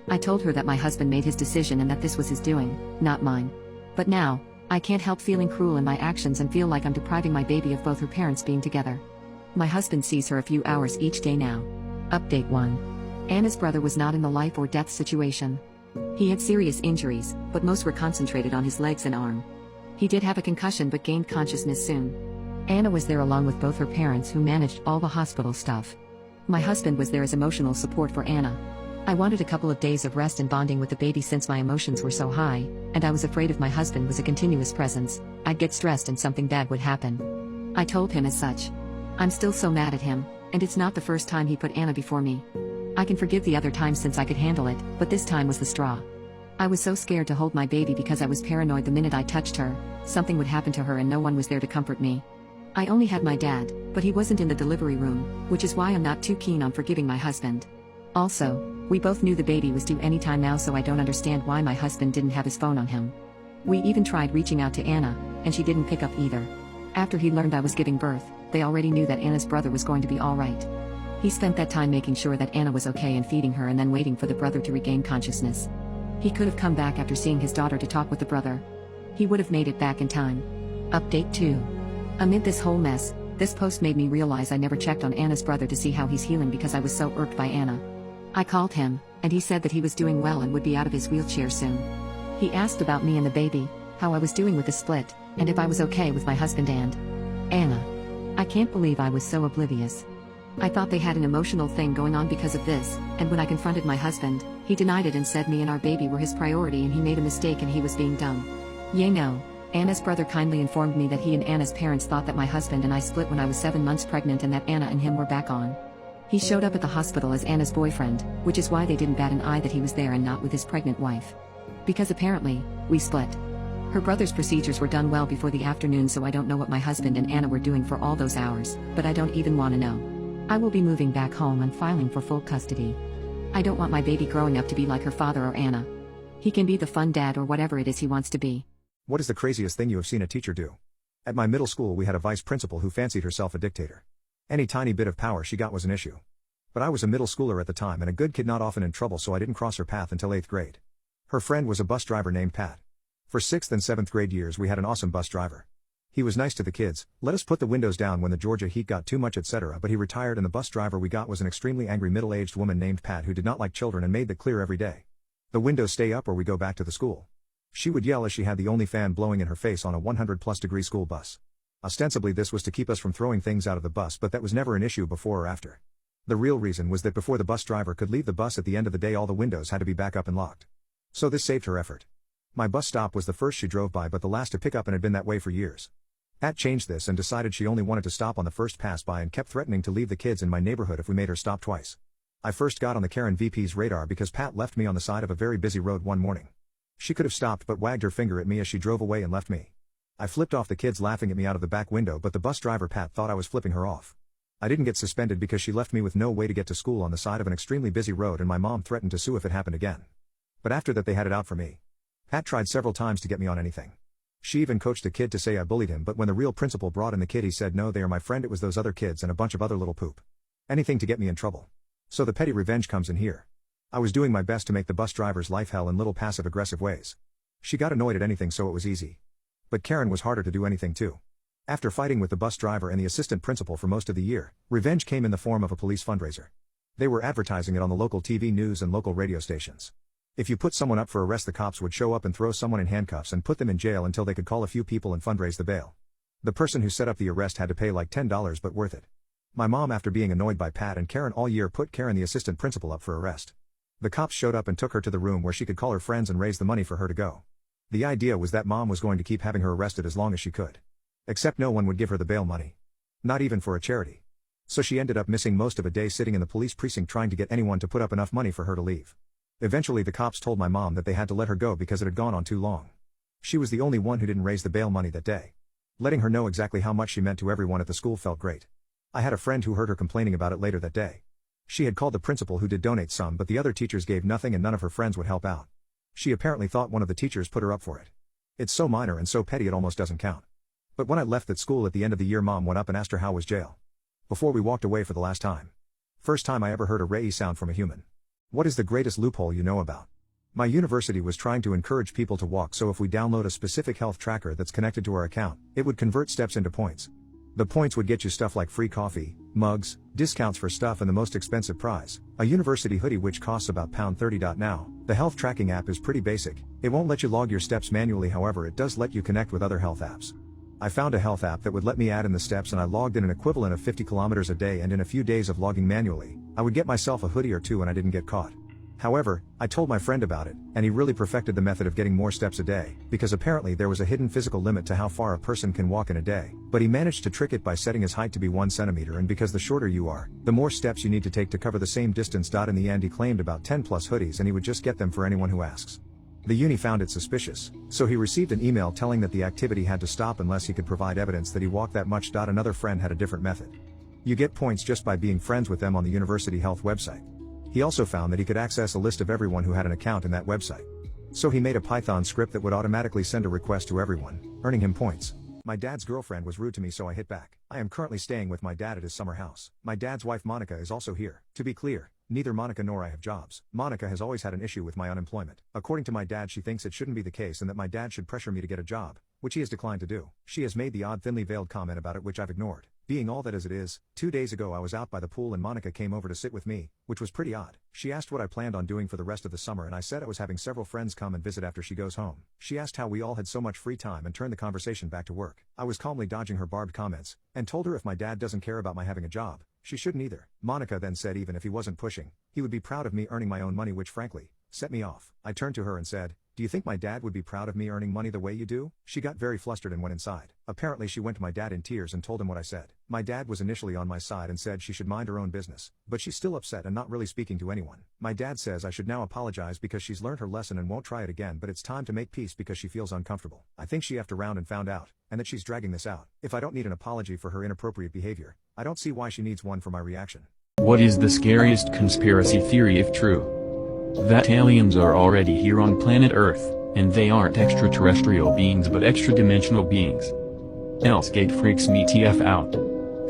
I told her that my husband made his decision and that this was his doing, not mine. But now, I can't help feeling cruel in my actions and feel like I'm depriving my baby of both her parents being together. My husband sees her a few hours each day now. Update 1. Anna's brother was not in the life or death situation. He had serious injuries, but most were concentrated on his legs and arm. He did have a concussion but gained consciousness soon. Anna was there along with both her parents who managed all the hospital stuff. My husband was there as emotional support for Anna. I wanted a couple of days of rest and bonding with the baby since my emotions were so high, and I was afraid if my husband was a continuous presence, I'd get stressed and something bad would happen. I told him as such. I'm still so mad at him, and it's not the first time he put Anna before me. I can forgive the other times since I could handle it, but this time was the straw. I was so scared to hold my baby because I was paranoid the minute I touched her, something would happen to her and no one was there to comfort me. I only had my dad, but he wasn't in the delivery room, which is why I'm not too keen on forgiving my husband. Also, we both knew the baby was due any time now, so I don't understand why my husband didn't have his phone on him. We even tried reaching out to Anna, and she didn't pick up either. After he learned I was giving birth, they already knew that Anna's brother was going to be alright. He spent that time making sure that Anna was okay and feeding her and then waiting for the brother to regain consciousness. He could have come back after seeing his daughter to talk with the brother. He would have made it back in time. Update 2. Amid this whole mess, this post made me realize I never checked on Anna's brother to see how he's healing because I was so irked by Anna. I called him, and he said that he was doing well and would be out of his wheelchair soon. He asked about me and the baby, how I was doing with the split, and if I was okay with my husband and Anna. I can't believe I was so oblivious. I thought they had an emotional thing going on because of this, and when I confronted my husband, he denied it and said me and our baby were his priority and he made a mistake and he was being dumb. No. Anna's brother kindly informed me that he and Anna's parents thought that my husband and I split when I was 7 months pregnant and that Anna and him were back on. He showed up at the hospital as Anna's boyfriend, which is why they didn't bat an eye that he was there and not with his pregnant wife. Because apparently, we split. Her brother's procedures were done well before the afternoon, so I don't know what my husband and Anna were doing for all those hours, but I don't even want to know. I will be moving back home and filing for full custody. I don't want my baby growing up to be like her father or Anna. He can be the fun dad or whatever it is he wants to be. What is the craziest thing you have seen a teacher do? At my middle school we had a vice principal who fancied herself a dictator. Any tiny bit of power she got was an issue. But I was a middle schooler at the time and a good kid not often in trouble, so I didn't cross her path until 8th grade. Her friend was a bus driver named Pat. For 6th and 7th grade years we had an awesome bus driver. He was nice to the kids, let us put the windows down when the Georgia heat got too much, etc. But he retired and the bus driver we got was an extremely angry middle-aged woman named Pat who did not like children and made that clear every day. The windows stay up or we go back to the school. She would yell as she had the only fan blowing in her face on a 100+ degree school bus. Ostensibly this was to keep us from throwing things out of the bus, but that was never an issue before or after. The real reason was that before the bus driver could leave the bus at the end of the day all the windows had to be back up and locked. So this saved her effort. My bus stop was the first she drove by but the last to pick up and had been that way for years. Pat changed this and decided she only wanted to stop on the first pass by and kept threatening to leave the kids in my neighborhood if we made her stop twice. I first got on the Karen VP's radar because Pat left me on the side of a very busy road one morning. She could have stopped but wagged her finger at me as she drove away and left me. I flipped off the kids laughing at me out of the back window, but the bus driver Pat thought I was flipping her off. I didn't get suspended because she left me with no way to get to school on the side of an extremely busy road and my mom threatened to sue if it happened again. But after that they had it out for me. Pat tried several times to get me on anything. She even coached a kid to say I bullied him, but when the real principal brought in the kid he said no, they are my friend, it was those other kids and a bunch of other little poop. Anything to get me in trouble. So the petty revenge comes in here. I was doing my best to make the bus driver's life hell in little passive aggressive ways. She got annoyed at anything so it was easy. But Karen was harder to do anything to. After fighting with the bus driver and the assistant principal for most of the year, revenge came in the form of a police fundraiser. They were advertising it on the local TV news and local radio stations. If you put someone up for arrest, the cops would show up and throw someone in handcuffs and put them in jail until they could call a few people and fundraise the bail. The person who set up the arrest had to pay like $10, but worth it. My mom, after being annoyed by Pat and Karen all year, put Karen, the assistant principal, up for arrest. The cops showed up and took her to the room where she could call her friends and raise the money for her to go. The idea was that mom was going to keep having her arrested as long as she could. Except no one would give her the bail money. Not even for a charity. So she ended up missing most of a day sitting in the police precinct trying to get anyone to put up enough money for her to leave. Eventually the cops told my mom that they had to let her go because it had gone on too long. She was the only one who didn't raise the bail money that day. Letting her know exactly how much she meant to everyone at the school felt great. I had a friend who heard her complaining about it later that day. She had called the principal, who did donate some, but the other teachers gave nothing and none of her friends would help out. She apparently thought one of the teachers put her up for it. It's so minor and so petty it almost doesn't count. But when I left that school at the end of the year, mom went up and asked her how was jail. Before we walked away for the last time. First time I ever heard a re sound from a human. What is the greatest loophole you know about? My university was trying to encourage people to walk, so if we download a specific health tracker that's connected to our account, it would convert steps into points. The points would get you stuff like free coffee, mugs, discounts for stuff, and the most expensive prize, a university hoodie which costs about £30. Now, the health tracking app is pretty basic. It won't let you log your steps manually, however it does let you connect with other health apps. I found a health app that would let me add in the steps, and I logged in an equivalent of 50 kilometers a day, and in a few days of logging manually, I would get myself a hoodie or two and I didn't get caught. However, I told my friend about it, and he really perfected the method of getting more steps a day, because apparently there was a hidden physical limit to how far a person can walk in a day, but he managed to trick it by setting his height to be 1 centimeter, and because the shorter you are, the more steps you need to take to cover the same distance. In the end he claimed about 10 plus hoodies, and he would just get them for anyone who asks. The uni found it suspicious, so he received an email telling that the activity had to stop unless he could provide evidence that he walked that much. Another friend had a different method. You get points just by being friends with them on the university health website. He also found that he could access a list of everyone who had an account in that website. So he made a Python script that would automatically send a request to everyone, earning him points. My dad's girlfriend was rude to me, so I hit back. I am currently staying with my dad at his summer house. My dad's wife Monica is also here. To be clear, neither Monica nor I have jobs. Monica has always had an issue with my unemployment. According to my dad, she thinks it shouldn't be the case and that my dad should pressure me to get a job, which he has declined to do. She has made the odd thinly veiled comment about it, which I've ignored. Being all that as it is, 2 days ago I was out by the pool and Monica came over to sit with me, which was pretty odd. She asked what I planned on doing for the rest of the summer, and I said I was having several friends come and visit after she goes home. She asked how we all had so much free time and turned the conversation back to work. I was calmly dodging her barbed comments, and told her if my dad doesn't care about my having a job, she shouldn't either. Monica then said even if he wasn't pushing, he would be proud of me earning my own money, which frankly, set me off. I turned to her and said, "Do you think my dad would be proud of me earning money the way you do?" She got very flustered and went inside. Apparently she went to my dad in tears and told him what I said. My dad was initially on my side and said she should mind her own business, but she's still upset and not really speaking to anyone. My dad says I should now apologize because she's learned her lesson and won't try it again, but it's time to make peace because she feels uncomfortable. I think she effed around and found out, and that she's dragging this out. If I don't need an apology for her inappropriate behavior, I don't see why she needs one for my reaction. What is the scariest conspiracy theory if true? That aliens are already here on planet Earth, and they aren't extraterrestrial beings but extra-dimensional beings. Elsegate freaks me TF out.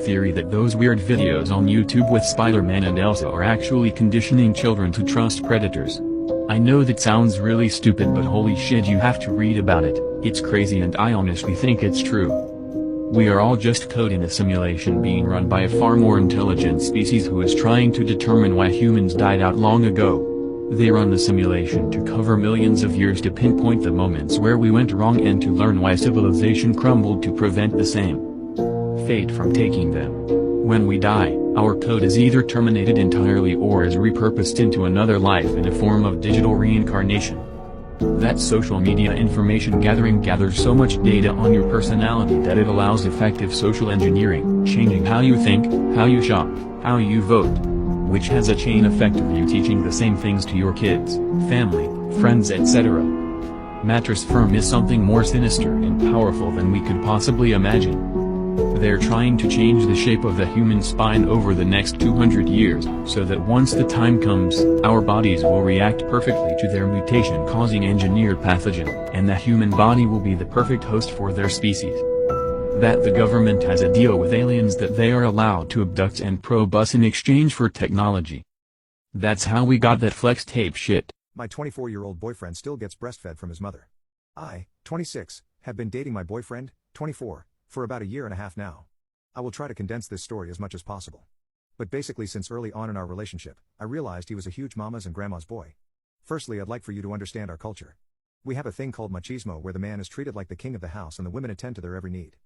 Theory that those weird videos on YouTube with Spider-Man and Elsa are actually conditioning children to trust predators. I know that sounds really stupid, but holy shit, you have to read about it. It's crazy and I honestly think it's true. We are all just code in a simulation being run by a far more intelligent species who is trying to determine why humans died out long ago. They run the simulation to cover millions of years to pinpoint the moments where we went wrong and to learn why civilization crumbled to prevent the same fate from taking them. When we die, our code is either terminated entirely or is repurposed into another life in a form of digital reincarnation. That social media information gathering gathers so much data on your personality that it allows effective social engineering, changing how you think, how you shop, how you vote, which has a chain effect of you teaching the same things to your kids, family, friends, etc. Mattress Firm is something more sinister and powerful than we could possibly imagine. They're trying to change the shape of the human spine over the next 200 years, so that once the time comes, our bodies will react perfectly to their mutation-causing engineered pathogen, and the human body will be the perfect host for their species. That the government has a deal with aliens that they are allowed to abduct and probe us in exchange for technology. That's how we got that flex tape shit. My 24-year-old boyfriend still gets breastfed from his mother. I, 26, have been dating my boyfriend, 24, For about a year and a half now. I will try to condense this story as much as possible. But basically, since early on in our relationship, I realized he was a huge mama's and grandma's boy. Firstly, I'd like for you to understand our culture. We have a thing called machismo where the man is treated like the king of the house and the women attend to their every need.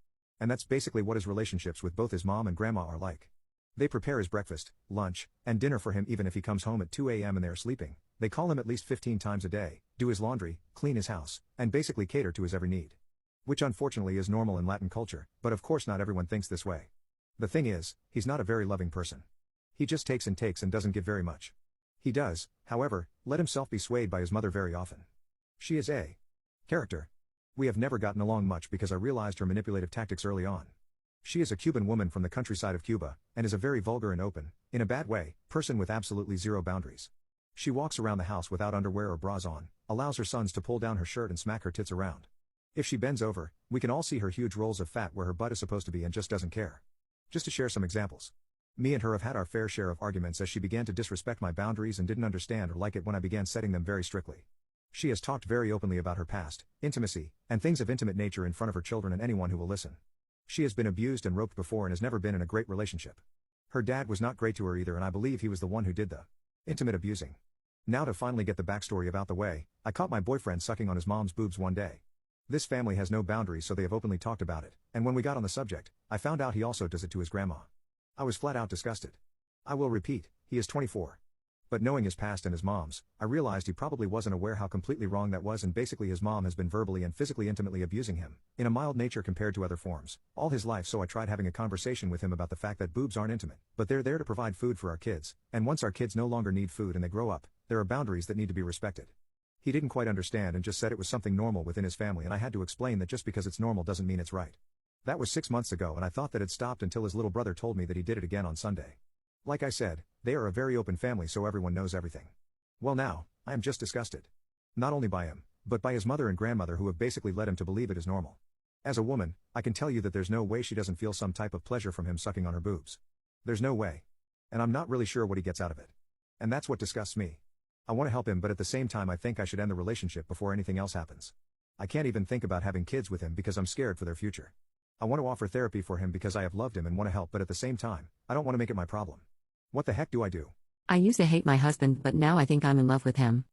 And that's basically what his relationships with both his mom and grandma are like. They prepare his breakfast, lunch, and dinner for him even if he comes home at 2 a.m. and they are sleeping. They call him at least 15 times a day, do his laundry, clean his house, and basically cater to his every need. Which unfortunately is normal in Latin culture, but of course not everyone thinks this way. The thing is, he's not a very loving person. He just takes and doesn't give very much. He does, however, let himself be swayed by his mother very often. She is a character. We have never gotten along much because I realized her manipulative tactics early on. She is a Cuban woman from the countryside of Cuba, and is a very vulgar and open, in a bad way, person with absolutely zero boundaries. She walks around the house without underwear or bras on, allows her sons to pull down her shirt and smack her tits around. If she bends over, we can all see her huge rolls of fat where her butt is supposed to be and just doesn't care. Just to share some examples. Me and her have had our fair share of arguments as she began to disrespect my boundaries and didn't understand or like it when I began setting them very strictly. She has talked very openly about her past, intimacy, and things of intimate nature in front of her children and anyone who will listen. She has been abused and roped before and has never been in a great relationship. Her dad was not great to her either, and I believe he was the one who did the intimate abusing. Now to finally get the backstory about the way, I caught my boyfriend sucking on his mom's boobs one day. This family has no boundaries, so they have openly talked about it, and when we got on the subject, I found out he also does it to his grandma. I was flat out disgusted. I will repeat, he is 24. But knowing his past and his mom's, I realized he probably wasn't aware how completely wrong that was, and basically his mom has been verbally and physically intimately abusing him, in a mild nature compared to other forms, all his life. So I tried having a conversation with him about the fact that boobs aren't intimate, but they're there to provide food for our kids, and once our kids no longer need food and they grow up, there are boundaries that need to be respected. He didn't quite understand and just said it was something normal within his family, and I had to explain that just because it's normal doesn't mean it's right. That was 6 months ago, and I thought that it stopped until his little brother told me that he did it again on Sunday. Like I said, they are a very open family, so everyone knows everything. Well, now, I am just disgusted. Not only by him, but by his mother and grandmother, who have basically led him to believe it is normal. As a woman, I can tell you that there's no way she doesn't feel some type of pleasure from him sucking on her boobs. There's no way. And I'm not really sure what he gets out of it. And that's what disgusts me. I want to help him, but at the same time I think I should end the relationship before anything else happens. I can't even think about having kids with him because I'm scared for their future. I want to offer therapy for him because I have loved him and want to help, but at the same time, I don't want to make it my problem. What the heck do I do? I used to hate my husband, but now I think I'm in love with him.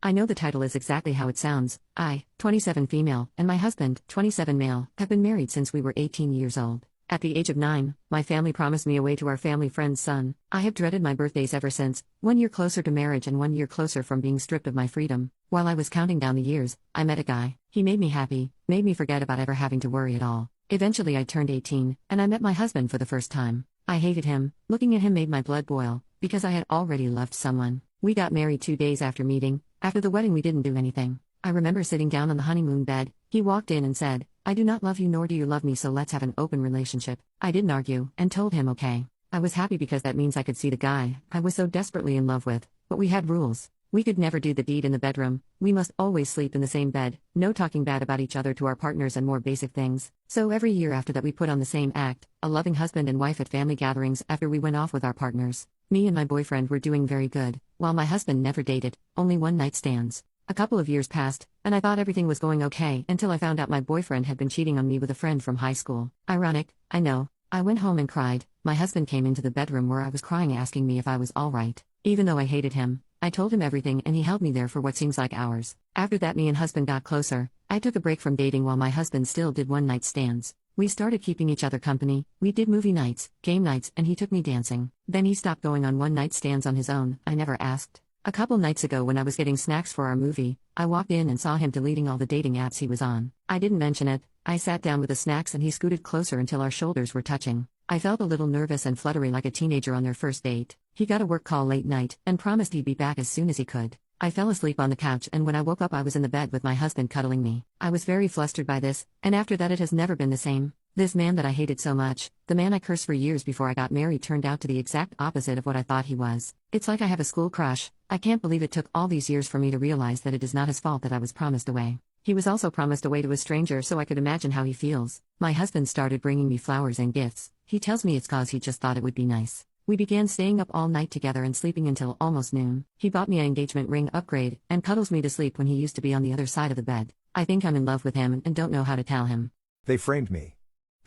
I know the title is exactly how it sounds. I, 27 female, and my husband, 27 male, have been married since we were 18 years old. At the age of 9, my family promised me away to our family friend's son. I have dreaded my birthdays ever since, 1 year closer to marriage and 1 year closer from being stripped of my freedom. While I was counting down the years, I met a guy. He made me happy, made me forget about ever having to worry at all. Eventually I turned 18, and I met my husband for the first time. I hated him. Looking at him made my blood boil, because I had already loved someone. We got married 2 days after meeting. After the wedding we didn't do anything. I remember sitting down on the honeymoon bed. He walked in and said, "I do not love you nor do you love me, so let's have an open relationship." I didn't argue, and told him okay. I was happy because that means I could see the guy I was so desperately in love with, but we had rules. We could never do the deed in the bedroom, we must always sleep in the same bed, no talking bad about each other to our partners, and more basic things. So every year after that we put on the same act, a loving husband and wife at family gatherings after we went off with our partners. Me and my boyfriend were doing very good, while my husband never dated, only one night stands. A couple of years passed, and I thought everything was going okay until I found out my boyfriend had been cheating on me with a friend from high school. Ironic, I know. I went home and cried. My husband came into the bedroom where I was crying, asking me if I was alright. Even though I hated him, I told him everything and he held me there for what seems like hours. After that me and husband got closer. I took a break from dating while my husband still did one night stands. We started keeping each other company, we did movie nights, game nights, and he took me dancing. Then he stopped going on one night stands on his own, I never asked. A couple nights ago when I was getting snacks for our movie, I walked in and saw him deleting all the dating apps he was on. I didn't mention it. I sat down with the snacks and he scooted closer until our shoulders were touching. I felt a little nervous and fluttery like a teenager on their first date. He got a work call late night and promised he'd be back as soon as he could. I fell asleep on the couch, and when I woke up I was in the bed with my husband cuddling me. I was very flustered by this, and after that it has never been the same. This man that I hated so much, the man I cursed for years before I got married, turned out to the exact opposite of what I thought he was. It's like I have a school crush. I can't believe it took all these years for me to realize that it is not his fault that I was promised away. He was also promised away to a stranger, so I could imagine how he feels. My husband started bringing me flowers and gifts. He tells me it's cause he just thought it would be nice. We began staying up all night together and sleeping until almost noon. He bought me an engagement ring upgrade and cuddles me to sleep when he used to be on the other side of the bed. I think I'm in love with him and don't know how to tell him. They framed me.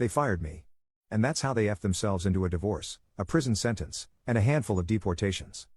They fired me. And that's how they effed themselves into a divorce, a prison sentence, and a handful of deportations.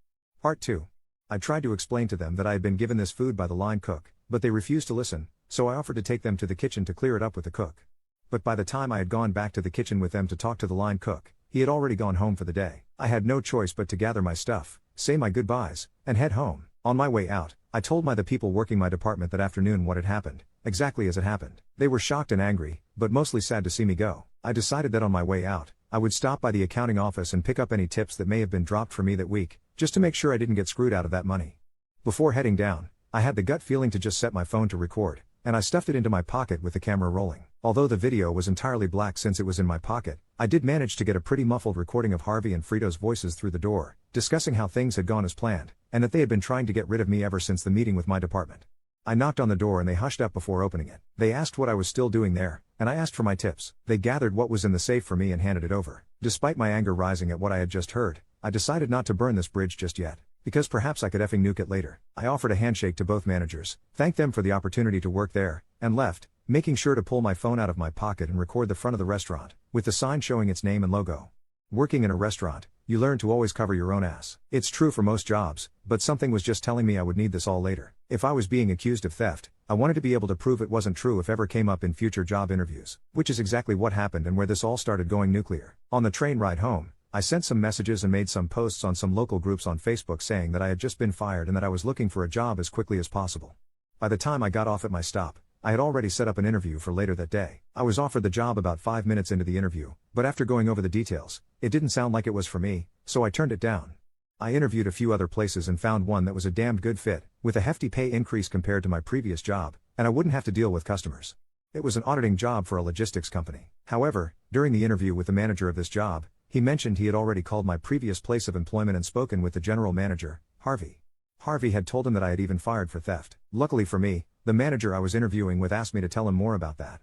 Part 2. I tried to explain to them that I had been given this food by the line cook, but they refused to listen, so I offered to take them to the kitchen to clear it up with the cook. But by the time I had gone back to the kitchen with them to talk to the line cook, he had already gone home for the day. I had no choice but to gather my stuff, say my goodbyes, and head home. On my way out, I told the people working my department that afternoon what had happened, exactly as it happened. They were shocked and angry, but mostly sad to see me go. I decided that on my way out, I would stop by the accounting office and pick up any tips that may have been dropped for me that week, just to make sure I didn't get screwed out of that money. Before heading down, I had the gut feeling to just set my phone to record, and I stuffed it into my pocket with the camera rolling. Although the video was entirely black since it was in my pocket, I did manage to get a pretty muffled recording of Harvey and Frito's voices through the door, discussing how things had gone as planned, and that they had been trying to get rid of me ever since the meeting with my department. I knocked on the door and they hushed up before opening it. They asked what I was still doing there, and I asked for my tips. They gathered what was in the safe for me and handed it over. Despite my anger rising at what I had just heard, I decided not to burn this bridge just yet, because perhaps I could effing nuke it later. I offered a handshake to both managers, thanked them for the opportunity to work there, and left, making sure to pull my phone out of my pocket and record the front of the restaurant, with the sign showing its name and logo. Working in a restaurant, you learn to always cover your own ass. It's true for most jobs, but something was just telling me I would need this all later. If I was being accused of theft, I wanted to be able to prove it wasn't true if ever came up in future job interviews, which is exactly what happened and where this all started going nuclear. On the train ride home, I sent some messages and made some posts on some local groups on Facebook saying that I had just been fired and that I was looking for a job as quickly as possible. By the time I got off at my stop, I had already set up an interview for later that day. I was offered the job about 5 minutes into the interview, but after going over the details, it didn't sound like it was for me, so I turned it down. I interviewed a few other places and found one that was a damned good fit, with a hefty pay increase compared to my previous job, and I wouldn't have to deal with customers. It was an auditing job for a logistics company. However, during the interview with the manager of this job, he mentioned he had already called my previous place of employment and spoken with the general manager, Harvey. Harvey had told him that I had even fired for theft. Luckily for me, the manager I was interviewing with asked me to tell him more about that.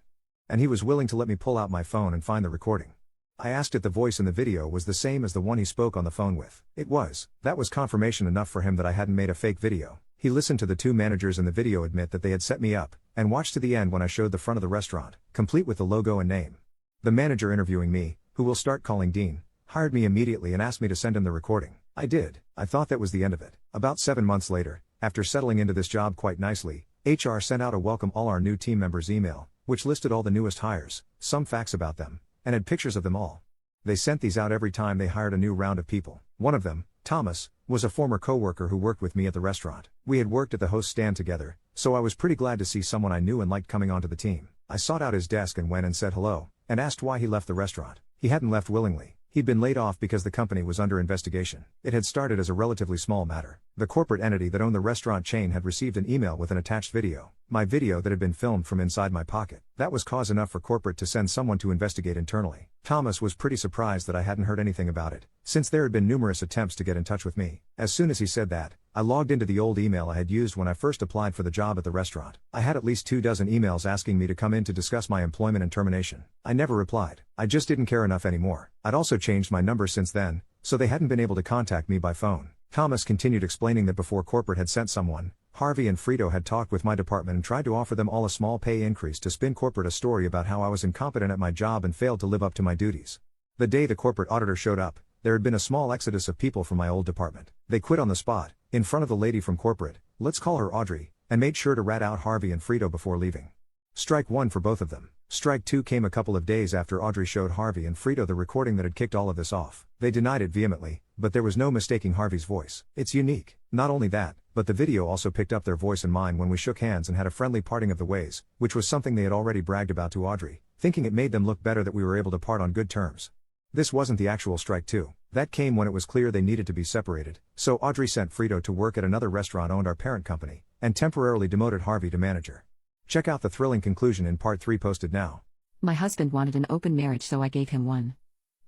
And he was willing to let me pull out my phone and find the recording. I asked if the voice in the video was the same as the one he spoke on the phone with. It was. That was confirmation enough for him that I hadn't made a fake video. He listened to the two managers in the video admit that they had set me up, and watched to the end when I showed the front of the restaurant, complete with the logo and name. The manager interviewing me, who we'll start calling Dean, hired me immediately and asked me to send him the recording. I did. I thought that was the end of it. About 7 months later, after settling into this job quite nicely, HR sent out a welcome all our new team members email, which listed all the newest hires, some facts about them, and had pictures of them all. They sent these out every time they hired a new round of people. One of them, Thomas, was a former coworker who worked with me at the restaurant. We had worked at the host stand together, so I was pretty glad to see someone I knew and liked coming onto the team. I sought out his desk and went and said hello, and asked why he left the restaurant. He hadn't left willingly. He'd been laid off because the company was under investigation. It had started as a relatively small matter. The corporate entity that owned the restaurant chain had received an email with an attached video. My video that had been filmed from inside my pocket. That was cause enough for corporate to send someone to investigate internally. Thomas was pretty surprised that I hadn't heard anything about it, since there had been numerous attempts to get in touch with me. As soon as he said that, I logged into the old email I had used when I first applied for the job at the restaurant. I had at least 24 emails asking me to come in to discuss my employment and termination. I never replied. I just didn't care enough anymore. I'd also changed my number since then, so they hadn't been able to contact me by phone. Thomas continued explaining that before corporate had sent someone, Harvey and Frito had talked with my department and tried to offer them all a small pay increase to spin corporate a story about how I was incompetent at my job and failed to live up to my duties. The day the corporate auditor showed up, there had been a small exodus of people from my old department. They quit on the spot, in front of the lady from corporate, let's call her Audrey, and made sure to rat out Harvey and Frito before leaving. Strike one for both of them. Strike two came a couple of days after Audrey showed Harvey and Frito the recording that had kicked all of this off. They denied it vehemently, but there was no mistaking Harvey's voice. It's unique. Not only that, but the video also picked up their voice and mine when we shook hands and had a friendly parting of the ways, which was something they had already bragged about to Audrey, thinking it made them look better that we were able to part on good terms. This wasn't the actual strike two. That came when it was clear they needed to be separated, so Audrey sent Frito to work at another restaurant owned our parent company, and temporarily demoted Harvey to manager. Check out the thrilling conclusion in part 3 posted now. My husband wanted an open marriage, so I gave him one.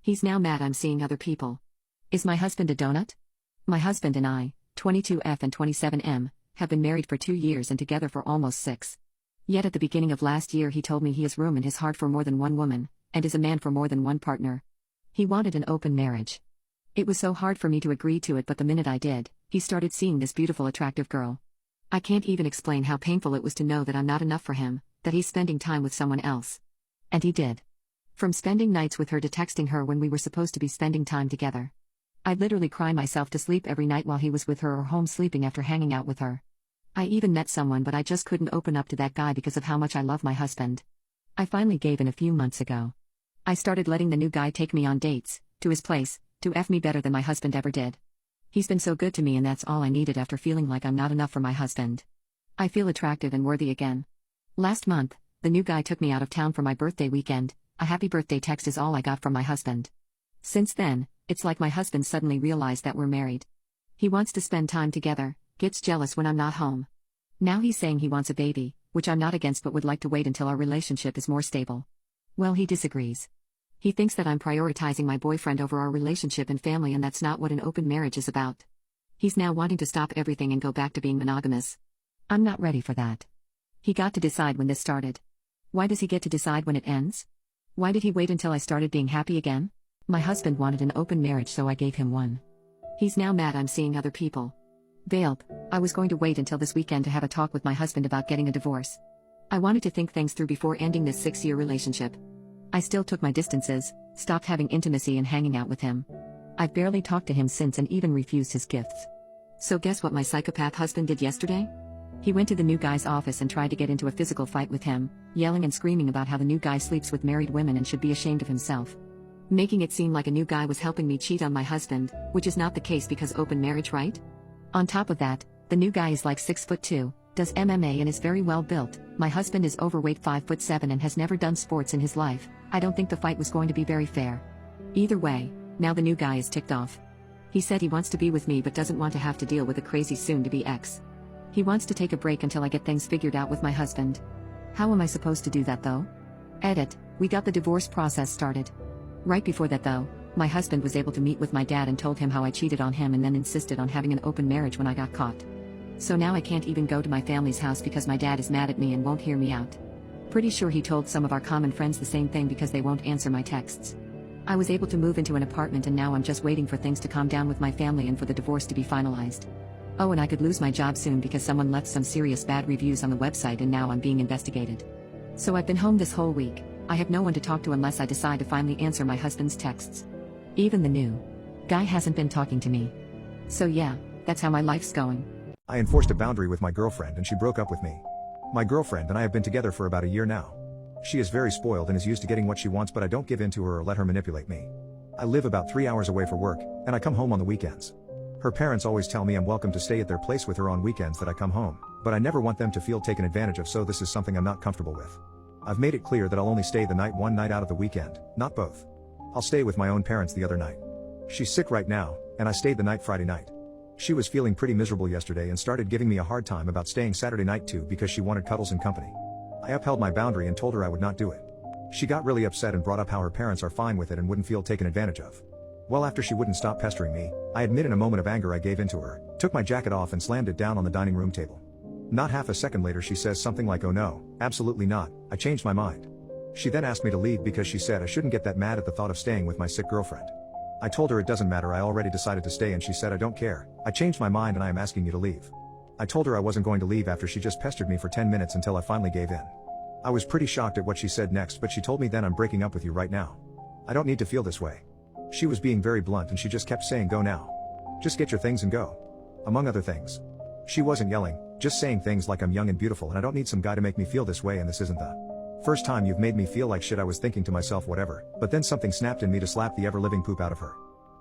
He's now mad I'm seeing other people. Is my husband a donut? My husband and I, 22F and 27M, have been married for 2 years and together for almost 6. Yet at the beginning of last year he told me he has room in his heart for more than one woman, and is a man for more than one partner. He wanted an open marriage. It was so hard for me to agree to it, but the minute I did, he started seeing this beautiful attractive girl. I can't even explain how painful it was to know that I'm not enough for him, that he's spending time with someone else. And he did. From spending nights with her to texting her when we were supposed to be spending time together. I'd literally cry myself to sleep every night while he was with her or home sleeping after hanging out with her. I even met someone, but I just couldn't open up to that guy because of how much I love my husband. I finally gave in a few months ago. I started letting the new guy take me on dates, to his place, to F me better than my husband ever did. He's been so good to me, and that's all I needed after feeling like I'm not enough for my husband. I feel attractive and worthy again. Last month, the new guy took me out of town for my birthday weekend. A happy birthday text is all I got from my husband. Since then, it's like my husband suddenly realized that we're married. He wants to spend time together, gets jealous when I'm not home. Now he's saying he wants a baby, which I'm not against but would like to wait until our relationship is more stable. Well, he disagrees. He thinks that I'm prioritizing my boyfriend over our relationship and family, and that's not what an open marriage is about. He's now wanting to stop everything and go back to being monogamous. I'm not ready for that. He got to decide when this started. Why does he get to decide when it ends? Why did he wait until I started being happy again? My husband wanted an open marriage, so I gave him one. He's now mad I'm seeing other people. Babe, I was going to wait until this weekend to have a talk with my husband about getting a divorce. I wanted to think things through before ending this 6-year relationship. I still took my distances, stopped having intimacy and hanging out with him. I've barely talked to him since and even refused his gifts. So guess what my psychopath husband did yesterday? He went to the new guy's office and tried to get into a physical fight with him, yelling and screaming about how the new guy sleeps with married women and should be ashamed of himself. Making it seem like a new guy was helping me cheat on my husband, which is not the case because open marriage, right? On top of that, the new guy is like 6'2", does MMA and is very well built. My husband is overweight 5'7" and has never done sports in his life. I don't think the fight was going to be very fair. Either way, now the new guy is ticked off. He said he wants to be with me but doesn't want to have to deal with a crazy soon-to-be ex. He wants to take a break until I get things figured out with my husband. How am I supposed to do that though? Edit, we got the divorce process started. Right before that though, my husband was able to meet with my dad and told him how I cheated on him and then insisted on having an open marriage when I got caught. So now I can't even go to my family's house because my dad is mad at me and won't hear me out. Pretty sure he told some of our common friends the same thing because they won't answer my texts. I was able to move into an apartment and now I'm just waiting for things to calm down with my family and for the divorce to be finalized. Oh, and I could lose my job soon because someone left some serious bad reviews on the website and now I'm being investigated. So I've been home this whole week. I have no one to talk to unless I decide to finally answer my husband's texts. Even the new guy hasn't been talking to me. So yeah, that's how my life's going. I enforced a boundary with my girlfriend and she broke up with me. My girlfriend and I have been together for about a year now. She is very spoiled and is used to getting what she wants, but I don't give in to her or let her manipulate me. I live about 3 hours away for work, and I come home on the weekends. Her parents always tell me I'm welcome to stay at their place with her on weekends that I come home, but I never want them to feel taken advantage of, so this is something I'm not comfortable with. I've made it clear that I'll only stay the night one night out of the weekend, not both. I'll stay with my own parents the other night. She's sick right now, and I stayed the night Friday night. She was feeling pretty miserable yesterday and started giving me a hard time about staying Saturday night too because she wanted cuddles and company. I upheld my boundary and told her I would not do it. She got really upset and brought up how her parents are fine with it and wouldn't feel taken advantage of. Well, after she wouldn't stop pestering me, I admit in a moment of anger I gave in to her, took my jacket off and slammed it down on the dining room table. Not half a second later she says something like, "Oh no, absolutely not, I changed my mind." She then asked me to leave because she said I shouldn't get that mad at the thought of staying with my sick girlfriend. I told her it doesn't matter, I already decided to stay, and she said I don't care, I changed my mind and I am asking you to leave. I told her I wasn't going to leave after she just pestered me for 10 minutes until I finally gave in. I was pretty shocked at what she said next, but she told me then I'm breaking up with you right now. I don't need to feel this way. She was being very blunt and she just kept saying go now. Just get your things and go. Among other things. She wasn't yelling, just saying things like I'm young and beautiful and I don't need some guy to make me feel this way, and this isn't the first time you've made me feel like shit. I was thinking to myself whatever, but then something snapped in me to slap the ever-living poop out of her.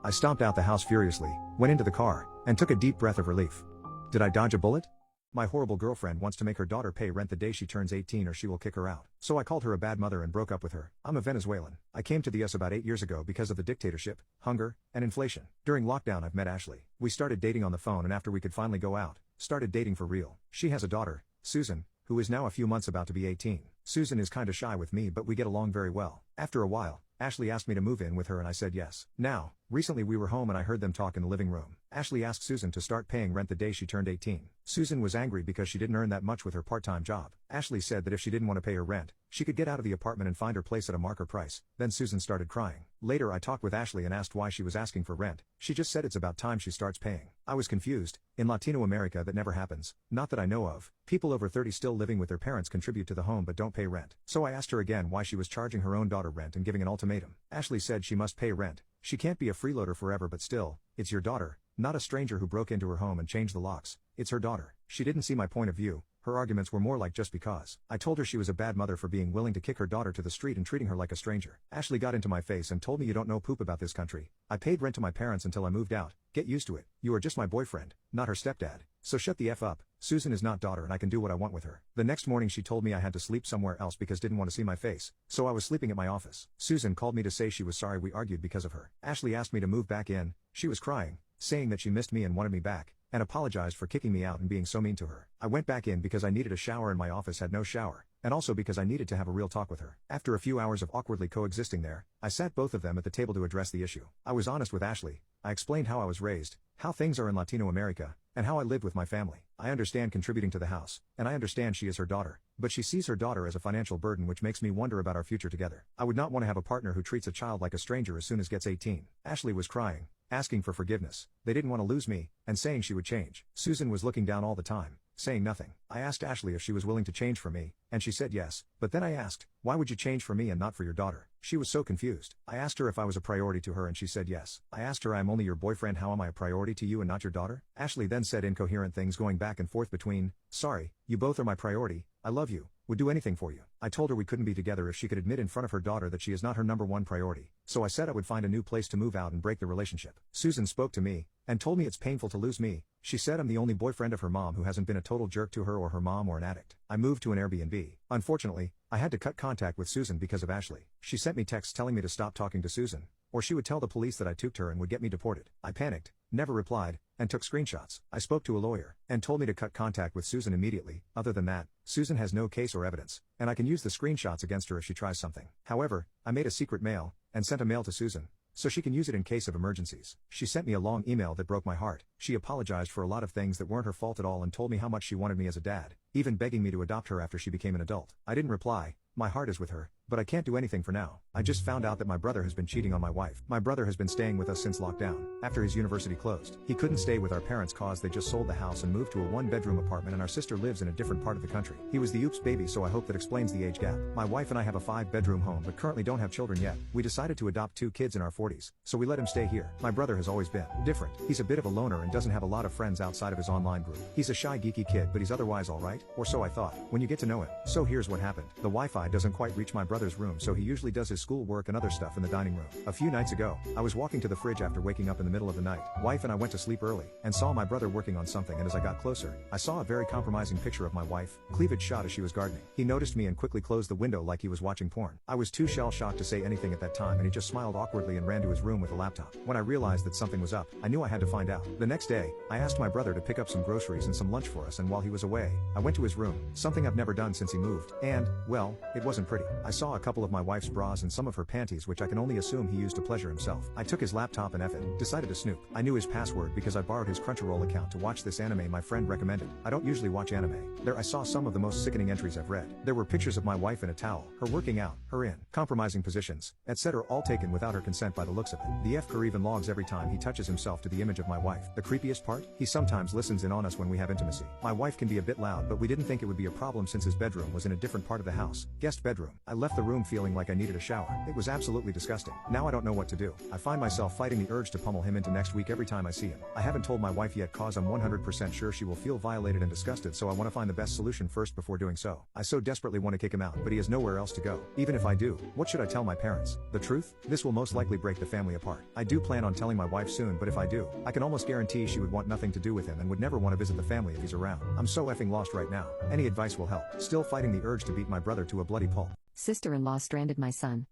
I stomped out the house furiously, went into the car, and took a deep breath of relief. Did I dodge a bullet? My horrible girlfriend wants to make her daughter pay rent the day she turns 18 or she will kick her out. So I called her a bad mother and broke up with her. I'm a Venezuelan. I came to the US about 8 years ago because of the dictatorship, hunger, and inflation. During lockdown I've met Ashley. We started dating on the phone, and after we could finally go out, started dating for real. She has a daughter, Susan, who is now a few months about to be 18. Susan is kinda shy with me, but we get along very well. After a while, Ashley asked me to move in with her and I said yes. Now, Recently we were home and I heard them talk in the living room. Ashley asked Susan to start paying rent the day she turned 18. Susan was angry because she didn't earn that much with her part-time job. Ashley said that if she didn't want to pay her rent, she could get out of the apartment and find her place at a market price. Then Susan started crying. Later I talked with Ashley and asked why she was asking for rent. She just said it's about time she starts paying. I was confused. In Latino America that never happens, not that I know of. People over 30 still living with their parents contribute to the home but don't pay rent. So I asked her again why she was charging her own daughter rent and giving an ultimatum. Ashley said she must pay rent. She can't be a freeloader forever, but still, it's your daughter, not a stranger who broke into her home and changed the locks. It's her daughter. She didn't see my point of view. Her arguments were more like just because. I told her she was a bad mother for being willing to kick her daughter to the street and treating her like a stranger. Ashley got into my face and told me you don't know poop about this country. I paid rent to my parents until I moved out. Get used to it. You are just my boyfriend, not her stepdad. So shut the F up. Susan is not daughter and I can do what I want with her. The next morning she told me I had to sleep somewhere else because didn't want to see my face. So I was sleeping at my office. Susan called me to say she was sorry we argued because of her. Ashley asked me to move back in. She was crying, saying that she missed me and wanted me back, and apologized for kicking me out and being so mean to her. I went back in because I needed a shower and my office had no shower, and also because I needed to have a real talk with her. After a few hours of awkwardly coexisting there, I sat both of them at the table to address the issue. I was honest with Ashley. I explained how I was raised, how things are in Latino America, and how I lived with my family. I understand contributing to the house, and I understand she is her daughter, but she sees her daughter as a financial burden, which makes me wonder about our future together. I would not want to have a partner who treats a child like a stranger as soon as gets 18. Ashley was crying, asking for forgiveness. They didn't want to lose me, and saying she would change. Susan was looking down all the time, saying nothing. I asked Ashley if she was willing to change for me, and she said yes, but then I asked, why would you change for me and not for your daughter? She was so confused. I asked her if I was a priority to her and she said yes. I asked her, I'm only your boyfriend, how am I a priority to you and not your daughter? Ashley then said incoherent things going back and forth between, sorry, you both are my priority, I love you, would do anything for you. I told her we couldn't be together if she could admit in front of her daughter that she is not her number one priority. So I said I would find a new place to move out and break the relationship. Susan spoke to me, and told me it's painful to lose me. She said I'm the only boyfriend of her mom who hasn't been a total jerk to her or her mom or an addict. I moved to an Airbnb. Unfortunately, I had to cut contact with Susan because of Ashley. She sent me texts telling me to stop talking to Susan, or she would tell the police that I tooked her and would get me deported. I panicked, never replied, and took screenshots. I spoke to a lawyer, and told me to cut contact with Susan immediately. Other than that, Susan has no case or evidence, and I can use the screenshots against her if she tries something. However, I made a secret mail, and sent a mail to Susan, so she can use it in case of emergencies. She sent me a long email that broke my heart. She apologized for a lot of things that weren't her fault at all and told me how much she wanted me as a dad, even begging me to adopt her after she became an adult. I didn't reply. My heart is with her, but I can't do anything for now. I just found out that my brother has been cheating on my wife. My brother has been staying with us since lockdown, after his university closed. He couldn't stay with our parents cause they just sold the house and moved to a one-bedroom apartment, and our sister lives in a different part of the country. He was the oops baby, so I hope that explains the age gap. My wife and I have a 5-bedroom home but currently don't have children yet. We decided to adopt 2 kids in our 40s, so we let him stay here. My brother has always been different. He's a bit of a loner and doesn't have a lot of friends outside of his online group. He's a shy geeky kid, but he's otherwise alright, or so I thought, when you get to know him. So here's what happened. The Wi-Fi doesn't quite reach my brother's room, so he usually does his school work and other stuff in the dining room. A few nights ago, I was walking to the fridge after waking up in the middle of the night. Wife and I went to sleep early, and saw my brother working on something, and as I got closer, I saw a very compromising picture of my wife, cleavage shot as she was gardening. He noticed me and quickly closed the window like he was watching porn. I was too shell-shocked to say anything at that time, and he just smiled awkwardly and ran to his room with a laptop. When I realized that something was up, I knew I had to find out. The next day, I asked my brother to pick up some groceries and some lunch for us, and while he was away, I went to his room, something I've never done since he moved, and, well, it wasn't pretty. I saw a couple of my wife's bras and some of her panties, which I can only assume he used to pleasure himself. I took his laptop and decided to snoop. I knew his password because I borrowed his Crunchyroll account to watch this anime my friend recommended. I don't usually watch anime. There I saw some of the most sickening entries I've read. There were pictures of my wife in a towel, her working out, her in compromising positions, etc., all taken without her consent by the looks of it. The F-ker even logs every time he touches himself to the image of my wife. The creepiest part? He sometimes listens in on us when we have intimacy. My wife can be a bit loud, but we didn't think it would be a problem since his bedroom was in a different part of the house. Guest bedroom. I left the room feeling like I needed a shower. It was absolutely disgusting. Now I don't know what to do. I find myself fighting the urge to pummel him into next week every time I see him. I haven't told my wife yet cause I'm 100% sure she will feel violated and disgusted, so I want to find the best solution first before doing so. I so desperately want to kick him out, but he has nowhere else to go. Even if I do, what should I tell my parents? The truth? This will most likely break the family apart. I do plan on telling my wife soon, but if I do, I can almost guarantee she would want nothing to do with him and would never want to visit the family if he's around. I'm so effing lost right now. Any advice will help. Still fighting the urge to beat my brother to a bloody pulp. Sister-in-law stranded my son.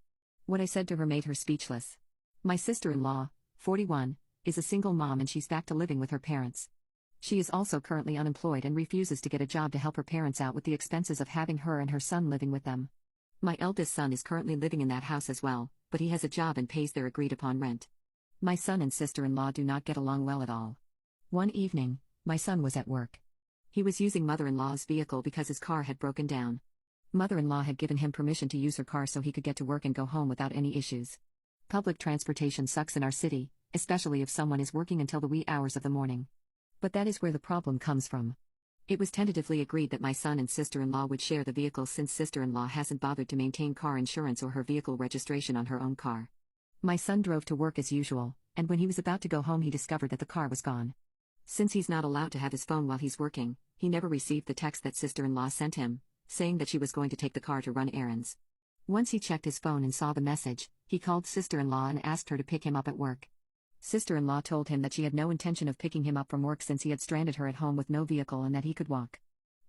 What I said to her made her speechless. My sister-in-law, 41, is a single mom and she's back to living with her parents. She is also currently unemployed and refuses to get a job to help her parents out with the expenses of having her and her son living with them. My eldest son is currently living in that house as well, but he has a job and pays their agreed-upon rent. My son and sister-in-law do not get along well at all. One evening, my son was at work. He was using mother-in-law's vehicle because his car had broken down. Mother-in-law had given him permission to use her car so he could get to work and go home without any issues. Public transportation sucks in our city, especially if someone is working until the wee hours of the morning. But that is where the problem comes from. It was tentatively agreed that my son and sister-in-law would share the vehicle since sister-in-law hasn't bothered to maintain car insurance or her vehicle registration on her own car. My son drove to work as usual, and when he was about to go home he discovered that the car was gone. Since he's not allowed to have his phone while he's working, he never received the text that sister-in-law sent him, saying that she was going to take the car to run errands. Once he checked his phone and saw the message, he called sister-in-law and asked her to pick him up at work. Sister-in-law told him that she had no intention of picking him up from work since he had stranded her at home with no vehicle and that he could walk.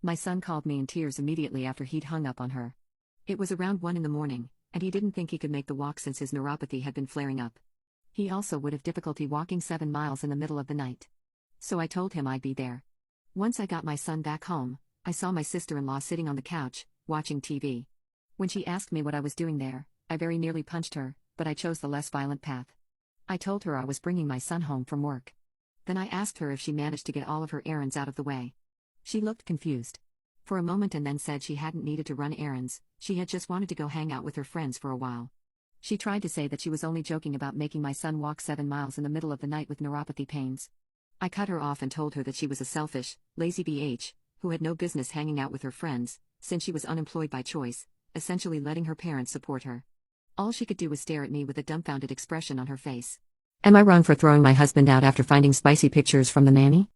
My son called me in tears immediately after he'd hung up on her. It was around 1 in the morning, and he didn't think he could make the walk since his neuropathy had been flaring up. He also would have difficulty walking 7 miles in the middle of the night. So I told him I'd be there. Once I got my son back home, I saw my sister-in-law sitting on the couch, watching TV. When she asked me what I was doing there, I very nearly punched her, but I chose the less violent path. I told her I was bringing my son home from work. Then I asked her if she managed to get all of her errands out of the way. She looked confused for a moment and then said she hadn't needed to run errands, she had just wanted to go hang out with her friends for a while. She tried to say that she was only joking about making my son walk 7 miles in the middle of the night with neuropathy pains. I cut her off and told her that she was a selfish, lazy BH, who had no business hanging out with her friends, since she was unemployed by choice, essentially letting her parents support her. All she could do was stare at me with a dumbfounded expression on her face. Am I wrong for throwing my husband out after finding spicy pictures from the nanny?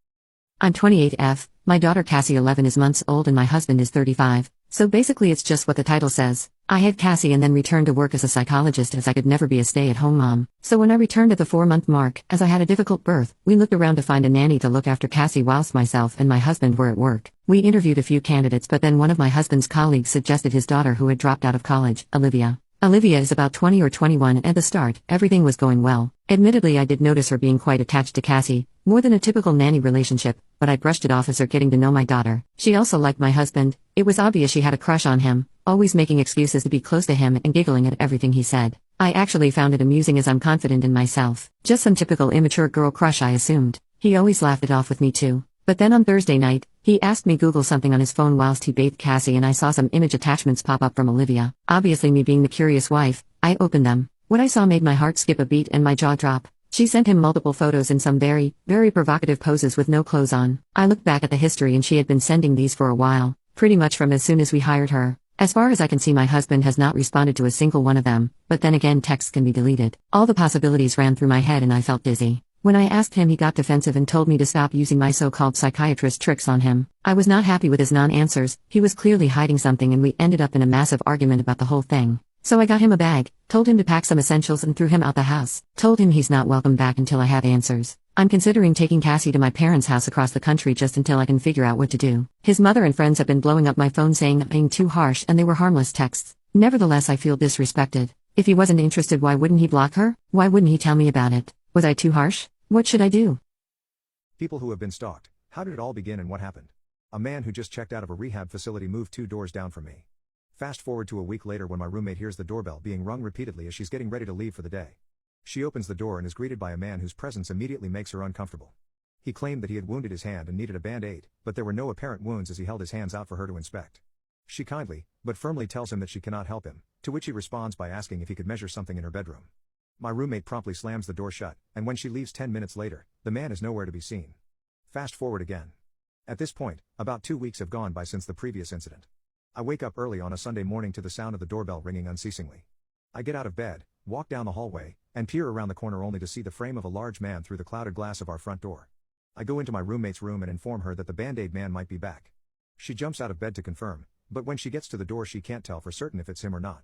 I'm 28F, my daughter Cassie 11 is months old and my husband is 35, so basically it's just what the title says. I had Cassie and then returned to work as a psychologist as I could never be a stay-at-home mom. So when I returned at the 4-month mark, as I had a difficult birth, we looked around to find a nanny to look after Cassie whilst myself and my husband were at work. We interviewed a few candidates but then one of my husband's colleagues suggested his daughter who had dropped out of college, Olivia. Olivia is about 20 or 21 and at the start, everything was going well. Admittedly I did notice her being quite attached to Cassie, more than a typical nanny relationship, but I brushed it off as her getting to know my daughter. She also liked my husband, it was obvious she had a crush on him, always making excuses to be close to him and giggling at everything he said. I actually found it amusing as I'm confident in myself. Just some typical immature girl crush I assumed. He always laughed it off with me too. But then on Thursday night, he asked me Google something on his phone whilst he bathed Cassie and I saw some image attachments pop up from Olivia. Obviously me being the curious wife, I opened them. What I saw made my heart skip a beat and my jaw drop. She sent him multiple photos in some very, very provocative poses with no clothes on. I looked back at the history and she had been sending these for a while, pretty much from as soon as we hired her. As far as I can see my husband has not responded to a single one of them, but then again texts can be deleted. All the possibilities ran through my head and I felt dizzy. When I asked him he got defensive and told me to stop using my so-called psychiatrist tricks on him. I was not happy with his non-answers, he was clearly hiding something and we ended up in a massive argument about the whole thing. So I got him a bag, told him to pack some essentials and threw him out the house. Told him he's not welcome back until I have answers. I'm considering taking Cassie to my parents' house across the country just until I can figure out what to do. His mother and friends have been blowing up my phone saying I'm being too harsh and they were harmless texts. Nevertheless I feel disrespected. If he wasn't interested why wouldn't he block her? Why wouldn't he tell me about it? Was I too harsh? What should I do? People who have been stalked. How did it all begin and what happened? A man who just checked out of a rehab facility moved 2 doors down from me. Fast forward to a week later when my roommate hears the doorbell being rung repeatedly as she's getting ready to leave for the day. She opens the door and is greeted by a man whose presence immediately makes her uncomfortable. He claimed that he had wounded his hand and needed a band-aid, but there were no apparent wounds as he held his hands out for her to inspect. She kindly, but firmly tells him that she cannot help him, to which he responds by asking if he could measure something in her bedroom. My roommate promptly slams the door shut, and when she leaves 10 minutes later, the man is nowhere to be seen. Fast forward again. At this point, about 2 weeks have gone by since the previous incident. I wake up early on a Sunday morning to the sound of the doorbell ringing unceasingly. I get out of bed, walk down the hallway, and peer around the corner only to see the frame of a large man through the clouded glass of our front door. I go into my roommate's room and inform her that the Band-Aid man might be back. She jumps out of bed to confirm, but when she gets to the door she can't tell for certain if it's him or not.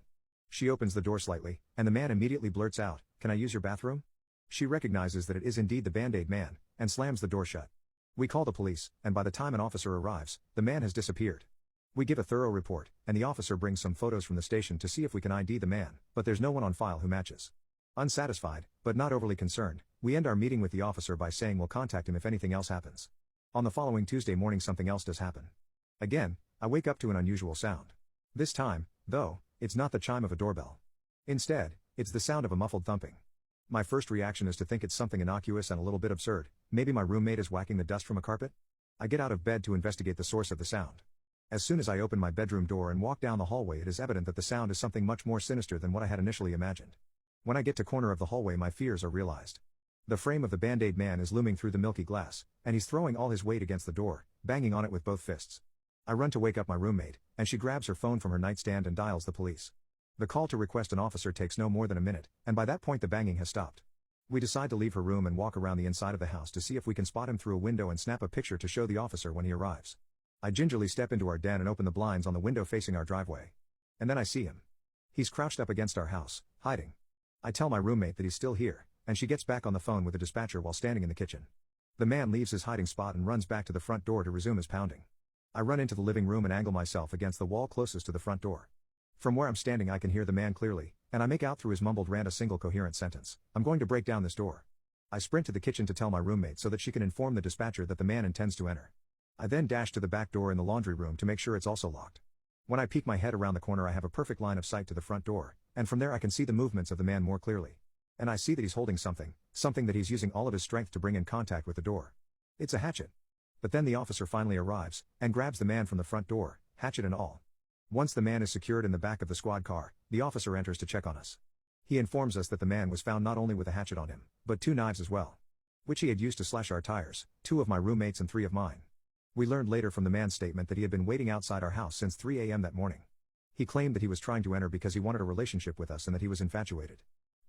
She opens the door slightly, and the man immediately blurts out, "Can I use your bathroom?" She recognizes that it is indeed the Band-Aid man, and slams the door shut. We call the police, and by the time an officer arrives, the man has disappeared. We give a thorough report, and the officer brings some photos from the station to see if we can ID the man, but there's no one on file who matches. Unsatisfied, but not overly concerned, we end our meeting with the officer by saying we'll contact him if anything else happens. On the following Tuesday morning something else does happen. Again, I wake up to an unusual sound. This time, though, it's not the chime of a doorbell. Instead, it's the sound of a muffled thumping. My first reaction is to think it's something innocuous and a little bit absurd. Maybe my roommate is whacking the dust from a carpet? I get out of bed to investigate the source of the sound. As soon as I open my bedroom door and walk down the hallway, it is evident that the sound is something much more sinister than what I had initially imagined. When I get to corner of the hallway, my fears are realized. The frame of the Band-Aid man is looming through the milky glass, and he's throwing all his weight against the door, banging on it with both fists. I run to wake up my roommate, and she grabs her phone from her nightstand and dials the police. The call to request an officer takes no more than a minute, and by that point the banging has stopped. We decide to leave her room and walk around the inside of the house to see if we can spot him through a window and snap a picture to show the officer when he arrives. I gingerly step into our den and open the blinds on the window facing our driveway. And then I see him. He's crouched up against our house, hiding. I tell my roommate that he's still here, and she gets back on the phone with the dispatcher while standing in the kitchen. The man leaves his hiding spot and runs back to the front door to resume his pounding. I run into the living room and angle myself against the wall closest to the front door. From where I'm standing I can hear the man clearly, and I make out through his mumbled rant a single coherent sentence: "I'm going to break down this door." I sprint to the kitchen to tell my roommate so that she can inform the dispatcher that the man intends to enter. I then dash to the back door in the laundry room to make sure it's also locked. When I peek my head around the corner I have a perfect line of sight to the front door, and from there I can see the movements of the man more clearly. And I see that he's holding something that he's using all of his strength to bring in contact with the door. It's a hatchet. But then the officer finally arrives, and grabs the man from the front door, hatchet and all. Once the man is secured in the back of the squad car, the officer enters to check on us. He informs us that the man was found not only with a hatchet on him, but 2 knives as well, which he had used to slash our tires, 2 of my roommates and 3 of mine. We learned later from the man's statement that he had been waiting outside our house since 3 a.m. that morning. He claimed that he was trying to enter because he wanted a relationship with us and that he was infatuated.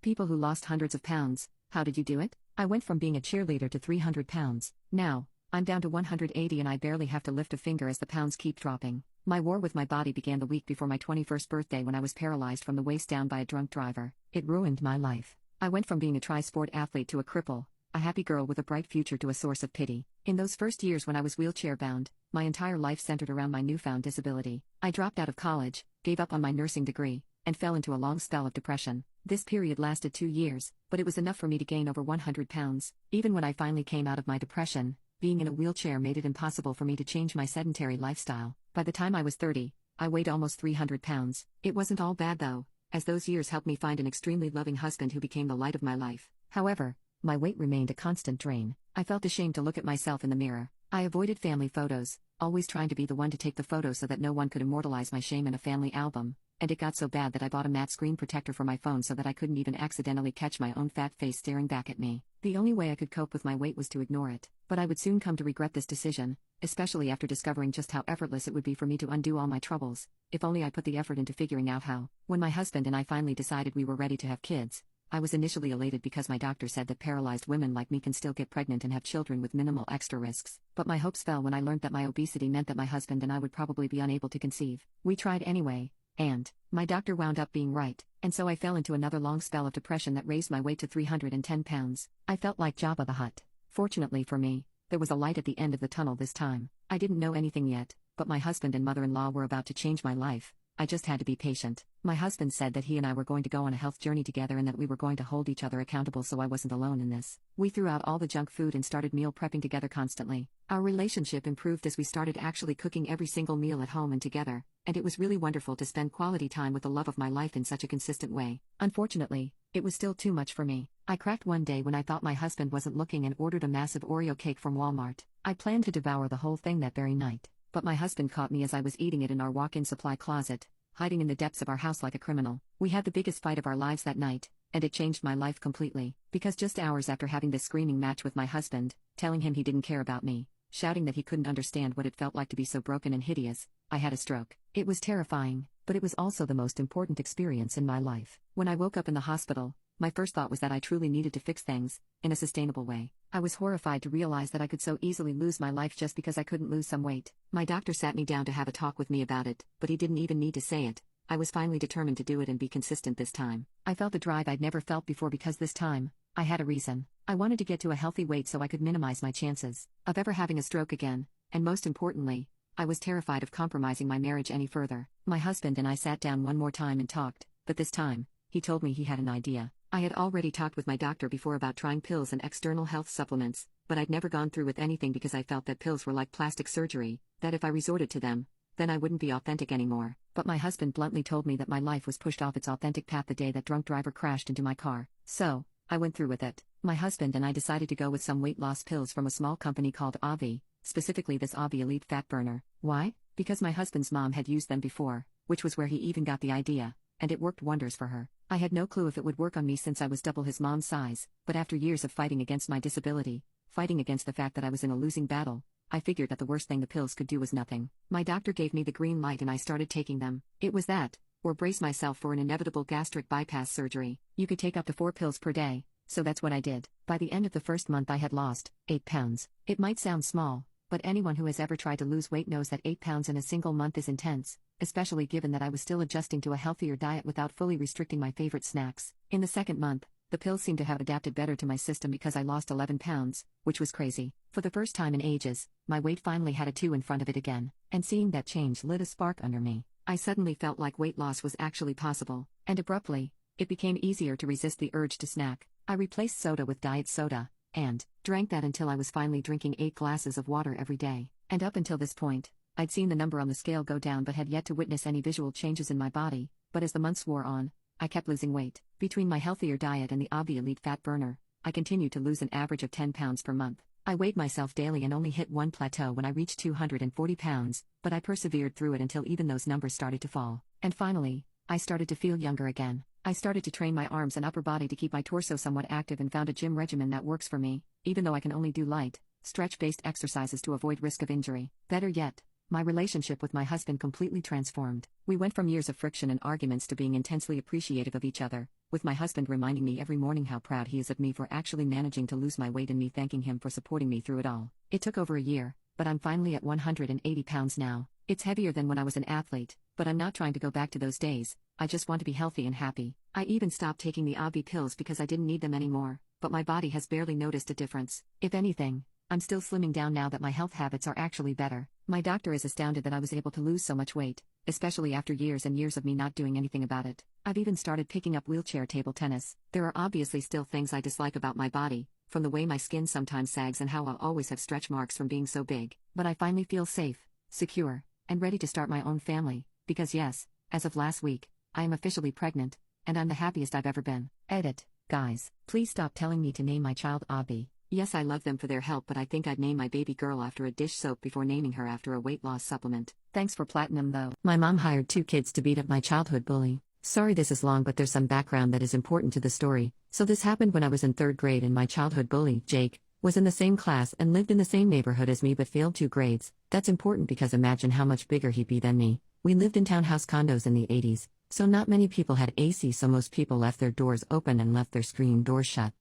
People who lost hundreds of pounds, how did you do it? I went from being a cheerleader to 300 pounds. Now, I'm down to 180 and I barely have to lift a finger as the pounds keep dropping. My war with my body began the week before my 21st birthday when I was paralyzed from the waist down by a drunk driver. It ruined my life. I went from being a tri-sport athlete to a cripple, a happy girl with a bright future to a source of pity. In those first years when I was wheelchair-bound, my entire life centered around my newfound disability. I dropped out of college, gave up on my nursing degree, and fell into a long spell of depression. This period lasted 2 years, but it was enough for me to gain over 100 pounds. Even when I finally came out of my depression, being in a wheelchair made it impossible for me to change my sedentary lifestyle. By the time I was 30, I weighed almost 300 pounds. It wasn't all bad though, as those years helped me find an extremely loving husband who became the light of my life. However, my weight remained a constant drain. I felt ashamed to look at myself in the mirror. I avoided family photos, always trying to be the one to take the photo so that no one could immortalize my shame in a family album. And it got so bad that I bought a matte screen protector for my phone so that I couldn't even accidentally catch my own fat face staring back at me. The only way I could cope with my weight was to ignore it. But I would soon come to regret this decision, especially after discovering just how effortless it would be for me to undo all my troubles, if only I put the effort into figuring out how. When my husband and I finally decided we were ready to have kids, I was initially elated because my doctor said that paralyzed women like me can still get pregnant and have children with minimal extra risks. But my hopes fell when I learned that my obesity meant that my husband and I would probably be unable to conceive. We tried anyway. And my doctor wound up being right, and so I fell into another long spell of depression that raised my weight to 310 pounds. I felt like Jabba the Hutt. Fortunately for me, there was a light at the end of the tunnel this time. I didn't know anything yet, but my husband and mother-in-law were about to change my life. I just had to be patient. My husband said that he and I were going to go on a health journey together and that we were going to hold each other accountable, so I wasn't alone in this. We threw out all the junk food and started meal prepping together constantly. Our relationship improved as we started actually cooking every single meal at home and together, and it was really wonderful to spend quality time with the love of my life in such a consistent way. Unfortunately, it was still too much for me. I cracked one day when I thought my husband wasn't looking and ordered a massive Oreo cake from Walmart. I planned to devour the whole thing that very night, but my husband caught me as I was eating it in our walk-in supply closet, hiding in the depths of our house like a criminal. We had the biggest fight of our lives that night, and it changed my life completely, because just hours after having this screaming match with my husband, telling him he didn't care about me, shouting that he couldn't understand what it felt like to be so broken and hideous, I had a stroke. It was terrifying, but it was also the most important experience in my life. When I woke up in the hospital, my first thought was that I truly needed to fix things, in a sustainable way. I was horrified to realize that I could so easily lose my life just because I couldn't lose some weight. My doctor sat me down to have a talk with me about it, but he didn't even need to say it. I was finally determined to do it and be consistent this time. I felt a drive I'd never felt before because this time, I had a reason. I wanted to get to a healthy weight so I could minimize my chances of ever having a stroke again, and most importantly, I was terrified of compromising my marriage any further. My husband and I sat down one more time and talked, but this time, he told me he had an idea. I had already talked with my doctor before about trying pills and external health supplements, but I'd never gone through with anything because I felt that pills were like plastic surgery, that if I resorted to them, then I wouldn't be authentic anymore. But my husband bluntly told me that my life was pushed off its authentic path the day that drunk driver crashed into my car. So, I went through with it. My husband and I decided to go with some weight loss pills from a small company called Avi, specifically this Avi Elite Fat Burner. Why? Because my husband's mom had used them before, which was where he even got the idea, and it worked wonders for her. I had no clue if it would work on me since I was double his mom's size, but after years of fighting against my disability, fighting against the fact that I was in a losing battle, I figured that the worst thing the pills could do was nothing. My doctor gave me the green light and I started taking them. It was that, or brace myself for an inevitable gastric bypass surgery. You could take up to 4 pills per day, so that's what I did. By the end of the first month I had lost 8 pounds. It might sound small, but anyone who has ever tried to lose weight knows that 8 pounds in a single month is intense, especially given that I was still adjusting to a healthier diet without fully restricting my favorite snacks. In the second month, the pills seemed to have adapted better to my system because I lost 11 pounds, which was crazy. For the first time in ages, my weight finally had a 2 in front of it again, and seeing that change lit a spark under me. I suddenly felt like weight loss was actually possible, and abruptly, it became easier to resist the urge to snack. I replaced soda with diet soda, and drank that until I was finally drinking 8 glasses of water every day. And up until this point, I'd seen the number on the scale go down but had yet to witness any visual changes in my body. But as the months wore on, I kept losing weight. Between my healthier diet and the Avi Elite Fat Burner, I continued to lose an average of 10 pounds per month. I weighed myself daily and only hit one plateau when I reached 240 pounds, but I persevered through it until even those numbers started to fall. And finally, I started to feel younger again. I started to train my arms and upper body to keep my torso somewhat active and found a gym regimen that works for me, even though I can only do light, stretch-based exercises to avoid risk of injury. Better yet, my relationship with my husband completely transformed. We went from years of friction and arguments to being intensely appreciative of each other, with my husband reminding me every morning how proud he is of me for actually managing to lose my weight and me thanking him for supporting me through it all. It took over a year, but I'm finally at 180 pounds now. It's heavier than when I was an athlete, but I'm not trying to go back to those days. I just want to be healthy and happy. I even stopped taking the Avi pills because I didn't need them anymore, but my body has barely noticed a difference. If anything, I'm still slimming down now that my health habits are actually better. My doctor is astounded that I was able to lose so much weight, especially after years and years of me not doing anything about it. I've even started picking up wheelchair table tennis. There are obviously still things I dislike about my body, from the way my skin sometimes sags and how I'll always have stretch marks from being so big, but I finally feel safe, secure, and ready to start my own family, because yes, as of last week, I am officially pregnant, and I'm the happiest I've ever been. Edit. Guys, please stop telling me to name my child Avi. Yes, I love them for their help, but I think I'd name my baby girl after a dish soap before naming her after a weight loss supplement. Thanks for platinum though. My mom hired 2 kids to beat up my childhood bully. Sorry this is long, but there's some background that is important to the story. So this happened when I was in 3rd grade and my childhood bully, Jake, was in the same class and lived in the same neighborhood as me but failed 2 grades. That's important because imagine how much bigger he'd be than me. We lived in townhouse condos in the 80s, so not many people had AC, so most people left their doors open and left their screen doors shut.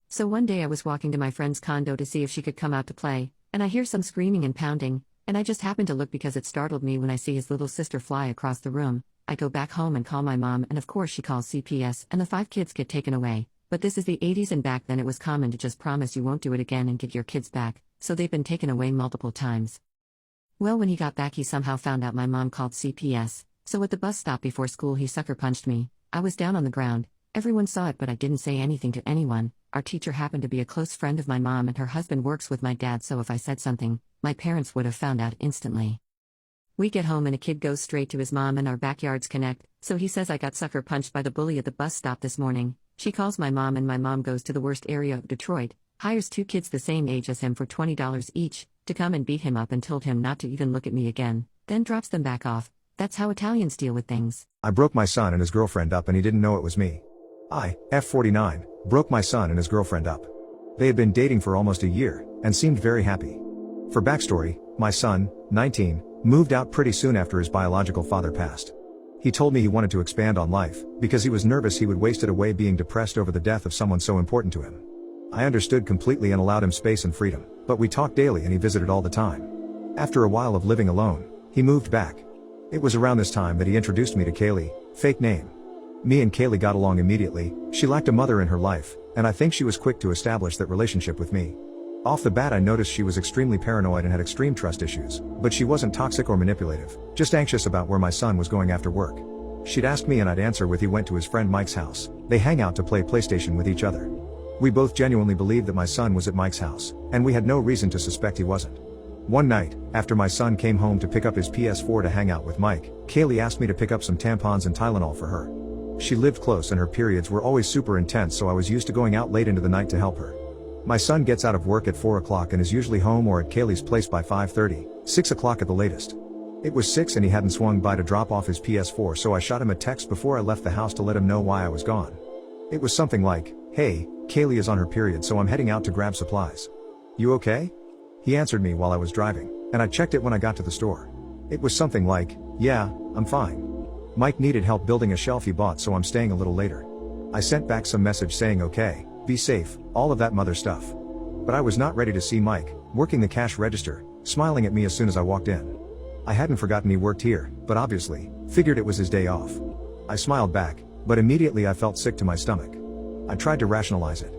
So one day I was walking to my friend's condo to see if she could come out to play, and I hear some screaming and pounding, and I just happened to look because it startled me when I see his little sister fly across the room. I go back home and call my mom, and of course she calls CPS and the 5 kids get taken away. But this is the 80s and back then it was common to just promise you won't do it again and get your kids back, so they've been taken away multiple times. Well, when he got back he somehow found out my mom called CPS, so at the bus stop before school he sucker punched me. I was down on the ground. Everyone saw it but I didn't say anything to anyone. Our teacher happened to be a close friend of my mom and her husband works with my dad, so if I said something, my parents would have found out instantly. We get home and a kid goes straight to his mom and our backyards connect, so he says I got sucker punched by the bully at the bus stop this morning. She calls my mom and my mom goes to the worst area of Detroit, hires 2 kids the same age as him for $20 each, to come and beat him up and told him not to even look at me again, then drops them back off. That's how Italians deal with things. I broke my son and his girlfriend up and he didn't know it was me. I, F49, broke my son and his girlfriend up. They had been dating for almost a year, and seemed very happy. For backstory, my son, 19, moved out pretty soon after his biological father passed. He told me he wanted to expand on life, because he was nervous he would waste it away being depressed over the death of someone so important to him. I understood completely and allowed him space and freedom, but we talked daily and he visited all the time. After a while of living alone, he moved back. It was around this time that he introduced me to Kaylee, fake name. Me and Kaylee got along immediately. She lacked a mother in her life, and I think she was quick to establish that relationship with me. Off the bat I noticed she was extremely paranoid and had extreme trust issues, but she wasn't toxic or manipulative, just anxious about where my son was going after work. She'd ask me and I'd answer with he went to his friend Mike's house. They hang out to play PlayStation with each other. We both genuinely believed that my son was at Mike's house, and we had no reason to suspect he wasn't. One night, after my son came home to pick up his PS4 to hang out with Mike, Kaylee asked me to pick up some tampons and Tylenol for her. She lived close and her periods were always super intense, so I was used to going out late into the night to help her. My son gets out of work at 4 o'clock and is usually home or at Kaylee's place by 5:30, 6 o'clock at the latest. It was 6 and he hadn't swung by to drop off his PS4, so I shot him a text before I left the house to let him know why I was gone. It was something like, "Hey, Kaylee is on her period, so I'm heading out to grab supplies. You okay?" He answered me while I was driving, and I checked it when I got to the store. It was something like, "Yeah, I'm fine. Mike needed help building a shelf he bought, so I'm staying a little later." I sent back some message saying okay, be safe, all of that mother stuff. But I was not ready to see Mike, working the cash register, smiling at me as soon as I walked in. I hadn't forgotten he worked here, but obviously, figured it was his day off. I smiled back, but immediately I felt sick to my stomach. I tried to rationalize it.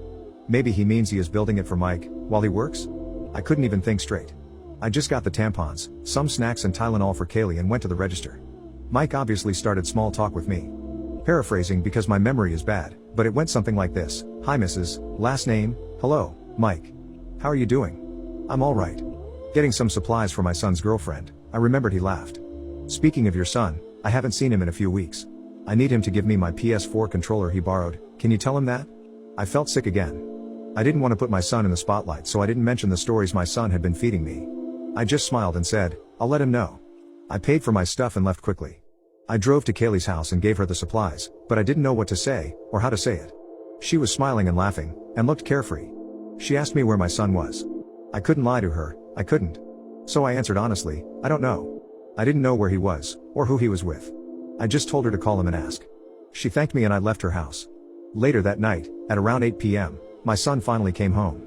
Maybe he means he is building it for Mike, while he works? I couldn't even think straight. I just got the tampons, some snacks and Tylenol for Kaylee and went to the register. Mike obviously started small talk with me. Paraphrasing because my memory is bad, but it went something like this: "Hi Mrs. Last name, hello, Mike. How are you doing?" "I'm alright. Getting some supplies for my son's girlfriend." I remembered he laughed. "Speaking of your son, I haven't seen him in a few weeks. I need him to give me my PS4 controller he borrowed, can you tell him that?" I felt sick again. I didn't want to put my son in the spotlight, so I didn't mention the stories my son had been feeding me. I just smiled and said, "I'll let him know." I paid for my stuff and left quickly. I drove to Kaylee's house and gave her the supplies, but I didn't know what to say, or how to say it. She was smiling and laughing, and looked carefree. She asked me where my son was. I couldn't lie to her, I couldn't. So I answered honestly, "I don't know." I didn't know where he was, or who he was with. I just told her to call him and ask. She thanked me and I left her house. Later that night, at around 8 p.m., my son finally came home.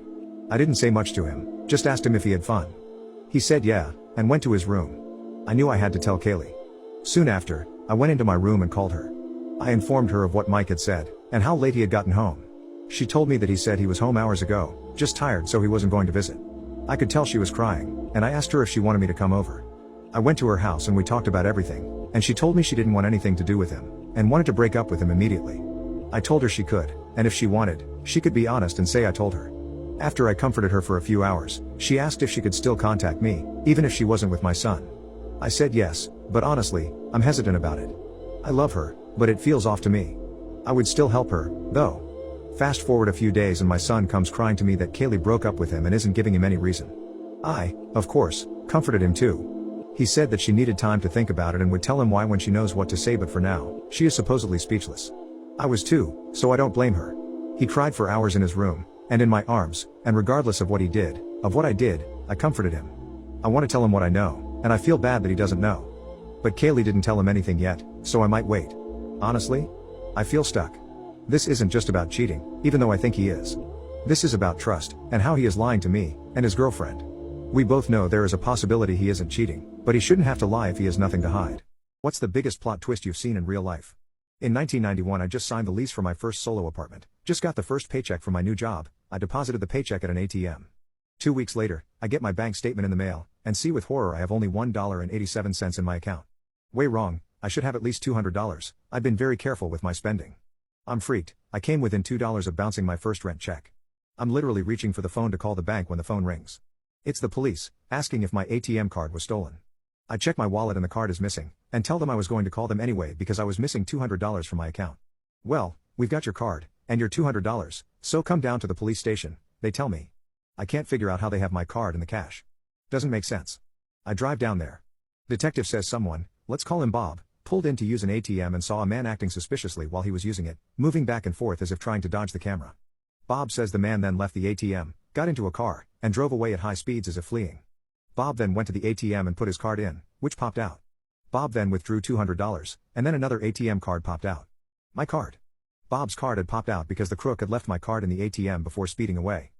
I didn't say much to him, just asked him if he had fun. He said yeah, and went to his room. I knew I had to tell Kaylee. Soon after, I went into my room and called her. I informed her of what Mike had said, and how late he had gotten home. She told me that he said he was home hours ago, just tired so he wasn't going to visit. I could tell she was crying, and I asked her if she wanted me to come over. I went to her house and we talked about everything, and she told me she didn't want anything to do with him, and wanted to break up with him immediately. I told her she could, and if she wanted, she could be honest and say I told her. After I comforted her for a few hours, she asked if she could still contact me, even if she wasn't with my son. I said yes, but honestly, I'm hesitant about it. I love her, but it feels off to me. I would still help her, though. Fast forward a few days and my son comes crying to me that Kaylee broke up with him and isn't giving him any reason. I, of course, comforted him too. He said that she needed time to think about it and would tell him why when she knows what to say, but for now, she is supposedly speechless. I was too, so I don't blame her. He cried for hours in his room, and in my arms, and regardless of what he did, of what I did, I comforted him. I want to tell him what I know, and I feel bad that he doesn't know. But Kaylee didn't tell him anything yet, so I might wait. Honestly, I feel stuck. This isn't just about cheating, even though I think he is. This is about trust, and how he is lying to me, and his girlfriend. We both know there is a possibility he isn't cheating, but he shouldn't have to lie if he has nothing to hide. What's the biggest plot twist you've seen in real life? In 1991 I just signed the lease for my first solo apartment, just got the first paycheck from my new job, I deposited the paycheck at an ATM. 2 weeks later, I get my bank statement in the mail, and see with horror I have only $1.87 in my account. Way wrong, I should have at least $200, I've been very careful with my spending. I'm freaked, I came within $2 of bouncing my first rent check. I'm literally reaching for the phone to call the bank when the phone rings. It's the police, asking if my ATM card was stolen. I check my wallet and the card is missing, and tell them I was going to call them anyway because I was missing $200 from my account. "Well, we've got your card, and your $200, so come down to the police station," they tell me. I can't figure out how they have my card and the cash. Doesn't make sense. I drive down there. Detective says someone, let's call him Bob, pulled in to use an ATM and saw a man acting suspiciously while he was using it, moving back and forth as if trying to dodge the camera. Bob says the man then left the ATM, got into a car, and drove away at high speeds as if fleeing. Bob then went to the ATM and put his card in, which popped out. Bob then withdrew $200, and then another ATM card popped out. My card. Bob's card had popped out because the crook had left my card in the ATM before speeding away.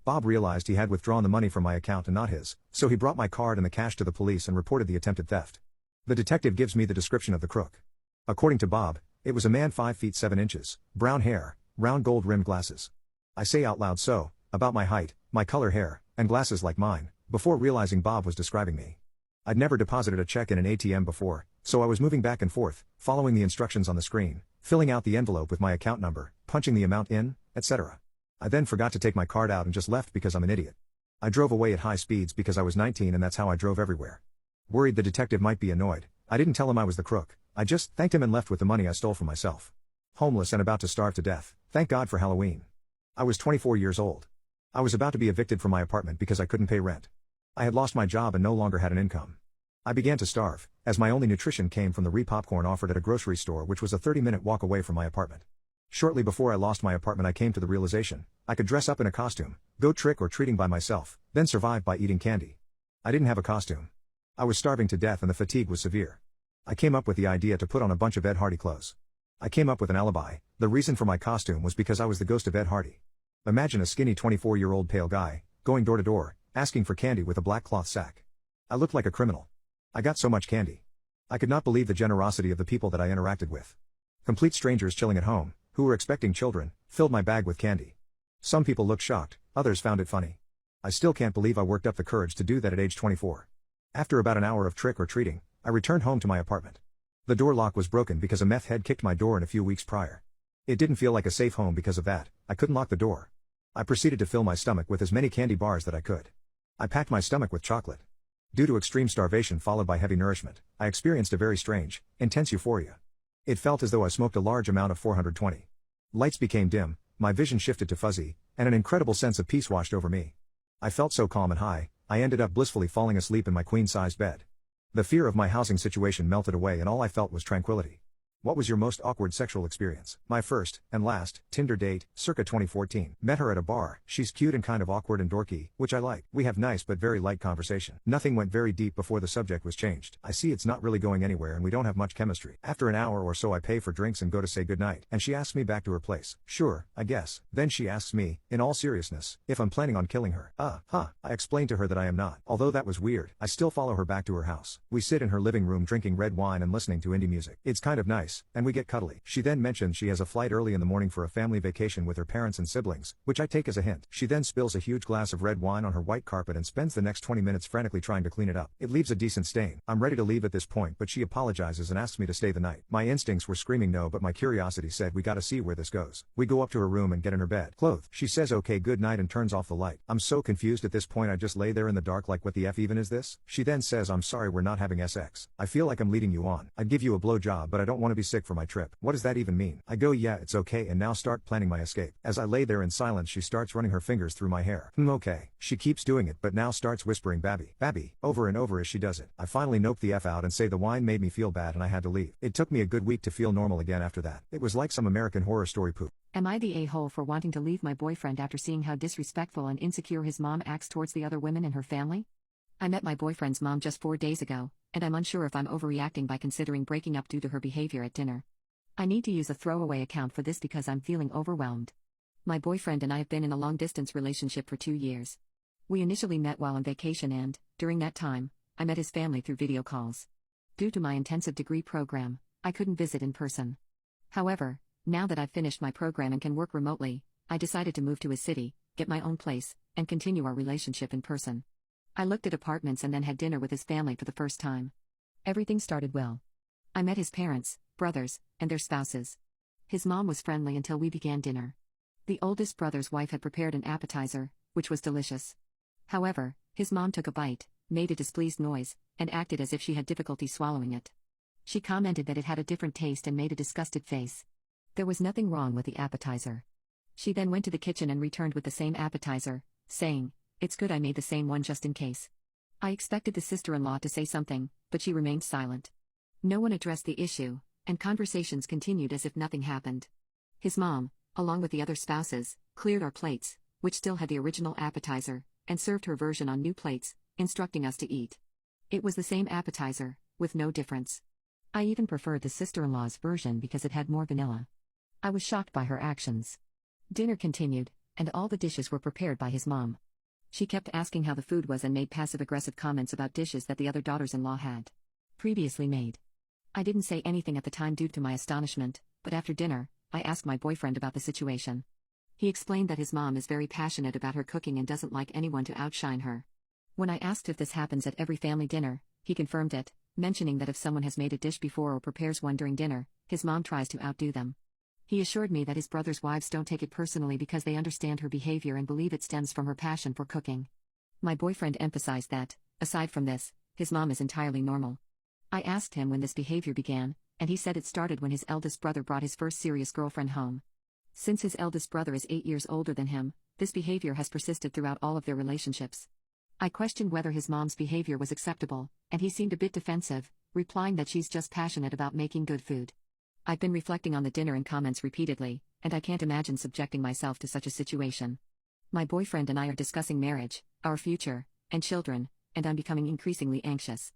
Bob realized he had withdrawn the money from my account and not his, so he brought my card and the cash to the police and reported the attempted theft. The detective gives me the description of the crook. According to Bob, it was a man 5 feet 7 inches, brown hair, round gold-rimmed glasses. I say out loud so, about my height, my color hair, and glasses like mine, before realizing Bob was describing me. I'd never deposited a check in an ATM before, so I was moving back and forth, following the instructions on the screen, filling out the envelope with my account number, punching the amount in, etc. I then forgot to take my card out and just left because I'm an idiot. I drove away at high speeds because I was 19 and that's how I drove everywhere. Worried the detective might be annoyed, I didn't tell him I was the crook, I just thanked him and left with the money I stole from myself. Homeless and about to starve to death. Thank God for Halloween. I was 24 years old. I was about to be evicted from my apartment because I couldn't pay rent. I had lost my job and no longer had an income. I began to starve, as my only nutrition came from the re-popcorn offered at a grocery store which was a 30-minute walk away from my apartment. Shortly before I lost my apartment I came to the realization, I could dress up in a costume, go trick or treating by myself, then survive by eating candy. I didn't have a costume. I was starving to death and the fatigue was severe. I came up with the idea to put on a bunch of Ed Hardy clothes. I came up with an alibi. The reason for my costume was because I was the ghost of Ed Hardy. Imagine a skinny 24-year-old pale guy, going door to door, asking for candy with a black cloth sack. I looked like a criminal. I got so much candy. I could not believe the generosity of the people that I interacted with. Complete strangers chilling at home, who were expecting children, filled my bag with candy. Some people looked shocked, others found it funny. I still can't believe I worked up the courage to do that at age 24. After about an hour of trick or treating, I returned home to my apartment. The door lock was broken because a meth head kicked my door in a few weeks prior. It didn't feel like a safe home because of that. I couldn't lock the door. I proceeded to fill my stomach with as many candy bars that I could. I packed my stomach with chocolate. Due to extreme starvation followed by heavy nourishment, I experienced a very strange, intense euphoria. It felt as though I smoked a large amount of 420. Lights became dim, my vision shifted to fuzzy, and an incredible sense of peace washed over me. I felt so calm and high, I ended up blissfully falling asleep in my queen-sized bed. The fear of my housing situation melted away and all I felt was tranquility. What was your most awkward sexual experience? My first, and last, Tinder date, circa 2014. Met her at a bar, she's cute and kind of awkward and dorky, which I like. We have nice but very light conversation. Nothing went very deep before the subject was changed. I see it's not really going anywhere and we don't have much chemistry. After an hour or so I pay for drinks and go to say goodnight, and she asks me back to her place. Sure, I guess. Then she asks me, in all seriousness, if I'm planning on killing her. I explained to her that I am not. Although that was weird, I still follow her back to her house. We sit in her living room drinking red wine and listening to indie music. It's kind of nice, and we get cuddly. She then mentions she has a flight early in the morning for a family vacation with her parents and siblings, which I take as a hint. She then spills a huge glass of red wine on her white carpet and spends the next 20 minutes frantically trying to clean it up. It leaves a decent stain. I'm ready to leave at this point but she apologizes and asks me to stay the night. My instincts were screaming no but my curiosity said we gotta see where this goes. We go up to her room and get in her bed. Clothed. She says okay good night and turns off the light. I'm so confused at this point I just lay there in the dark like what the F even is this? She then says I'm sorry we're not having sex. I feel like I'm leading you on. I'd give you a blow job but I don't want to be sick for my trip. What does that even mean? I go yeah it's okay and now start planning my escape. As I lay there in silence she starts running her fingers through my hair. Okay. She keeps doing it but now starts whispering Babby, Babby, over and over as she does it. I finally nope the F out and say the wine made me feel bad and I had to leave. It took me a good week to feel normal again after that. It was like some American Horror Story poop. Am I the a-hole for wanting to leave my boyfriend after seeing how disrespectful and insecure his mom acts towards the other women in her family? I met my boyfriend's mom just 4 days ago, and I'm unsure if I'm overreacting by considering breaking up due to her behavior at dinner. I need to use a throwaway account for this because I'm feeling overwhelmed. My boyfriend and I have been in a long-distance relationship for 2 years. We initially met while on vacation and, during that time, I met his family through video calls. Due to my intensive degree program, I couldn't visit in person. However, now that I've finished my program and can work remotely, I decided to move to his city, get my own place, and continue our relationship in person. I looked at apartments and then had dinner with his family for the first time. Everything started well. I met his parents, brothers, and their spouses. His mom was friendly until we began dinner. The oldest brother's wife had prepared an appetizer, which was delicious. However, his mom took a bite, made a displeased noise, and acted as if she had difficulty swallowing it. She commented that it had a different taste and made a disgusted face. There was nothing wrong with the appetizer. She then went to the kitchen and returned with the same appetizer, saying, "It's good I made the same one just in case." I expected the sister-in-law to say something, but she remained silent. No one addressed the issue, and conversations continued as if nothing happened. His mom, along with the other spouses, cleared our plates, which still had the original appetizer, and served her version on new plates, instructing us to eat. It was the same appetizer, with no difference. I even preferred the sister-in-law's version because it had more vanilla. I was shocked by her actions. Dinner continued, and all the dishes were prepared by his mom. She kept asking how the food was and made passive-aggressive comments about dishes that the other daughters-in-law had previously made. I didn't say anything at the time due to my astonishment, but after dinner, I asked my boyfriend about the situation. He explained that his mom is very passionate about her cooking and doesn't like anyone to outshine her. When I asked if this happens at every family dinner, he confirmed it, mentioning that if someone has made a dish before or prepares one during dinner, his mom tries to outdo them. He assured me that his brother's wives don't take it personally because they understand her behavior and believe it stems from her passion for cooking. My boyfriend emphasized that, aside from this, his mom is entirely normal. I asked him when this behavior began, And he said it started when his eldest brother brought his first serious girlfriend home. Since his eldest brother is 8 years older than him, this behavior has persisted throughout all of their relationships. I questioned whether his mom's behavior was acceptable, and he seemed a bit defensive, replying that she's just passionate about making good food. I've been reflecting on the dinner and comments repeatedly, and I can't imagine subjecting myself to such a situation. My boyfriend and I are discussing marriage, our future, and children, and I'm becoming increasingly anxious.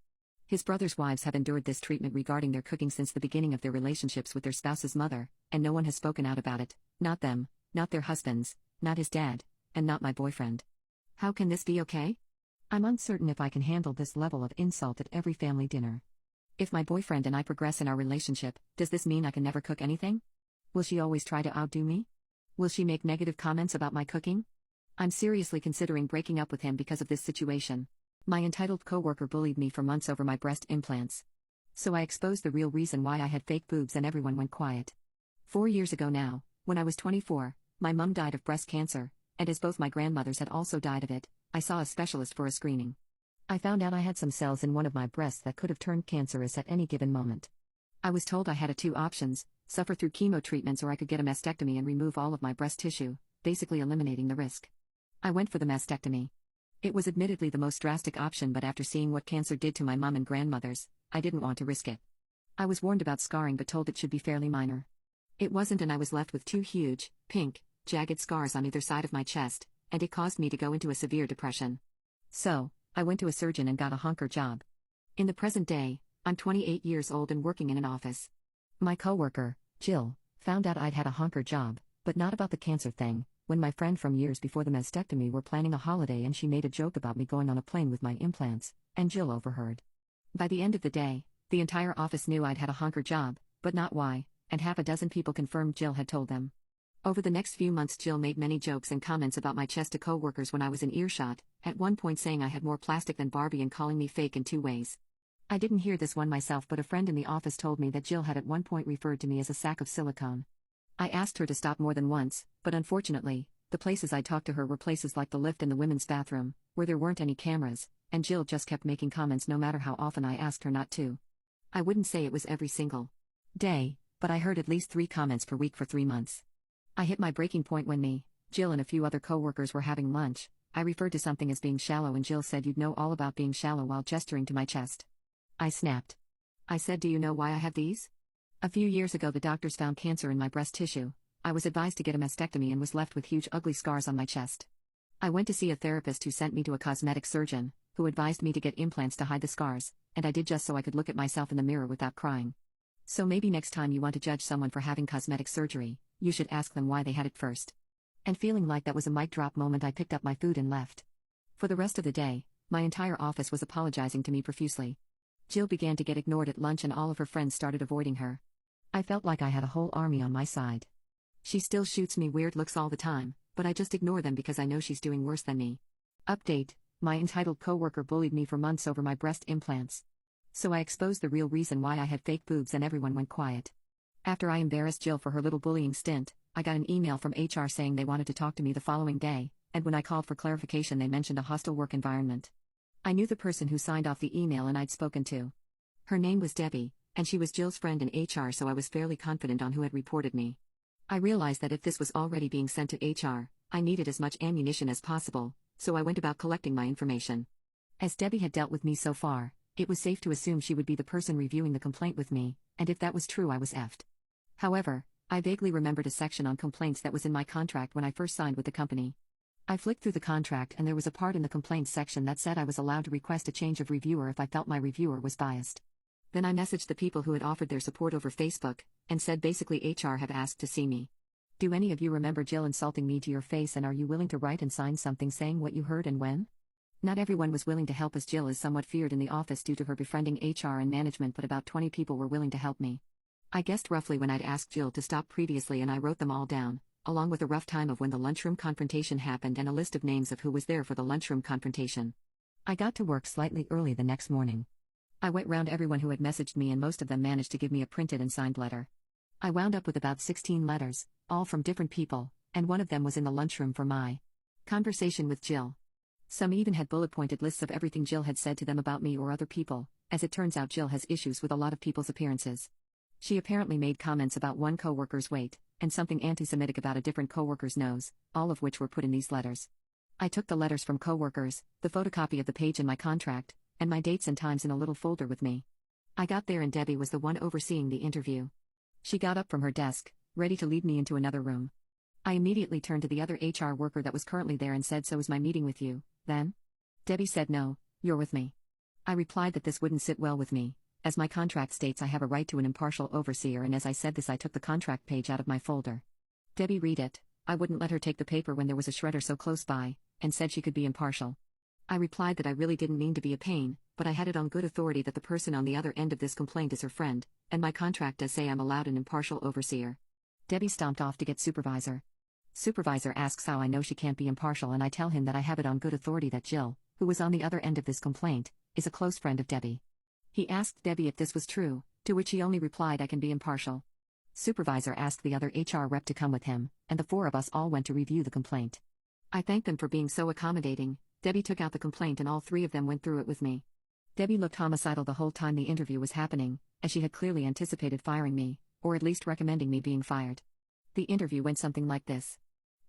His brother's wives have endured this treatment regarding their cooking since the beginning of their relationships with their spouse's mother, and no one has spoken out about it, not them, not their husbands, not his dad, and not my boyfriend. How can this be okay? I'm uncertain if I can handle this level of insult at every family dinner. If my boyfriend and I progress in our relationship, does this mean I can never cook anything? Will she always try to outdo me? Will she make negative comments about my cooking? I'm seriously considering breaking up with him because of this situation. My entitled coworker bullied me for months over my breast implants. So I exposed the real reason why I had fake boobs and everyone went quiet. 4 years ago now, when I was 24, my mom died of breast cancer, and as both my grandmothers had also died of it, I saw a specialist for a screening. I found out I had some cells in one of my breasts that could have turned cancerous at any given moment. I was told I had two options: suffer through chemo treatments, or I could get a mastectomy and remove all of my breast tissue, basically eliminating the risk. I went for the mastectomy. It was admittedly the most drastic option, but after seeing what cancer did to my mom and grandmothers, I didn't want to risk it. I was warned about scarring but told it should be fairly minor. It wasn't, and I was left with two huge, pink, jagged scars on either side of my chest, and it caused me to go into a severe depression. So, I went to a surgeon and got a honker job. In the present day, I'm 28 years old and working in an office. My coworker, Jill, found out I'd had a honker job, but not about the cancer thing, when my friend from years before the mastectomy were planning a holiday and she made a joke about me going on a plane with my implants, and Jill overheard. By the end of the day, the entire office knew I'd had a honker job, but not why, and half a dozen people confirmed Jill had told them. Over the next few months, Jill made many jokes and comments about my chest to coworkers when I was in earshot, at one point saying I had more plastic than Barbie and calling me fake in 2 ways. I didn't hear this one myself, but a friend in the office told me that Jill had at one point referred to me as a sack of silicone. I asked her to stop more than once, but unfortunately, the places I talked to her were places like the lift and the women's bathroom, where there weren't any cameras, and Jill just kept making comments no matter how often I asked her not to. I wouldn't say it was every single day, but I heard at least 3 comments per week for 3 months. I hit my breaking point when me, Jill, and a few other coworkers were having lunch. I referred to something as being shallow, and Jill said, "You'd know all about being shallow," while gesturing to my chest. I snapped. I said, "Do you know why I have these? A few years ago the doctors found cancer in my breast tissue. I was advised to get a mastectomy and was left with huge ugly scars on my chest. I went to see a therapist who sent me to a cosmetic surgeon, who advised me to get implants to hide the scars, and I did just so I could look at myself in the mirror without crying. So maybe next time you want to judge someone for having cosmetic surgery, you should ask them why they had it first." And feeling like that was a mic drop moment, I picked up my food and left. For the rest of the day, my entire office was apologizing to me profusely. Jill began to get ignored at lunch and all of her friends started avoiding her. I felt like I had a whole army on my side. She still shoots me weird looks all the time, but I just ignore them because I know she's doing worse than me. Update: my entitled coworker bullied me for months over my breast implants. So I exposed the real reason why I had fake boobs and everyone went quiet. After I embarrassed Jill for her little bullying stint, I got an email from HR saying they wanted to talk to me the following day, and when I called for clarification they mentioned a hostile work environment. I knew the person who signed off the email and I'd spoken to. Her name was Debbie, and she was Jill's friend in HR, so I was fairly confident on who had reported me. I realized that if this was already being sent to HR, I needed as much ammunition as possible, so I went about collecting my information. As Debbie had dealt with me so far, it was safe to assume she would be the person reviewing the complaint with me, and if that was true I was effed. However, I vaguely remembered a section on complaints that was in my contract when I first signed with the company. I flicked through the contract and there was a part in the complaints section that said I was allowed to request a change of reviewer if I felt my reviewer was biased. Then I messaged the people who had offered their support over Facebook, and said basically HR have asked to see me. Do any of you remember Jill insulting me to your face, and are you willing to write and sign something saying what you heard and when? Not everyone was willing to help, as Jill is somewhat feared in the office due to her befriending HR and management, but about 20 people were willing to help me. I guessed roughly when I'd asked Jill to stop previously, and I wrote them all down, along with a rough time of when the lunchroom confrontation happened and a list of names of who was there for the lunchroom confrontation. I got to work slightly early the next morning. I went round everyone who had messaged me and most of them managed to give me a printed and signed letter. I wound up with about 16 letters, all from different people, and one of them was in the lunchroom for my conversation with Jill. Some even had bullet-pointed lists of everything Jill had said to them about me or other people. As it turns out, Jill has issues with a lot of people's appearances. She apparently made comments about one coworker's weight, and something anti-Semitic about a different coworker's nose, all of which were put in these letters. I took the letters from coworkers, the photocopy of the page in my contract, and my dates and times in a little folder with me. I got there and Debbie was the one overseeing the interview. She got up from her desk, ready to lead me into another room. I immediately turned to the other HR worker that was currently there and said, "So is my meeting with you, then?" Debbie said, "No, you're with me." I replied that this wouldn't sit well with me, as my contract states I have a right to an impartial overseer, and as I said this I took the contract page out of my folder. Debbie read it. I wouldn't let her take the paper when there was a shredder so close by, and said she could be impartial. I replied that I really didn't mean to be a pain, but I had it on good authority that the person on the other end of this complaint is her friend, and my contract does say I'm allowed an impartial overseer. Debbie stomped off to get supervisor. Supervisor asks how I know she can't be impartial, and I tell him that I have it on good authority that Jill, who was on the other end of this complaint, is a close friend of Debbie. He asked Debbie if this was true, to which he only replied I can be impartial. Supervisor asked the other HR rep to come with him, and the four of us all went to review the complaint. I thanked them for being so accommodating. Debbie took out the complaint and all three of them went through it with me. Debbie looked homicidal the whole time the interview was happening, as she had clearly anticipated firing me, or at least recommending me being fired. The interview went something like this.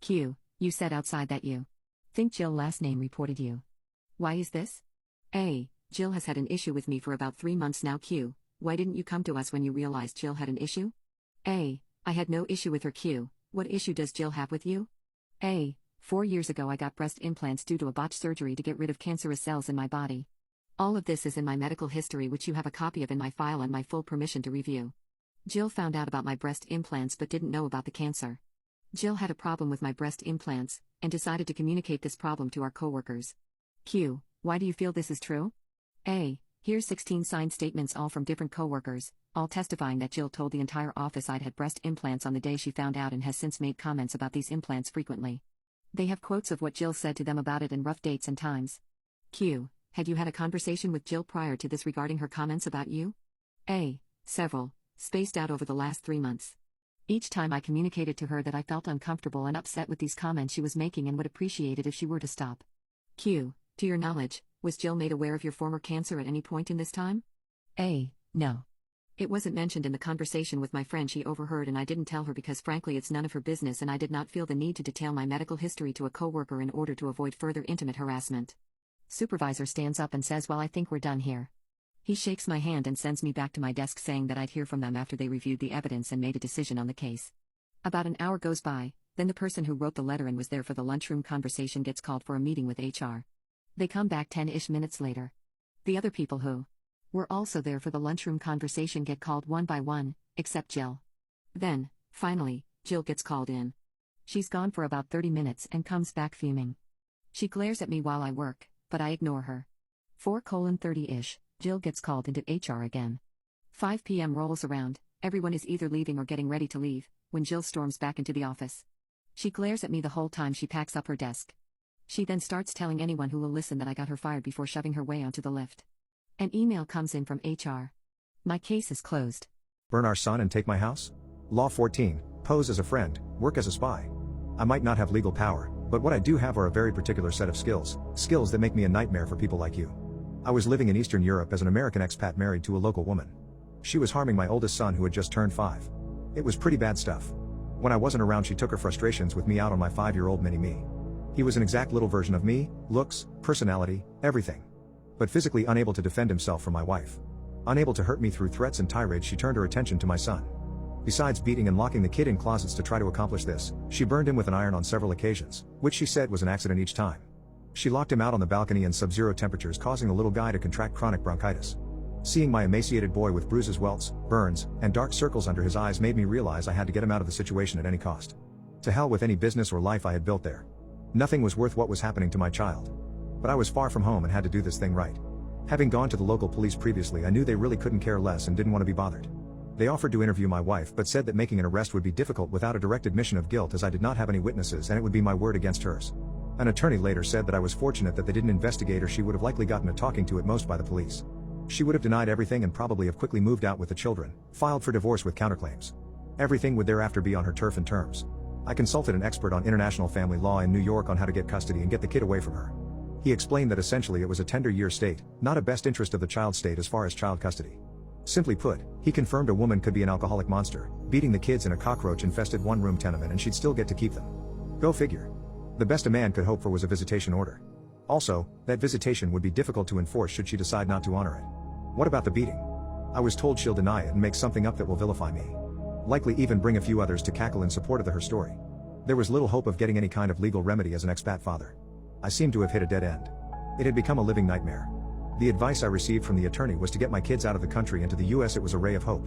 Q, you said outside that you think Jill last name reported you. Why is this? A, Jill has had an issue with me for about 3 months now. Q, why didn't you come to us when you realized Jill had an issue? A, I had no issue with her. Q, what issue does Jill have with you? A, 4 years ago I got breast implants due to a botched surgery to get rid of cancerous cells in my body. All of this is in my medical history, which you have a copy of in my file and my full permission to review. Jill found out about my breast implants but didn't know about the cancer. Jill had a problem with my breast implants, and decided to communicate this problem to our coworkers. Q, why do you feel this is true? A, here's 16 signed statements all from different coworkers, all testifying that Jill told the entire office I'd had breast implants on the day she found out and has since made comments about these implants frequently. They have quotes of what Jill said to them about it and rough dates and times. Q, had you had a conversation with Jill prior to this regarding her comments about you? A, several, spaced out over the last 3 months. Each time I communicated to her that I felt uncomfortable and upset with these comments she was making and would appreciate it if she were to stop. Q, to your knowledge, was Jill made aware of your former cancer at any point in this time? A, no. It wasn't mentioned in the conversation with my friend she overheard, and I didn't tell her because frankly it's none of her business, and I did not feel the need to detail my medical history to a coworker in order to avoid further intimate harassment. Supervisor stands up and says, "Well, I think we're done here." He shakes my hand and sends me back to my desk saying that I'd hear from them after they reviewed the evidence and made a decision on the case. About an hour goes by, then the person who wrote the letter and was there for the lunchroom conversation gets called for a meeting with HR. They come back 10-ish minutes later. The other people who were also there for the lunchroom conversation get called one by one, except Jill. Then, finally, Jill gets called in. She's gone for about 30 minutes and comes back fuming. She glares at me while I work, but I ignore her. 4:30-ish, Jill gets called into HR again. 5 p.m. rolls around, everyone is either leaving or getting ready to leave, when Jill storms back into the office. She glares at me the whole time she packs up her desk. She then starts telling anyone who will listen that I got her fired before shoving her way onto the lift. An email comes in from HR. My case is closed. Burn our son and take my house? Law 14, pose as a friend, work as a spy. I might not have legal power, but what I do have are a very particular set of skills that make me a nightmare for people like you. I was living in Eastern Europe as an American expat married to a local woman. She was harming my oldest son who had just turned 5. It was pretty bad stuff. When I wasn't around, she took her frustrations with me out on my 5-year-old mini-me. He was an exact little version of me, looks, personality, everything. But physically unable to defend himself from my wife. Unable to hurt me through threats and tirades, she turned her attention to my son. Besides beating and locking the kid in closets to try to accomplish this, she burned him with an iron on several occasions, which she said was an accident each time. She locked him out on the balcony in sub-zero temperatures, causing the little guy to contract chronic bronchitis. Seeing my emaciated boy with bruises, welts, burns, and dark circles under his eyes made me realize I had to get him out of the situation at any cost. To hell with any business or life I had built there. Nothing was worth what was happening to my child. But I was far from home and had to do this thing right. Having gone to the local police previously, I knew they really couldn't care less and didn't want to be bothered. They offered to interview my wife but said that making an arrest would be difficult without a direct admission of guilt, as I did not have any witnesses and it would be my word against hers. An attorney later said that I was fortunate that they didn't investigate, or she would have likely gotten a talking to at most by the police. She would have denied everything and probably have quickly moved out with the children, filed for divorce with counterclaims. Everything would thereafter be on her turf and terms. I consulted an expert on international family law in New York on how to get custody and get the kid away from her. He explained that essentially it was a tender year state, not a best interest of the child state as far as child custody. Simply put, he confirmed a woman could be an alcoholic monster, beating the kids in a cockroach-infested one-room tenement, and she'd still get to keep them. Go figure. The best a man could hope for was a visitation order. Also, that visitation would be difficult to enforce should she decide not to honor it. What about the beating? I was told she'll deny it and make something up that will vilify me. Likely even bring a few others to cackle in support of her story. There was little hope of getting any kind of legal remedy as an expat father. I seemed to have hit a dead end. It had become a living nightmare. The advice I received from the attorney was to get my kids out of the country and to the US. It was a ray of hope.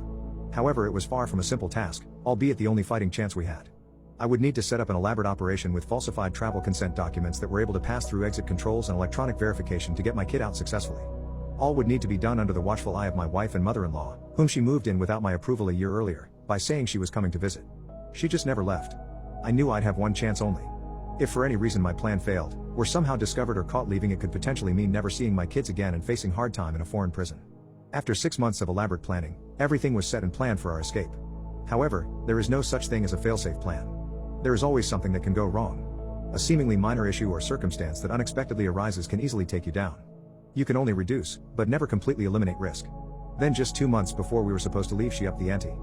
However, it was far from a simple task, albeit the only fighting chance we had. I would need to set up an elaborate operation with falsified travel consent documents that were able to pass through exit controls and electronic verification to get my kid out successfully. All would need to be done under the watchful eye of my wife and mother-in-law, whom she moved in without my approval a year earlier, by saying she was coming to visit. She just never left. I knew I'd have one chance only. If for any reason my plan failed, were somehow discovered or caught leaving, it could potentially mean never seeing my kids again and facing hard time in a foreign prison. After 6 months of elaborate planning, everything was set and planned for our escape. However, there is no such thing as a fail-safe plan. There is always something that can go wrong. A seemingly minor issue or circumstance that unexpectedly arises can easily take you down. You can only reduce, but never completely eliminate risk. Then just 2 months before we were supposed to leave, she upped the ante.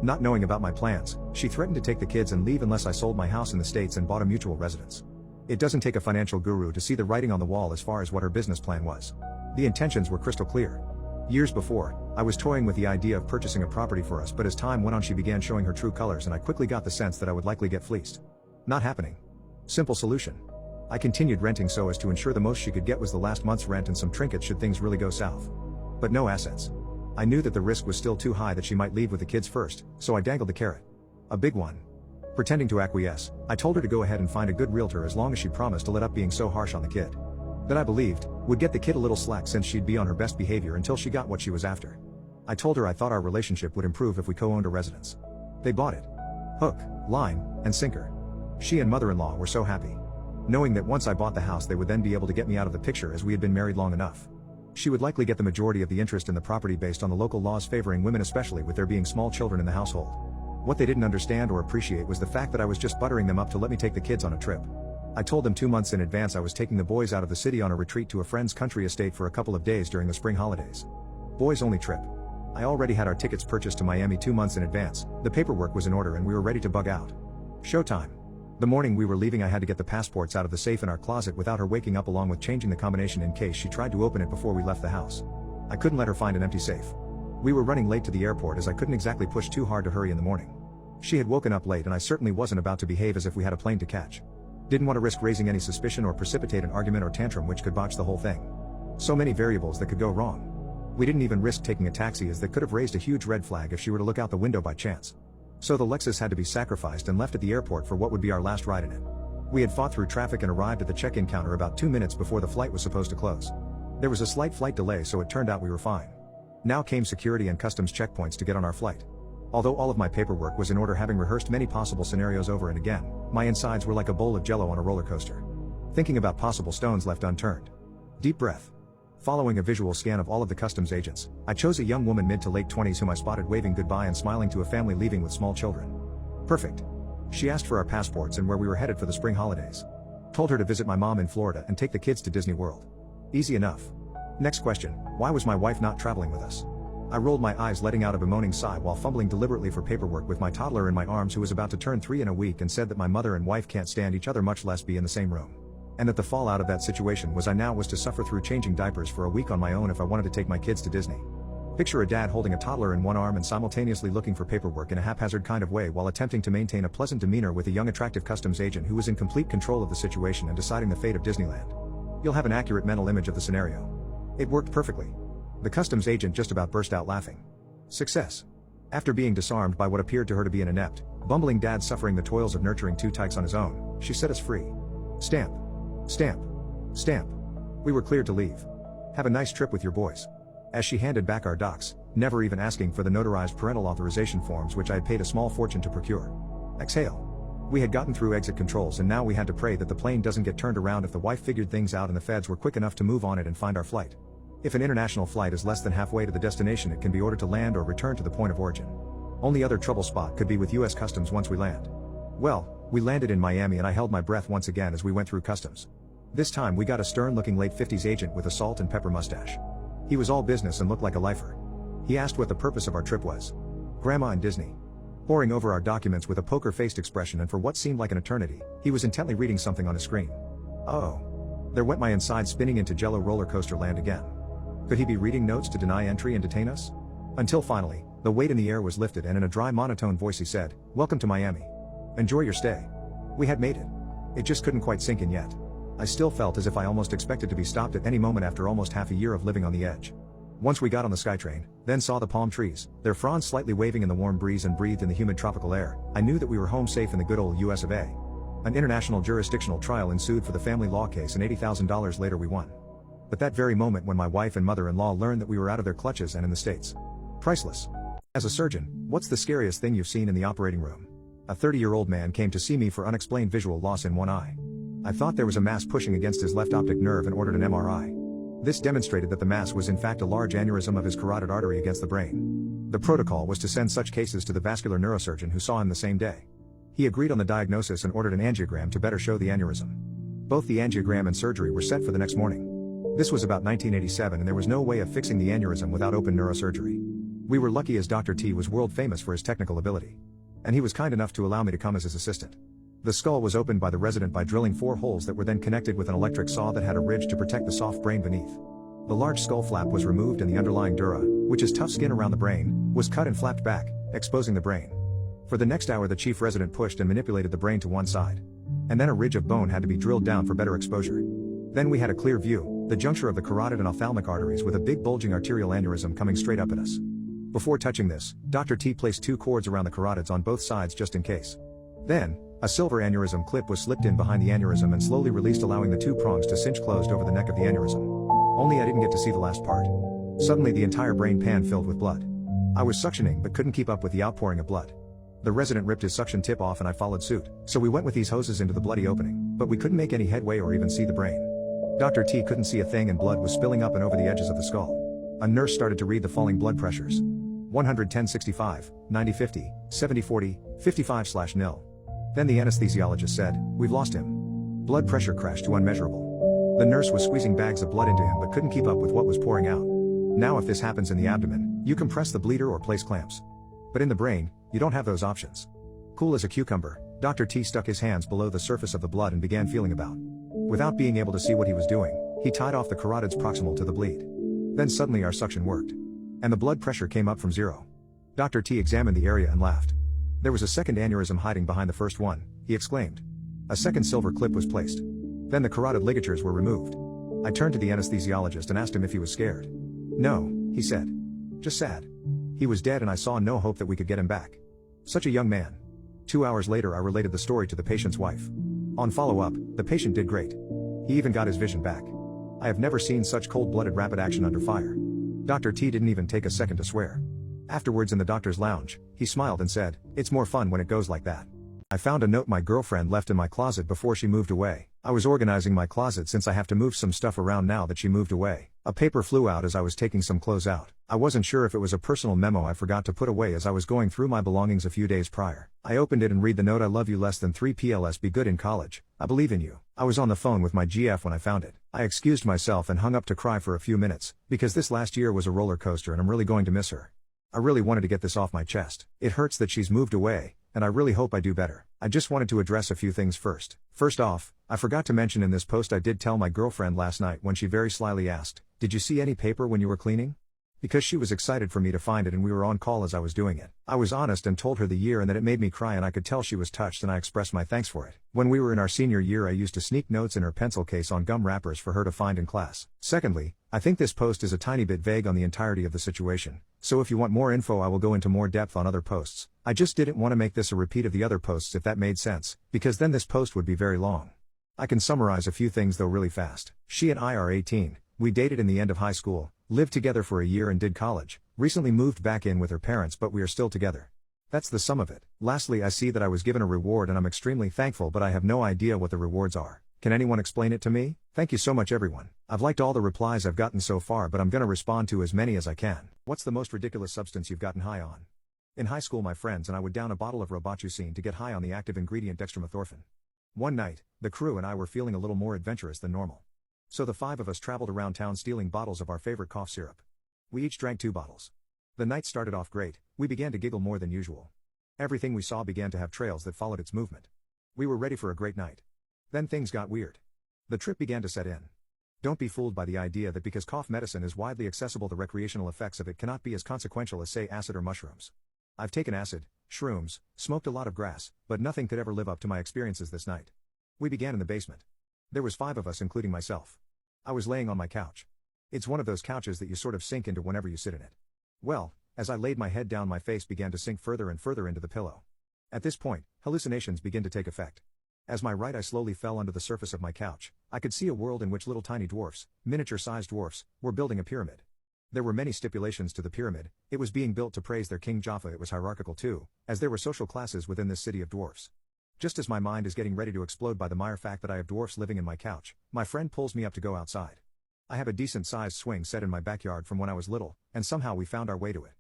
Not knowing about my plans, she threatened to take the kids and leave unless I sold my house in the States and bought a mutual residence. It doesn't take a financial guru to see the writing on the wall as far as what her business plan was. The intentions were crystal clear. Years before, I was toying with the idea of purchasing a property for us, but as time went on she began showing her true colors and I quickly got the sense that I would likely get fleeced. Not happening. Simple solution. I continued renting so as to ensure the most she could get was the last month's rent and some trinkets should things really go south. But no assets. I knew that the risk was still too high that she might leave with the kids first, so I dangled the carrot. A big one. Pretending to acquiesce, I told her to go ahead and find a good realtor as long as she promised to let up being so harsh on the kid. That I believed would get the kid a little slack since she'd be on her best behavior until she got what she was after. I told her I thought our relationship would improve if we co-owned a residence. They bought it. Hook, line, and sinker. She and mother-in-law were so happy. Knowing that once I bought the house they would then be able to get me out of the picture as we had been married long enough. She would likely get the majority of the interest in the property based on the local laws favoring women, especially with there being small children in the household. What they didn't understand or appreciate was the fact that I was just buttering them up to let me take the kids on a trip. I told them 2 months in advance I was taking the boys out of the city on a retreat to a friend's country estate for a couple of days during the spring holidays. Boys only trip. I already had our tickets purchased to Miami 2 months in advance, the paperwork was in order and we were ready to bug out. Showtime. The morning we were leaving I had to get the passports out of the safe in our closet without her waking up, along with changing the combination in case she tried to open it before we left the house. I couldn't let her find an empty safe. We were running late to the airport as I couldn't exactly push too hard to hurry in the morning. She had woken up late and I certainly wasn't about to behave as if we had a plane to catch. Didn't want to risk raising any suspicion or precipitate an argument or tantrum which could botch the whole thing. So many variables that could go wrong. We didn't even risk taking a taxi as that could have raised a huge red flag if she were to look out the window by chance. So the Lexus had to be sacrificed and left at the airport for what would be our last ride in it. We had fought through traffic and arrived at the check-in counter about 2 minutes before the flight was supposed to close. There was a slight flight delay, so it turned out we were fine. Now came security and customs checkpoints to get on our flight. Although all of my paperwork was in order, having rehearsed many possible scenarios over and again, my insides were like a bowl of jello on a roller coaster. Thinking about possible stones left unturned. Deep breath. Following a visual scan of all of the customs agents, I chose a young woman mid to late 20s whom I spotted waving goodbye and smiling to a family leaving with small children. Perfect. She asked for our passports and where we were headed for the spring holidays. Told her to visit my mom in Florida and take the kids to Disney World. Easy enough. Next question, why was my wife not traveling with us? I rolled my eyes, letting out a bemoaning sigh while fumbling deliberately for paperwork with my toddler in my arms who was about to turn 3 in a week, and said that my mother and wife can't stand each other, much less be in the same room. And that the fallout of that situation was I now was to suffer through changing diapers for a week on my own if I wanted to take my kids to Disney. Picture a dad holding a toddler in one arm and simultaneously looking for paperwork in a haphazard kind of way while attempting to maintain a pleasant demeanor with a young attractive customs agent who was in complete control of the situation and deciding the fate of Disneyland. You'll have an accurate mental image of the scenario. It worked perfectly. The customs agent just about burst out laughing. Success. After being disarmed by what appeared to her to be an inept, bumbling dad suffering the toils of nurturing 2 tykes on his own, she set us free. Stamp. Stamp. Stamp. We were cleared to leave. Have a nice trip with your boys. As she handed back our docs, never even asking for the notarized parental authorization forms which I had paid a small fortune to procure. Exhale. We had gotten through exit controls and now we had to pray that the plane doesn't get turned around if the wife figured things out and the feds were quick enough to move on it and find our flight. If an international flight is less than halfway to the destination, it can be ordered to land or return to the point of origin. Only other trouble spot could be with US Customs once we land. Well, we landed in Miami and I held my breath once again as we went through customs. This time we got a stern-looking late 50s agent with a salt and pepper mustache. He was all business and looked like a lifer. He asked what the purpose of our trip was. Grandma and Disney. Poring over our documents with a poker-faced expression, and for what seemed like an eternity, he was intently reading something on a screen. Oh. There went my inside spinning into Jello roller coaster land again. Could he be reading notes to deny entry and detain us? Until finally, the weight in the air was lifted and in a dry monotone voice he said, "Welcome to Miami. Enjoy your stay." We had made it. It just couldn't quite sink in yet. I still felt as if I almost expected to be stopped at any moment after almost half a year of living on the edge. Once we got on the SkyTrain, then saw the palm trees, their fronds slightly waving in the warm breeze, and breathed in the humid tropical air, I knew that we were home safe in the good old US of A. An international jurisdictional trial ensued for the family law case, and $80,000 later we won. But that very moment when my wife and mother-in-law learned that we were out of their clutches and in the States. Priceless. As a surgeon, what's the scariest thing you've seen in the operating room? A 30-year-old man came to see me for unexplained visual loss in one eye. I thought there was a mass pushing against his left optic nerve and ordered an MRI. This demonstrated that the mass was in fact a large aneurysm of his carotid artery against the brain. The protocol was to send such cases to the vascular neurosurgeon who saw him the same day. He agreed on the diagnosis and ordered an angiogram to better show the aneurysm. Both the angiogram and surgery were set for the next morning. This was about 1987, and there was no way of fixing the aneurysm without open neurosurgery. We were lucky as Dr. T was world famous for his technical ability. And he was kind enough to allow me to come as his assistant. The skull was opened by the resident by drilling 4 holes that were then connected with an electric saw that had a ridge to protect the soft brain beneath. The large skull flap was removed and the underlying dura, which is tough skin around the brain, was cut and flapped back, exposing the brain. For the next hour the chief resident pushed and manipulated the brain to one side. And then a ridge of bone had to be drilled down for better exposure. Then we had a clear view, the juncture of the carotid and ophthalmic arteries with a big bulging arterial aneurysm coming straight up at us. Before touching this, Dr. T placed 2 cords around the carotids on both sides just in case. Then, a silver aneurysm clip was slipped in behind the aneurysm and slowly released, allowing the 2 prongs to cinch closed over the neck of the aneurysm. Only I didn't get to see the last part. Suddenly the entire brain pan filled with blood. I was suctioning but couldn't keep up with the outpouring of blood. The resident ripped his suction tip off and I followed suit, so we went with these hoses into the bloody opening, but we couldn't make any headway or even see the brain. Dr. T couldn't see a thing and blood was spilling up and over the edges of the skull. A nurse started to read the falling blood pressures. 110/65, 90/50, 70/40, 55/0. Then the anesthesiologist said, "We've lost him." Blood pressure crashed to unmeasurable. The nurse was squeezing bags of blood into him but couldn't keep up with what was pouring out. Now if this happens in the abdomen, you compress the bleeder or place clamps. But in the brain, you don't have those options. Cool as a cucumber, Dr. T stuck his hands below the surface of the blood and began feeling about. Without being able to see what he was doing, he tied off the carotids proximal to the bleed. Then suddenly our suction worked. And the blood pressure came up from 0. Dr. T examined the area and laughed. "There was a second aneurysm hiding behind the first one," he exclaimed. A second silver clip was placed. Then the carotid ligatures were removed. I turned to the anesthesiologist and asked him if he was scared. "No," he said. "Just sad. He was dead and I saw no hope that we could get him back." Such a young man. 2 hours later I related the story to the patient's wife. On follow-up, the patient did great. He even got his vision back. I have never seen such cold-blooded rapid action under fire. Dr. T didn't even take a second to swear. Afterwards in the doctor's lounge, he smiled and said, "It's more fun when it goes like that." I found a note my girlfriend left in my closet before she moved away. I was organizing my closet since I have to move some stuff around now that she moved away. A paper flew out as I was taking some clothes out. I wasn't sure if it was a personal memo I forgot to put away as I was going through my belongings a few days prior. I opened it and read the note: "I love you less than 3 PLS, be good in college. I believe in you." I was on the phone with my GF when I found it. I excused myself and hung up to cry for a few minutes, because this last year was a roller coaster and I'm really going to miss her. I really wanted to get this off my chest. It hurts that she's moved away, and I really hope I do better. I just wanted to address a few things first. First off, I forgot to mention in this post I did tell my girlfriend last night when she very slyly asked, "Did you see any paper when you were cleaning?" Because she was excited for me to find it and we were on call as I was doing it. I was honest and told her the year and that it made me cry, and I could tell she was touched, and I expressed my thanks for it. When we were in our senior year I used to sneak notes in her pencil case on gum wrappers for her to find in class. Secondly, I think this post is a tiny bit vague on the entirety of the situation, so if you want more info I will go into more depth on other posts. I just didn't want to make this a repeat of the other posts, if that made sense, because then this post would be very long. I can summarize a few things though really fast. She and I are 18, we dated in the end of high school, lived together for a year and did college, recently moved back in with her parents, but we are still together. That's the sum of it. Lastly, I see that I was given a reward and I'm extremely thankful, but I have no idea what the rewards are. Can anyone explain it to me? Thank you so much everyone. I've liked all the replies I've gotten so far, but I'm gonna respond to as many as I can. What's the most ridiculous substance you've gotten high on? In high school my friends and I would down a bottle of robachucine to get high on the active ingredient dextromethorphan. One night, the crew and I were feeling a little more adventurous than normal. So the 5 of us traveled around town stealing bottles of our favorite cough syrup. We each drank 2 bottles. The night started off great, we began to giggle more than usual. Everything we saw began to have trails that followed its movement. We were ready for a great night. Then things got weird. The trip began to set in. Don't be fooled by the idea that because cough medicine is widely accessible, the recreational effects of it cannot be as consequential as, say, acid or mushrooms. I've taken acid, shrooms, smoked a lot of grass, but nothing could ever live up to my experiences this night. We began in the basement. There was 5 of us, including myself. I was laying on my couch. It's one of those couches that you sort of sink into whenever you sit in it. Well, as I laid my head down, my face began to sink further and further into the pillow. At this point, hallucinations begin to take effect. As my right eye slowly fell under the surface of my couch, I could see a world in which little tiny dwarfs, miniature-sized dwarfs, were building a pyramid. There were many stipulations to the pyramid. It was being built to praise their king Jaffa. It was hierarchical too, as there were social classes within this city of dwarfs. Just as my mind is getting ready to explode by the mere fact that I have dwarfs living in my couch, my friend pulls me up to go outside. I have a decent-sized swing set in my backyard from when I was little, and somehow we found our way to it.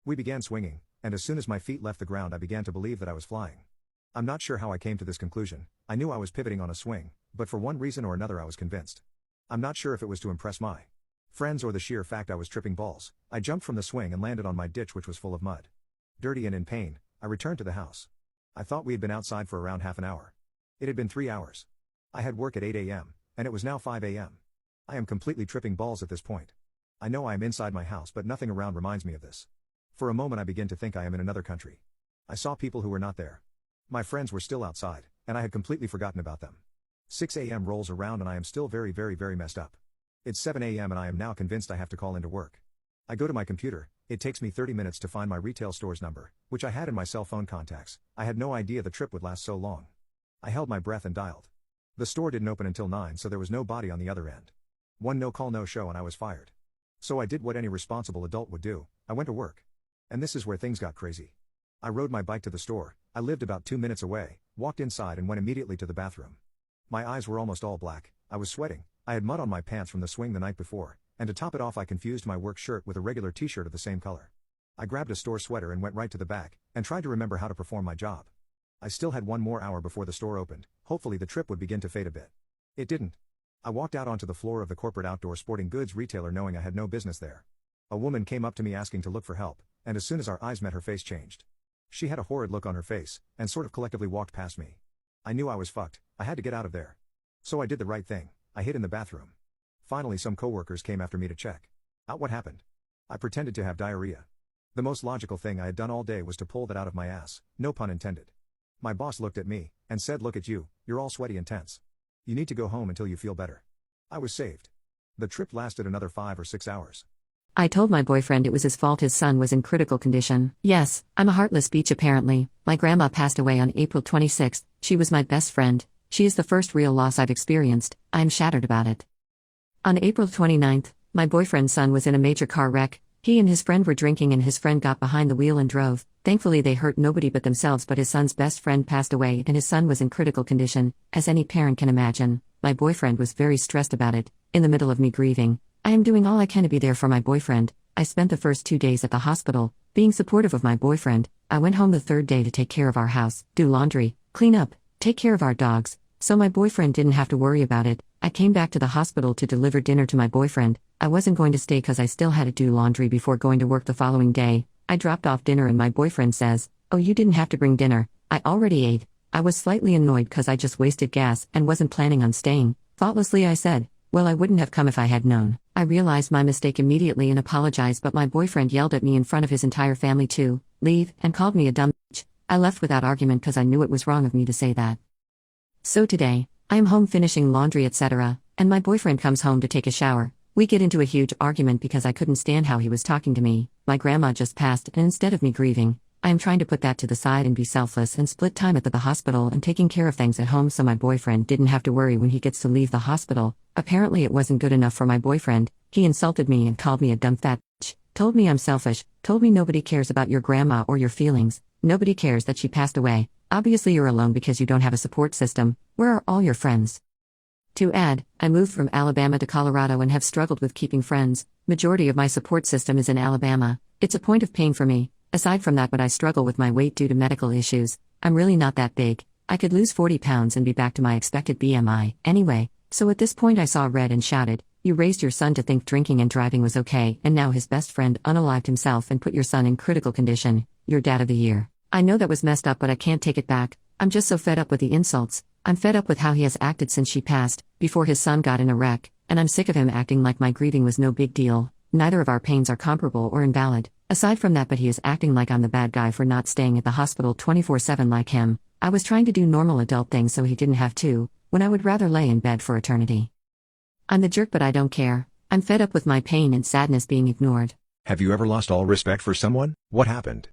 We began swinging, and as soon as my feet left the ground, I began to believe that I was flying. I'm not sure how I came to this conclusion. I knew I was pivoting on a swing, but for one reason or another I was convinced. I'm not sure if it was to impress my friends or the sheer fact I was tripping balls. I jumped from the swing and landed on my ditch, which was full of mud. Dirty and in pain, I returned to the house. I thought we had been outside for around half an hour. It had been 3 hours. I had work at 8 a.m., and it was now 5 a.m. I am completely tripping balls at this point. I know I am inside my house, but nothing around reminds me of this. For a moment I begin to think I am in another country. I saw people who were not there. My friends were still outside, and I had completely forgotten about them. 6 a.m. rolls around and I am still very messed up. It's 7 a.m. and I am now convinced I have to call into work. I go to my computer. It takes me 30 minutes to find my retail store's number, which I had in my cell phone contacts. I had no idea the trip would last so long. I held my breath and dialed. The store didn't open until 9, so there was no body on the other end. One no call no show and I was fired. So I did what any responsible adult would do. I went to work. And this is where things got crazy. I rode my bike to the store. I lived about 2 minutes away, walked inside and went immediately to the bathroom. My eyes were almost all black. I was sweating. I had mud on my pants from the swing the night before, and to top it off I confused my work shirt with a regular t-shirt of the same color. I grabbed a store sweater and went right to the back, and tried to remember how to perform my job. I still had 1 more hour before the store opened. Hopefully the trip would begin to fade a bit. It didn't. I walked out onto the floor of the corporate outdoor sporting goods retailer knowing I had no business there. A woman came up to me asking to look for help, and as soon as our eyes met her face changed. She had a horrid look on her face, and sort of collectively walked past me. I knew I was fucked. I had to get out of there. So I did the right thing. I hid in the bathroom. Finally some coworkers came after me to check out what happened. I pretended to have diarrhea. The most logical thing I had done all day was to pull that out of my ass, no pun intended. My boss looked at me, and said, "Look at you, you're all sweaty and tense. You need to go home until you feel better." I was saved. The trip lasted another 5 or 6 hours. I told my boyfriend it was his fault his son was in critical condition. Yes, I'm a heartless bitch apparently. My grandma passed away on April 26th. She was my best friend. She is the first real loss I've experienced. I am shattered about it. On April 29th, my boyfriend's son was in a major car wreck. He and his friend were drinking and his friend got behind the wheel and drove. Thankfully they hurt nobody but themselves, but his son's best friend passed away and his son was in critical condition, as any parent can imagine. My boyfriend was very stressed about it. In the middle of me grieving, I am doing all I can to be there for my boyfriend. I spent the first 2 days at the hospital, being supportive of my boyfriend. I went home the 3rd day to take care of our house, do laundry, clean up, take care of our dogs, so my boyfriend didn't have to worry about it. I came back to the hospital to deliver dinner to my boyfriend. I wasn't going to stay because I still had to do laundry before going to work the following day. I dropped off dinner and my boyfriend says, "Oh, you didn't have to bring dinner. I already ate." I was slightly annoyed because I just wasted gas and wasn't planning on staying. Thoughtlessly I said, "Well, I wouldn't have come if I had known." I realized my mistake immediately and apologized, but my boyfriend yelled at me in front of his entire family to leave and called me a dumb bitch. I left without argument because I knew it was wrong of me to say that. So today, I am home finishing laundry etc., and my boyfriend comes home to take a shower. We get into a huge argument because I couldn't stand how he was talking to me. My grandma just passed, and instead of me grieving, I am trying to put that to the side and be selfless and split time at the hospital and taking care of things at home so my boyfriend didn't have to worry when he gets to leave the hospital. Apparently it wasn't good enough for my boyfriend. He insulted me and called me a dumb fat bitch, told me I'm selfish, told me nobody cares about your grandma or your feelings, nobody cares that she passed away. Obviously you're alone because you don't have a support system. Where are all your friends? To add, I moved from Alabama to Colorado and have struggled with keeping friends. Majority of my support system is in Alabama. It's a point of pain for me. Aside from that, but I struggle with my weight due to medical issues. I'm really not that big. I could lose 40 pounds and be back to my expected BMI. Anyway, so at this point I saw red and shouted, You raised your son to think drinking and driving was okay, and now his best friend unalived himself and put your son in critical condition. You're dad of the year. I know that was messed up, but I can't take it back. I'm just so fed up with the insults. I'm fed up with how he has acted since she passed, before his son got in a wreck, and I'm sick of him acting like my grieving was no big deal. Neither of our pains are comparable or invalid. Aside from that, but he is acting like I'm the bad guy for not staying at the hospital 24/7 like him. I was trying to do normal adult things so he didn't have to, when I would rather lay in bed for eternity. I'm the jerk, but I don't care. I'm fed up with my pain and sadness being ignored. Have you ever lost all respect for someone? What happened?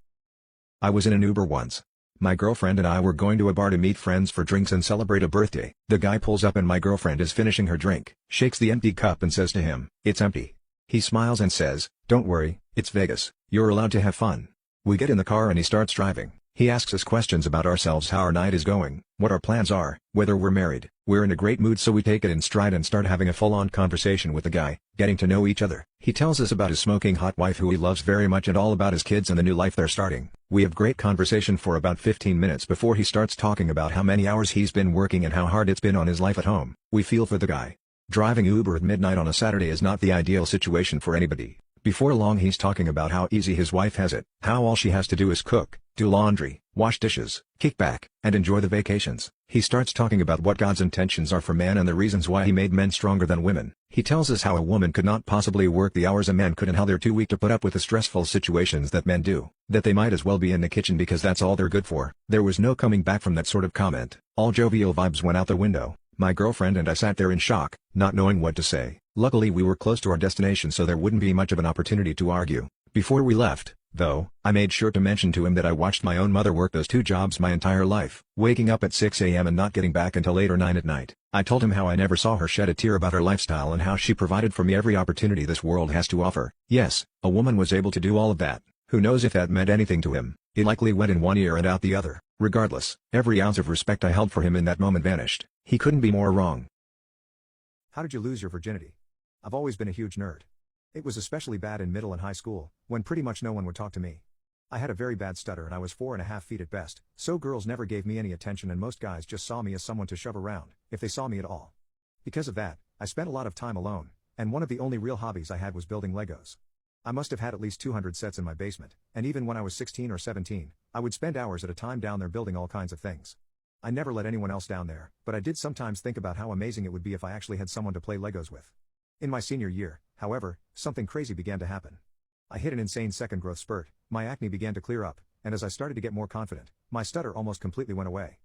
I was in an Uber once. My girlfriend and I were going to a bar to meet friends for drinks and celebrate a birthday. The guy pulls up and my girlfriend is finishing her drink, shakes the empty cup and says to him, "It's empty." He smiles and says, "Don't worry, it's Vegas. You're allowed to have fun." We get in the car and he starts driving. He asks us questions about ourselves, how our night is going, what our plans are, whether we're married. We're in a great mood, so we take it in stride and start having a full-on conversation with the guy, getting to know each other. He tells us about his smoking hot wife who he loves very much and all about his kids and the new life they're starting. We have great conversation for about 15 minutes before he starts talking about how many hours he's been working and how hard it's been on his life at home. We feel for the guy. Driving Uber at midnight on a Saturday is not the ideal situation for anybody. Before long he's talking about how easy his wife has it, how all she has to do is cook, do laundry, wash dishes, kick back, and enjoy the vacations. He starts talking about what God's intentions are for man and the reasons why he made men stronger than women. He tells us how a woman could not possibly work the hours a man could and how they're too weak to put up with the stressful situations that men do, that they might as well be in the kitchen because that's all they're good for. There was no coming back from that sort of comment. All jovial vibes went out the window. My girlfriend and I sat there in shock, not knowing what to say. Luckily we were close to our destination so there wouldn't be much of an opportunity to argue. Before we left, though, I made sure to mention to him that I watched my own mother work those two jobs my entire life, waking up at 6 a.m. and not getting back until 8 or 9 at night. I told him how I never saw her shed a tear about her lifestyle and how she provided for me every opportunity this world has to offer. Yes, a woman was able to do all of that. Who knows if that meant anything to him? It likely went in one ear and out the other. Regardless, every ounce of respect I held for him in that moment vanished. He couldn't be more wrong. How did you lose your virginity? I've always been a huge nerd. It was especially bad in middle and high school, when pretty much no one would talk to me. I had a very bad stutter and I was 4.5 feet at best, so girls never gave me any attention and most guys just saw me as someone to shove around, if they saw me at all. Because of that, I spent a lot of time alone, and one of the only real hobbies I had was building Legos. I must have had at least 200 sets in my basement, and even when I was 16 or 17, I would spend hours at a time down there building all kinds of things. I never let anyone else down there, but I did sometimes think about how amazing it would be if I actually had someone to play Legos with. In my senior year, however, something crazy began to happen. I hit an insane second growth spurt, my acne began to clear up, and as I started to get more confident, my stutter almost completely went away.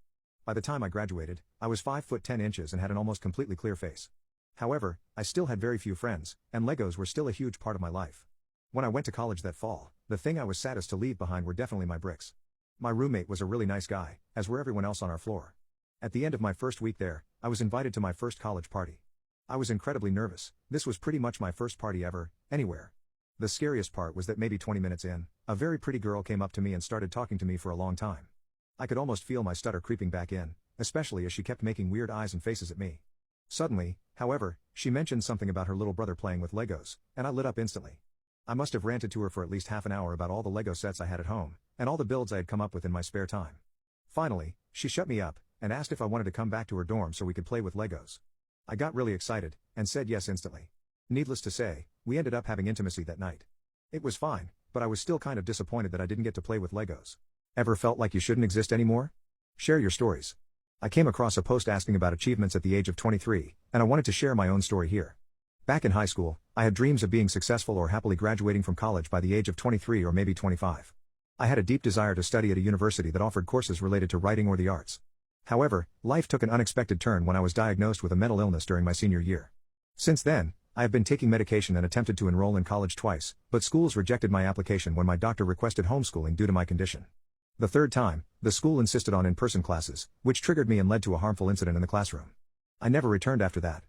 By the time I graduated, I was 5 foot 10 inches and had an almost completely clear face. However, I still had very few friends, and Legos were still a huge part of my life. When I went to college that fall, the thing I was saddest to leave behind were definitely my bricks. My roommate was a really nice guy, as were everyone else on our floor. At the end of my first week there, I was invited to my first college party. I was incredibly nervous. This was pretty much my first party ever, anywhere. The scariest part was that maybe 20 minutes in, a very pretty girl came up to me and started talking to me for a long time. I could almost feel my stutter creeping back in, especially as she kept making weird eyes and faces at me. Suddenly, however, she mentioned something about her little brother playing with Legos, and I lit up instantly. I must have ranted to her for at least half an hour about all the Lego sets I had at home, and all the builds I had come up with in my spare time. Finally, she shut me up, and asked if I wanted to come back to her dorm so we could play with Legos. I got really excited, and said yes instantly. Needless to say, we ended up having intimacy that night. It was fine, but I was still kind of disappointed that I didn't get to play with Legos. Ever felt like you shouldn't exist anymore? Share your stories. I came across a post asking about achievements at the age of 23, and I wanted to share my own story here. Back in high school, I had dreams of being successful or happily graduating from college by the age of 23 or maybe 25. I had a deep desire to study at a university that offered courses related to writing or the arts. However, life took an unexpected turn when I was diagnosed with a mental illness during my senior year. Since then, I have been taking medication and attempted to enroll in college twice, but schools rejected my application when my doctor requested homeschooling due to my condition. The third time, the school insisted on in-person classes, which triggered me and led to a harmful incident in the classroom. I never returned after that.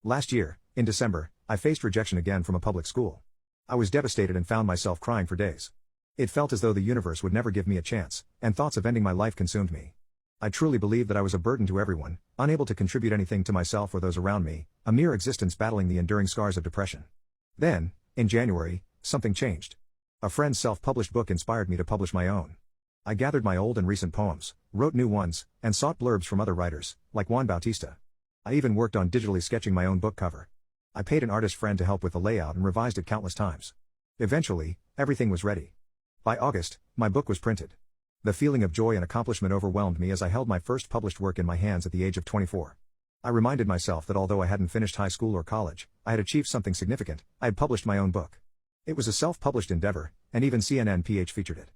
Last year, in December, I faced rejection again from a public school. I was devastated and found myself crying for days. It felt as though the universe would never give me a chance, and thoughts of ending my life consumed me. I truly believed that I was a burden to everyone, unable to contribute anything to myself or those around me, a mere existence battling the enduring scars of depression. Then, in January, something changed. A friend's self-published book inspired me to publish my own. I gathered my old and recent poems, wrote new ones, and sought blurbs from other writers, like Juan Bautista. I even worked on digitally sketching my own book cover. I paid an artist friend to help with the layout and revised it countless times. Eventually, everything was ready. By August, my book was printed. The feeling of joy and accomplishment overwhelmed me as I held my first published work in my hands at the age of 24. I reminded myself that although I hadn't finished high school or college, I had achieved something significant. I had published my own book. It was a self-published endeavor, and even CNN-PH featured it.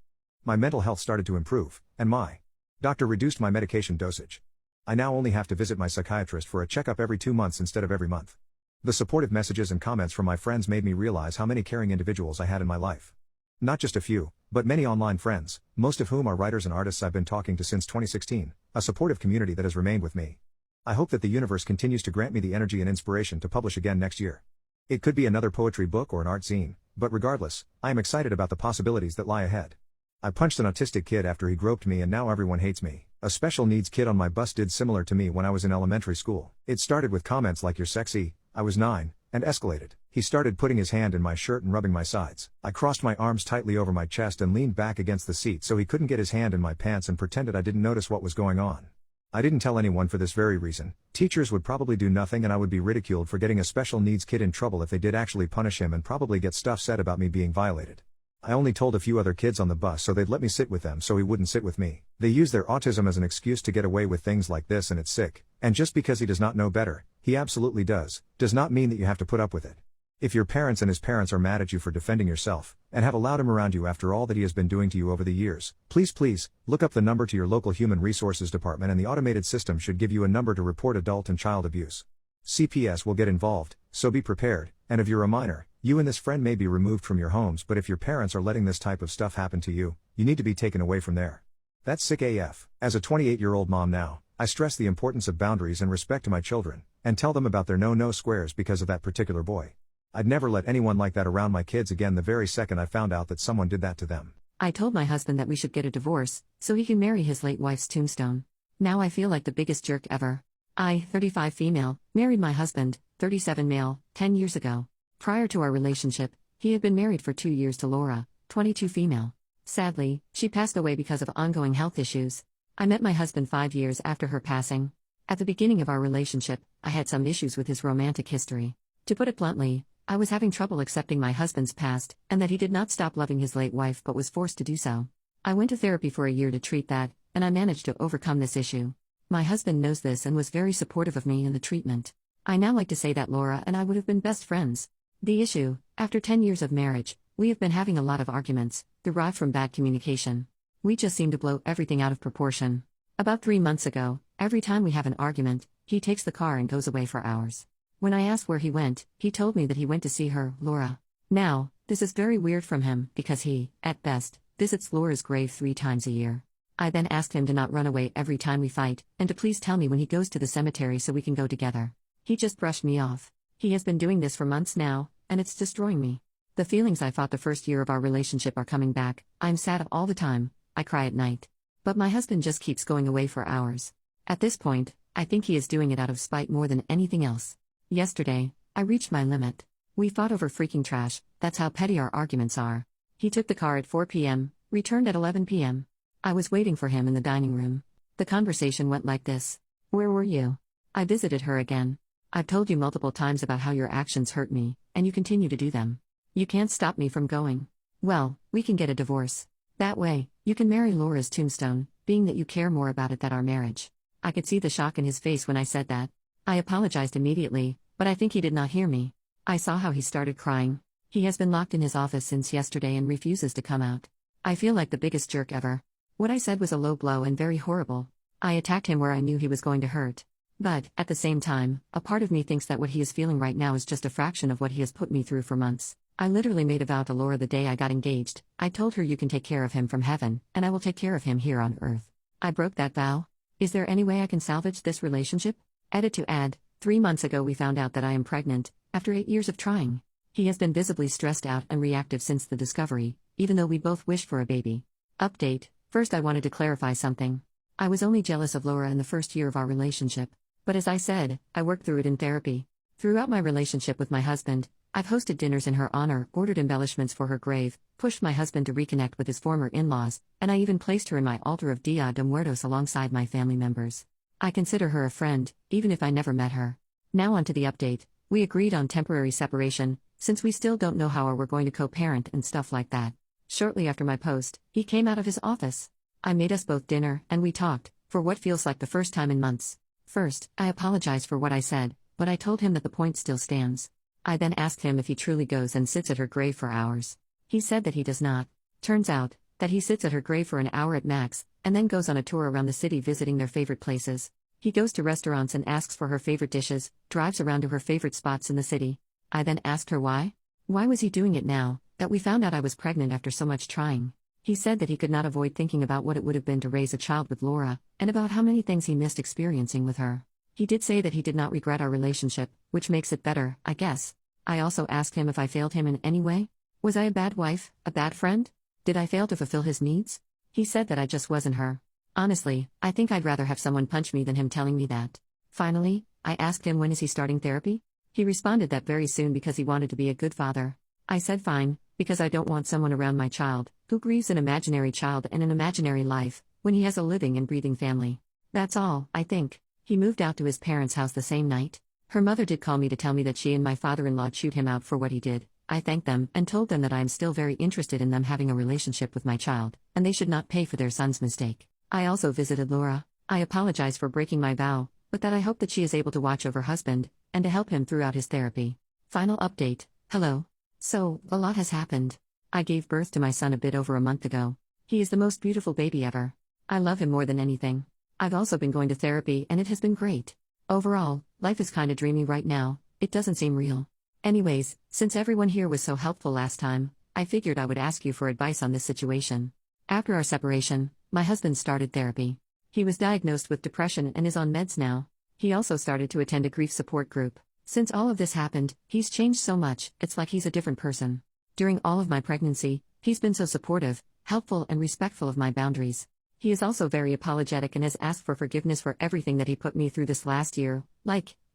My mental health started to improve, and my doctor reduced my medication dosage. I now only have to visit my psychiatrist for a checkup every 2 months instead of every month. The supportive messages and comments from my friends made me realize how many caring individuals I had in my life. Not just a few, but many online friends, most of whom are writers and artists I've been talking to since 2016, a supportive community that has remained with me. I hope that the universe continues to grant me the energy and inspiration to publish again next year. It could be another poetry book or an art zine, but regardless, I am excited about the possibilities that lie ahead. I punched an autistic kid after he groped me and now everyone hates me. A special needs kid on my bus did similar to me when I was in elementary school. It started with comments like "you're sexy," I was 9, and escalated. He started putting his hand in my shirt and rubbing my sides. I crossed my arms tightly over my chest and leaned back against the seat so he couldn't get his hand in my pants and pretended I didn't notice what was going on. I didn't tell anyone for this very reason. Teachers would probably do nothing and I would be ridiculed for getting a special needs kid in trouble if they did actually punish him and probably get stuff said about me being violated. I only told a few other kids on the bus so they'd let me sit with them so he wouldn't sit with me. They use their autism as an excuse to get away with things like this and it's sick. And just because he does not know better, he absolutely does not mean that you have to put up with it. If your parents and his parents are mad at you for defending yourself, and have allowed him around you after all that he has been doing to you over the years, please, look up the number to your local human resources department and the automated system should give you a number to report adult and child abuse. CPS will get involved, so be prepared, and if you're a minor, you and this friend may be removed from your homes but if your parents are letting this type of stuff happen to you, you need to be taken away from there. That's sick AF. As a 28-year-old mom now, I stress the importance of boundaries and respect to my children, and tell them about their no squares because of that particular boy. I'd never let anyone like that around my kids again the very second I found out that someone did that to them. I told my husband that we should get a divorce, so he can marry his late wife's tombstone. Now I feel like the biggest jerk ever. I, 35 female, married my husband, 37 male, 10 years ago. Prior to our relationship, he had been married for 2 years to Laura, 22 female. Sadly, she passed away because of ongoing health issues. I met my husband 5 years after her passing. At the beginning of our relationship, I had some issues with his romantic history. To put it bluntly, I was having trouble accepting my husband's past, and that he did not stop loving his late wife but was forced to do so. I went to therapy for a year to treat that, and I managed to overcome this issue. My husband knows this and was very supportive of me in the treatment. I now like to say that Laura and I would have been best friends. The issue, after 10 years of marriage, we have been having a lot of arguments, derived from bad communication. We just seem to blow everything out of proportion. About 3 months ago, every time we have an argument, he takes the car and goes away for hours. When I asked where he went, he told me that he went to see her, Laura. Now, this is very weird from him, because he, at best, visits Laura's grave 3 times a year. I then asked him to not run away every time we fight, and to please tell me when he goes to the cemetery so we can go together. He just brushed me off. He has been doing this for months now, and it's destroying me. The feelings I fought the first year of our relationship are coming back. I'm sad all the time, I cry at night. But my husband just keeps going away for hours. At this point, I think he is doing it out of spite more than anything else. Yesterday, I reached my limit. We fought over freaking trash, that's how petty our arguments are. He took the car at 4 p.m., returned at 11 p.m. I was waiting for him in the dining room. The conversation went like this. Where were you? I visited her again. I've told you multiple times about how your actions hurt me, and you continue to do them. You can't stop me from going. Well, we can get a divorce. That way, you can marry Laura's tombstone, being that you care more about it than our marriage. I could see the shock in his face when I said that. I apologized immediately, but I think he did not hear me. I saw how he started crying. He has been locked in his office since yesterday and refuses to come out. I feel like the biggest jerk ever. What I said was a low blow and very horrible. I attacked him where I knew he was going to hurt. But, at the same time, a part of me thinks that what he is feeling right now is just a fraction of what he has put me through for months. I literally made a vow to Laura the day I got engaged. I told her you can take care of him from heaven, and I will take care of him here on earth. I broke that vow. Is there any way I can salvage this relationship? Edit to add, 3 months ago we found out that I am pregnant, after 8 years of trying. He has been visibly stressed out and reactive since the discovery, even though we both wished for a baby. Update, first I wanted to clarify something. I was only jealous of Laura in the first year of our relationship. But as I said, I worked through it in therapy. Throughout my relationship with my husband, I've hosted dinners in her honor, ordered embellishments for her grave, pushed my husband to reconnect with his former in-laws, and I even placed her in my altar of Dia de Muertos alongside my family members. I consider her a friend, even if I never met her. Now on to the update. We agreed on temporary separation, since we still don't know how we're going to co-parent and stuff like that. Shortly after my post, he came out of his office. I made us both dinner, and we talked, for what feels like the first time in months. First, I apologized for what I said, but I told him that the point still stands. I then asked him if he truly goes and sits at her grave for hours. He said that he does not. Turns out, that he sits at her grave for an hour at max, and then goes on a tour around the city visiting their favorite places. He goes to restaurants and asks for her favorite dishes, drives around to her favorite spots in the city. I then asked her why. Why was he doing it now, that we found out I was pregnant after so much trying? He said that he could not avoid thinking about what it would have been to raise a child with Laura, and about how many things he missed experiencing with her. He did say that he did not regret our relationship, which makes it better, I guess. I also asked him if I failed him in any way. Was I a bad wife, a bad friend? Did I fail to fulfill his needs? He said that I just wasn't her. Honestly, I think I'd rather have someone punch me than him telling me that. Finally, I asked him when is he starting therapy? He responded that very soon because he wanted to be a good father. I said fine, because I don't want someone around my child, who grieves an imaginary child and an imaginary life, when he has a living and breathing family. That's all, I think. He moved out to his parents' house the same night. Her mother did call me to tell me that she and my father-in-law chewed him out for what he did. I thanked them and told them that I am still very interested in them having a relationship with my child, and they should not pay for their son's mistake. I also visited Laura. I apologized for breaking my vow, but that I hope that she is able to watch over husband, and to help him throughout his therapy. Final update. Hello. So, a lot has happened. I gave birth to my son a bit over a month ago. He is the most beautiful baby ever. I love him more than anything. I've also been going to therapy and it has been great. Overall, life is kinda dreamy right now, it doesn't seem real. Anyways, since everyone here was so helpful last time, I figured I would ask you for advice on this situation. After our separation, my husband started therapy. He was diagnosed with depression and is on meds now. He also started to attend a grief support group. Since all of this happened, he's changed so much, it's like he's a different person. During all of my pregnancy, he's been so supportive, helpful and respectful of my boundaries. He is also very apologetic and has asked for forgiveness for everything that he put me through this last year,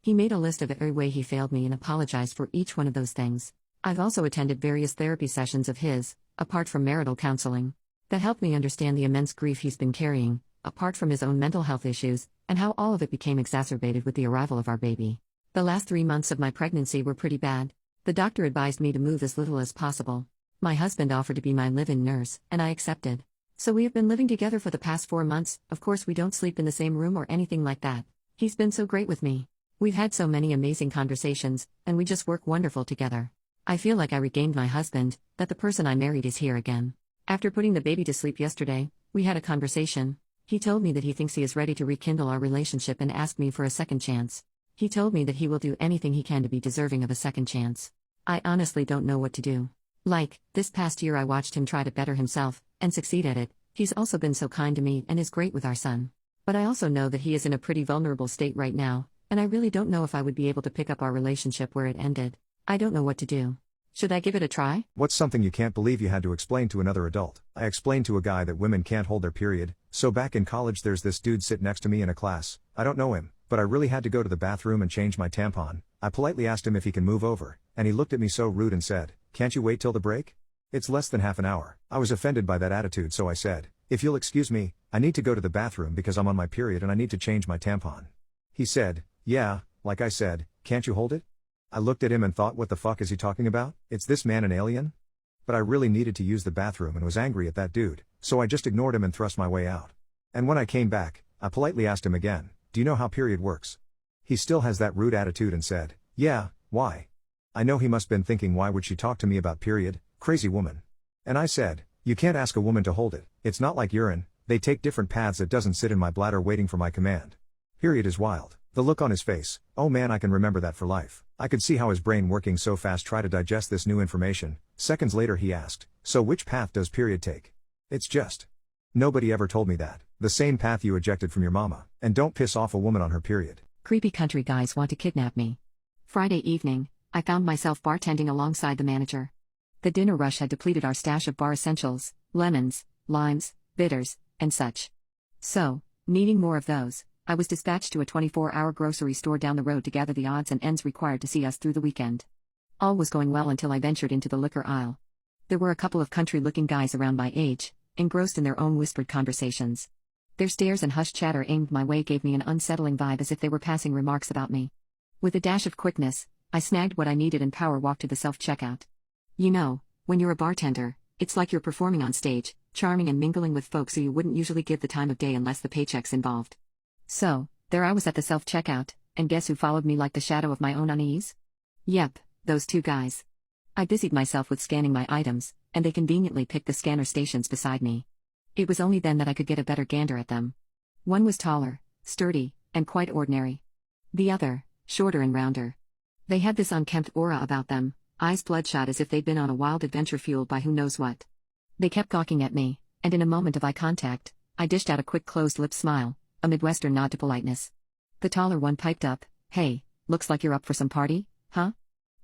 he made a list of every way he failed me and apologized for each one of those things. I've also attended various therapy sessions of his, apart from marital counseling, that helped me understand the immense grief he's been carrying, apart from his own mental health issues, and how all of it became exacerbated with the arrival of our baby. The last 3 months of my pregnancy were pretty bad. The doctor advised me to move as little as possible. My husband offered to be my live-in nurse, and I accepted. So we have been living together for the past 4 months. Of course we don't sleep in the same room or anything like that. He's been so great with me. We've had so many amazing conversations, and we just work wonderful together. I feel like I regained my husband, that the person I married is here again. After putting the baby to sleep yesterday, we had a conversation. He told me that he thinks he is ready to rekindle our relationship and asked me for a second chance. He told me that he will do anything he can to be deserving of a second chance. I honestly don't know what to do. This past year I watched him try to better himself, and succeed at it. He's also been so kind to me and is great with our son. But I also know that he is in a pretty vulnerable state right now, and I really don't know if I would be able to pick up our relationship where it ended. I don't know what to do. Should I give it a try? What's something you can't believe you had to explain to another adult? I explained to a guy that women can't hold their period, so back in college there's this dude sit next to me in a class. I don't know him, but I really had to go to the bathroom and change my tampon. I politely asked him if he can move over, and he looked at me so rude and said, "Can't you wait till the break? It's less than half an hour." I was offended by that attitude, so I said, "If you'll excuse me, I need to go to the bathroom because I'm on my period and I need to change my tampon." He said, "Yeah, like I said, can't you hold it?" I looked at him and thought, what the fuck is he talking about? Is this man an alien? But I really needed to use the bathroom and was angry at that dude, so I just ignored him and thrust my way out. And when I came back, I politely asked him again, "Do you know how period works?" He still has that rude attitude and said, "Yeah, why?" I know he must been thinking, why would she talk to me about period, crazy woman. And I said, "You can't ask a woman to hold it, it's not like urine, they take different paths, it doesn't sit in my bladder waiting for my command." Period is wild. The look on his face, oh man, I can remember that for life. I could see how his brain working so fast try to digest this new information. Seconds later he asked, "So which path does period take?" It's just. Nobody ever told me that. The same path you ejected from your mama. And don't piss off a woman on her period. Creepy country guys want to kidnap me. Friday evening, I found myself bartending alongside the manager. The dinner rush had depleted our stash of bar essentials, lemons, limes, bitters, and such. So, needing more of those, I was dispatched to a 24-hour grocery store down the road to gather the odds and ends required to see us through the weekend. All was going well until I ventured into the liquor aisle. There were a couple of country-looking guys around my age, engrossed in their own whispered conversations. Their stares and hushed chatter aimed my way gave me an unsettling vibe, as if they were passing remarks about me. With a dash of quickness, I snagged what I needed and power walked to the self-checkout. You know, when you're a bartender, it's like you're performing on stage, charming and mingling with folks who you wouldn't usually give the time of day unless the paycheck's involved. So, there I was at the self-checkout, and guess who followed me like the shadow of my own unease? Yep, those two guys. I busied myself with scanning my items, and they conveniently picked the scanner stations beside me. It was only then that I could get a better gander at them. One was taller, sturdy, and quite ordinary. The other, shorter and rounder. They had this unkempt aura about them, eyes bloodshot as if they'd been on a wild adventure fueled by who knows what. They kept gawking at me, and in a moment of eye contact, I dished out a quick closed-lip smile, a Midwestern nod to politeness. The taller one piped up, "Hey, looks like you're up for some party, huh?"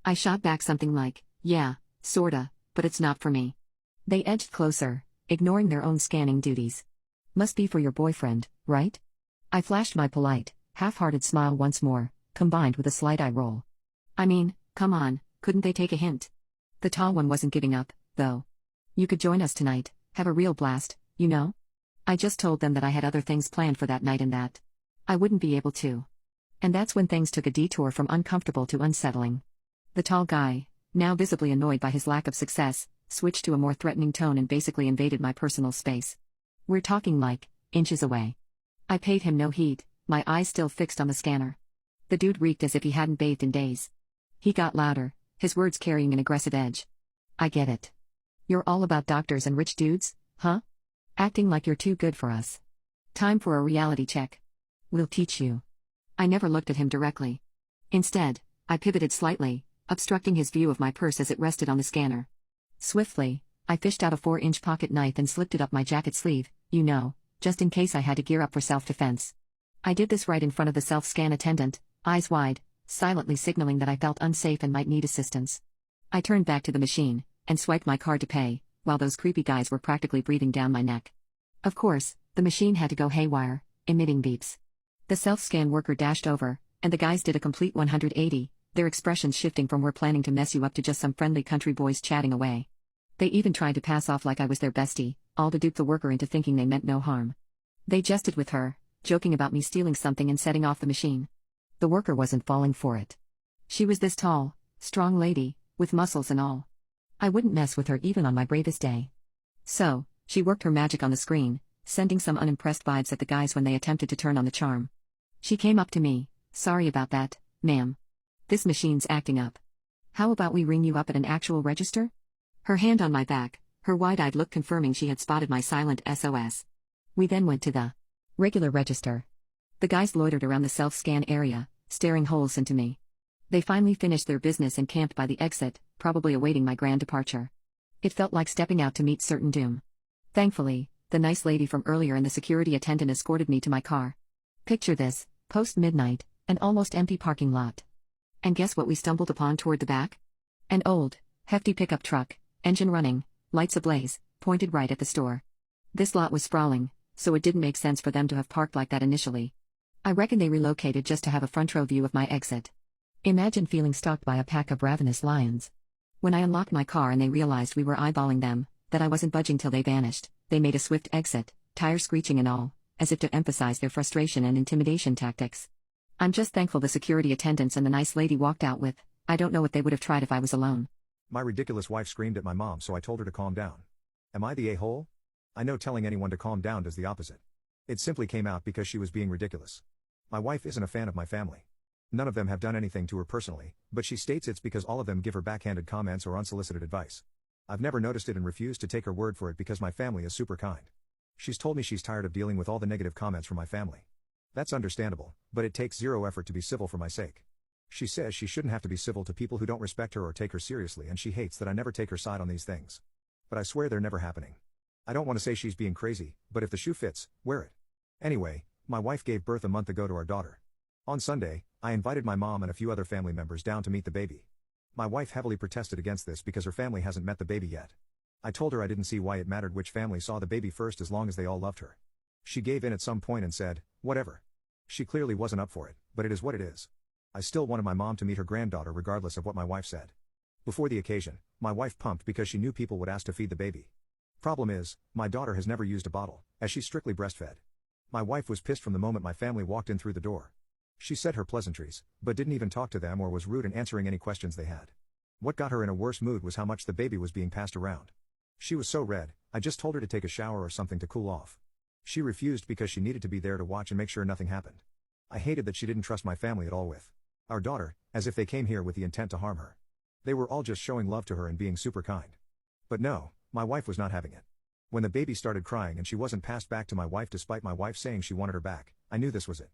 I shot back something like, "Yeah, sorta, but it's not for me." They edged closer, ignoring their own scanning duties. "Must be for your boyfriend, right?" I flashed my polite, half-hearted smile once more, combined with a slight eye roll. I mean, come on, couldn't they take a hint? The tall one wasn't giving up, though. "You could join us tonight, have a real blast, you know?" I just told them that I had other things planned for that night and that I wouldn't be able to. And that's when things took a detour from uncomfortable to unsettling. The tall guy, now visibly annoyed by his lack of success, switched to a more threatening tone and basically invaded my personal space. We're talking like inches away. I paid him no heed, my eyes still fixed on the scanner. The dude reeked as if he hadn't bathed in days. He got louder, his words carrying an aggressive edge. "I get it. You're all about doctors and rich dudes, huh? Acting like you're too good for us. Time for a reality check. We'll teach you." I never looked at him directly. Instead, I pivoted slightly, obstructing his view of my purse as it rested on the scanner. Swiftly, I fished out a 4-inch pocket knife and slipped it up my jacket sleeve, you know, just in case I had to gear up for self-defense. I did this right in front of the self-scan attendant, eyes wide, silently signaling that I felt unsafe and might need assistance. I turned back to the machine, and swiped my card to pay, while those creepy guys were practically breathing down my neck. Of course, the machine had to go haywire, emitting beeps. The self-scan worker dashed over, and the guys did a complete 180, their expressions shifting from "we're planning to mess you up" to just some friendly country boys chatting away. They even tried to pass off like I was their bestie, all to dupe the worker into thinking they meant no harm. They jested with her, joking about me stealing something and setting off the machine. The worker wasn't falling for it. She was this tall, strong lady, with muscles and all. I wouldn't mess with her even on my bravest day. So, she worked her magic on the screen, sending some unimpressed vibes at the guys when they attempted to turn on the charm. She came up to me, "Sorry about that, ma'am. This machine's acting up. How about we ring you up at an actual register?" Her hand on my back, her wide-eyed look confirming she had spotted my silent SOS. We then went to the regular register. The guys loitered around the self-scan area, staring holes into me. They finally finished their business and camped by the exit, probably awaiting my grand departure. It felt like stepping out to meet certain doom. Thankfully, the nice lady from earlier and the security attendant escorted me to my car. Picture this, post-midnight, an almost empty parking lot. And guess what we stumbled upon toward the back? An old, hefty pickup truck, engine running, lights ablaze, pointed right at the store. This lot was sprawling, so it didn't make sense for them to have parked like that initially. I reckon they relocated just to have a front row view of my exit. Imagine feeling stalked by a pack of ravenous lions. When I unlocked my car and they realized we were eyeballing them, that I wasn't budging till they vanished, they made a swift exit, tires screeching and all, as if to emphasize their frustration and intimidation tactics. I'm just thankful the security attendants and the nice lady walked out with, I don't know what they would have tried if I was alone. My ridiculous wife screamed at my mom, so I told her to calm down. Am I the a-hole? I know telling anyone to calm down does the opposite. It simply came out because she was being ridiculous. My wife isn't a fan of my family. None of them have done anything to her personally, but she states it's because all of them give her backhanded comments or unsolicited advice. I've never noticed it and refused to take her word for it because my family is super kind. She's told me she's tired of dealing with all the negative comments from my family. That's understandable, but it takes zero effort to be civil for my sake. She says she shouldn't have to be civil to people who don't respect her or take her seriously, and she hates that I never take her side on these things. But I swear they're never happening. I don't want to say she's being crazy, but if the shoe fits, wear it. Anyway, my wife gave birth a month ago to our daughter. On Sunday, I invited my mom and a few other family members down to meet the baby. My wife heavily protested against this because her family hasn't met the baby yet. I told her I didn't see why it mattered which family saw the baby first as long as they all loved her. She gave in at some point and said, whatever. She clearly wasn't up for it, but it is what it is. I still wanted my mom to meet her granddaughter regardless of what my wife said. Before the occasion, my wife pumped because she knew people would ask to feed the baby. Problem is, my daughter has never used a bottle, as she's strictly breastfed. My wife was pissed from the moment my family walked in through the door. She said her pleasantries, but didn't even talk to them or was rude in answering any questions they had. What got her in a worse mood was how much the baby was being passed around. She was so red, I just told her to take a shower or something to cool off. She refused because she needed to be there to watch and make sure nothing happened. I hated that she didn't trust my family at all with our daughter, as if they came here with the intent to harm her. They were all just showing love to her and being super kind. But no, my wife was not having it. When the baby started crying and she wasn't passed back to my wife despite my wife saying she wanted her back, I knew this was it.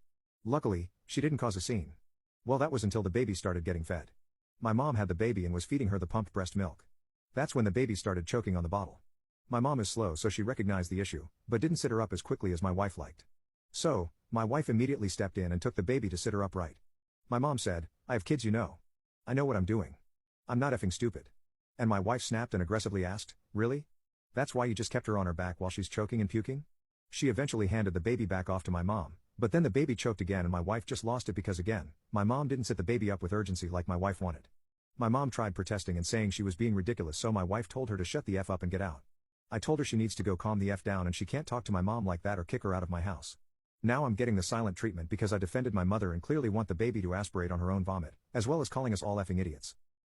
Luckily, she didn't cause a scene. Well, that was until the baby started getting fed. My mom had the baby and was feeding her the pumped breast milk. That's when the baby started choking on the bottle. My mom is slow, so she recognized the issue, but didn't sit her up as quickly as my wife liked. So, my wife immediately stepped in and took the baby to sit her upright. My mom said, "I have kids, you know. I know what I'm doing. I'm not effing stupid." And my wife snapped and aggressively asked, "Really? That's why you just kept her on her back while she's choking and puking?" She eventually handed the baby back off to my mom, but then the baby choked again and my wife just lost it because again, my mom didn't sit the baby up with urgency like my wife wanted. My mom tried protesting and saying she was being ridiculous, so my wife told her to shut the F up and get out. I told her she needs to go calm the F down and she can't talk to my mom like that or kick her out of my house. Now I'm getting the silent treatment because I defended my mother and clearly want the baby to aspirate on her own vomit, as well as calling us all effing idiots.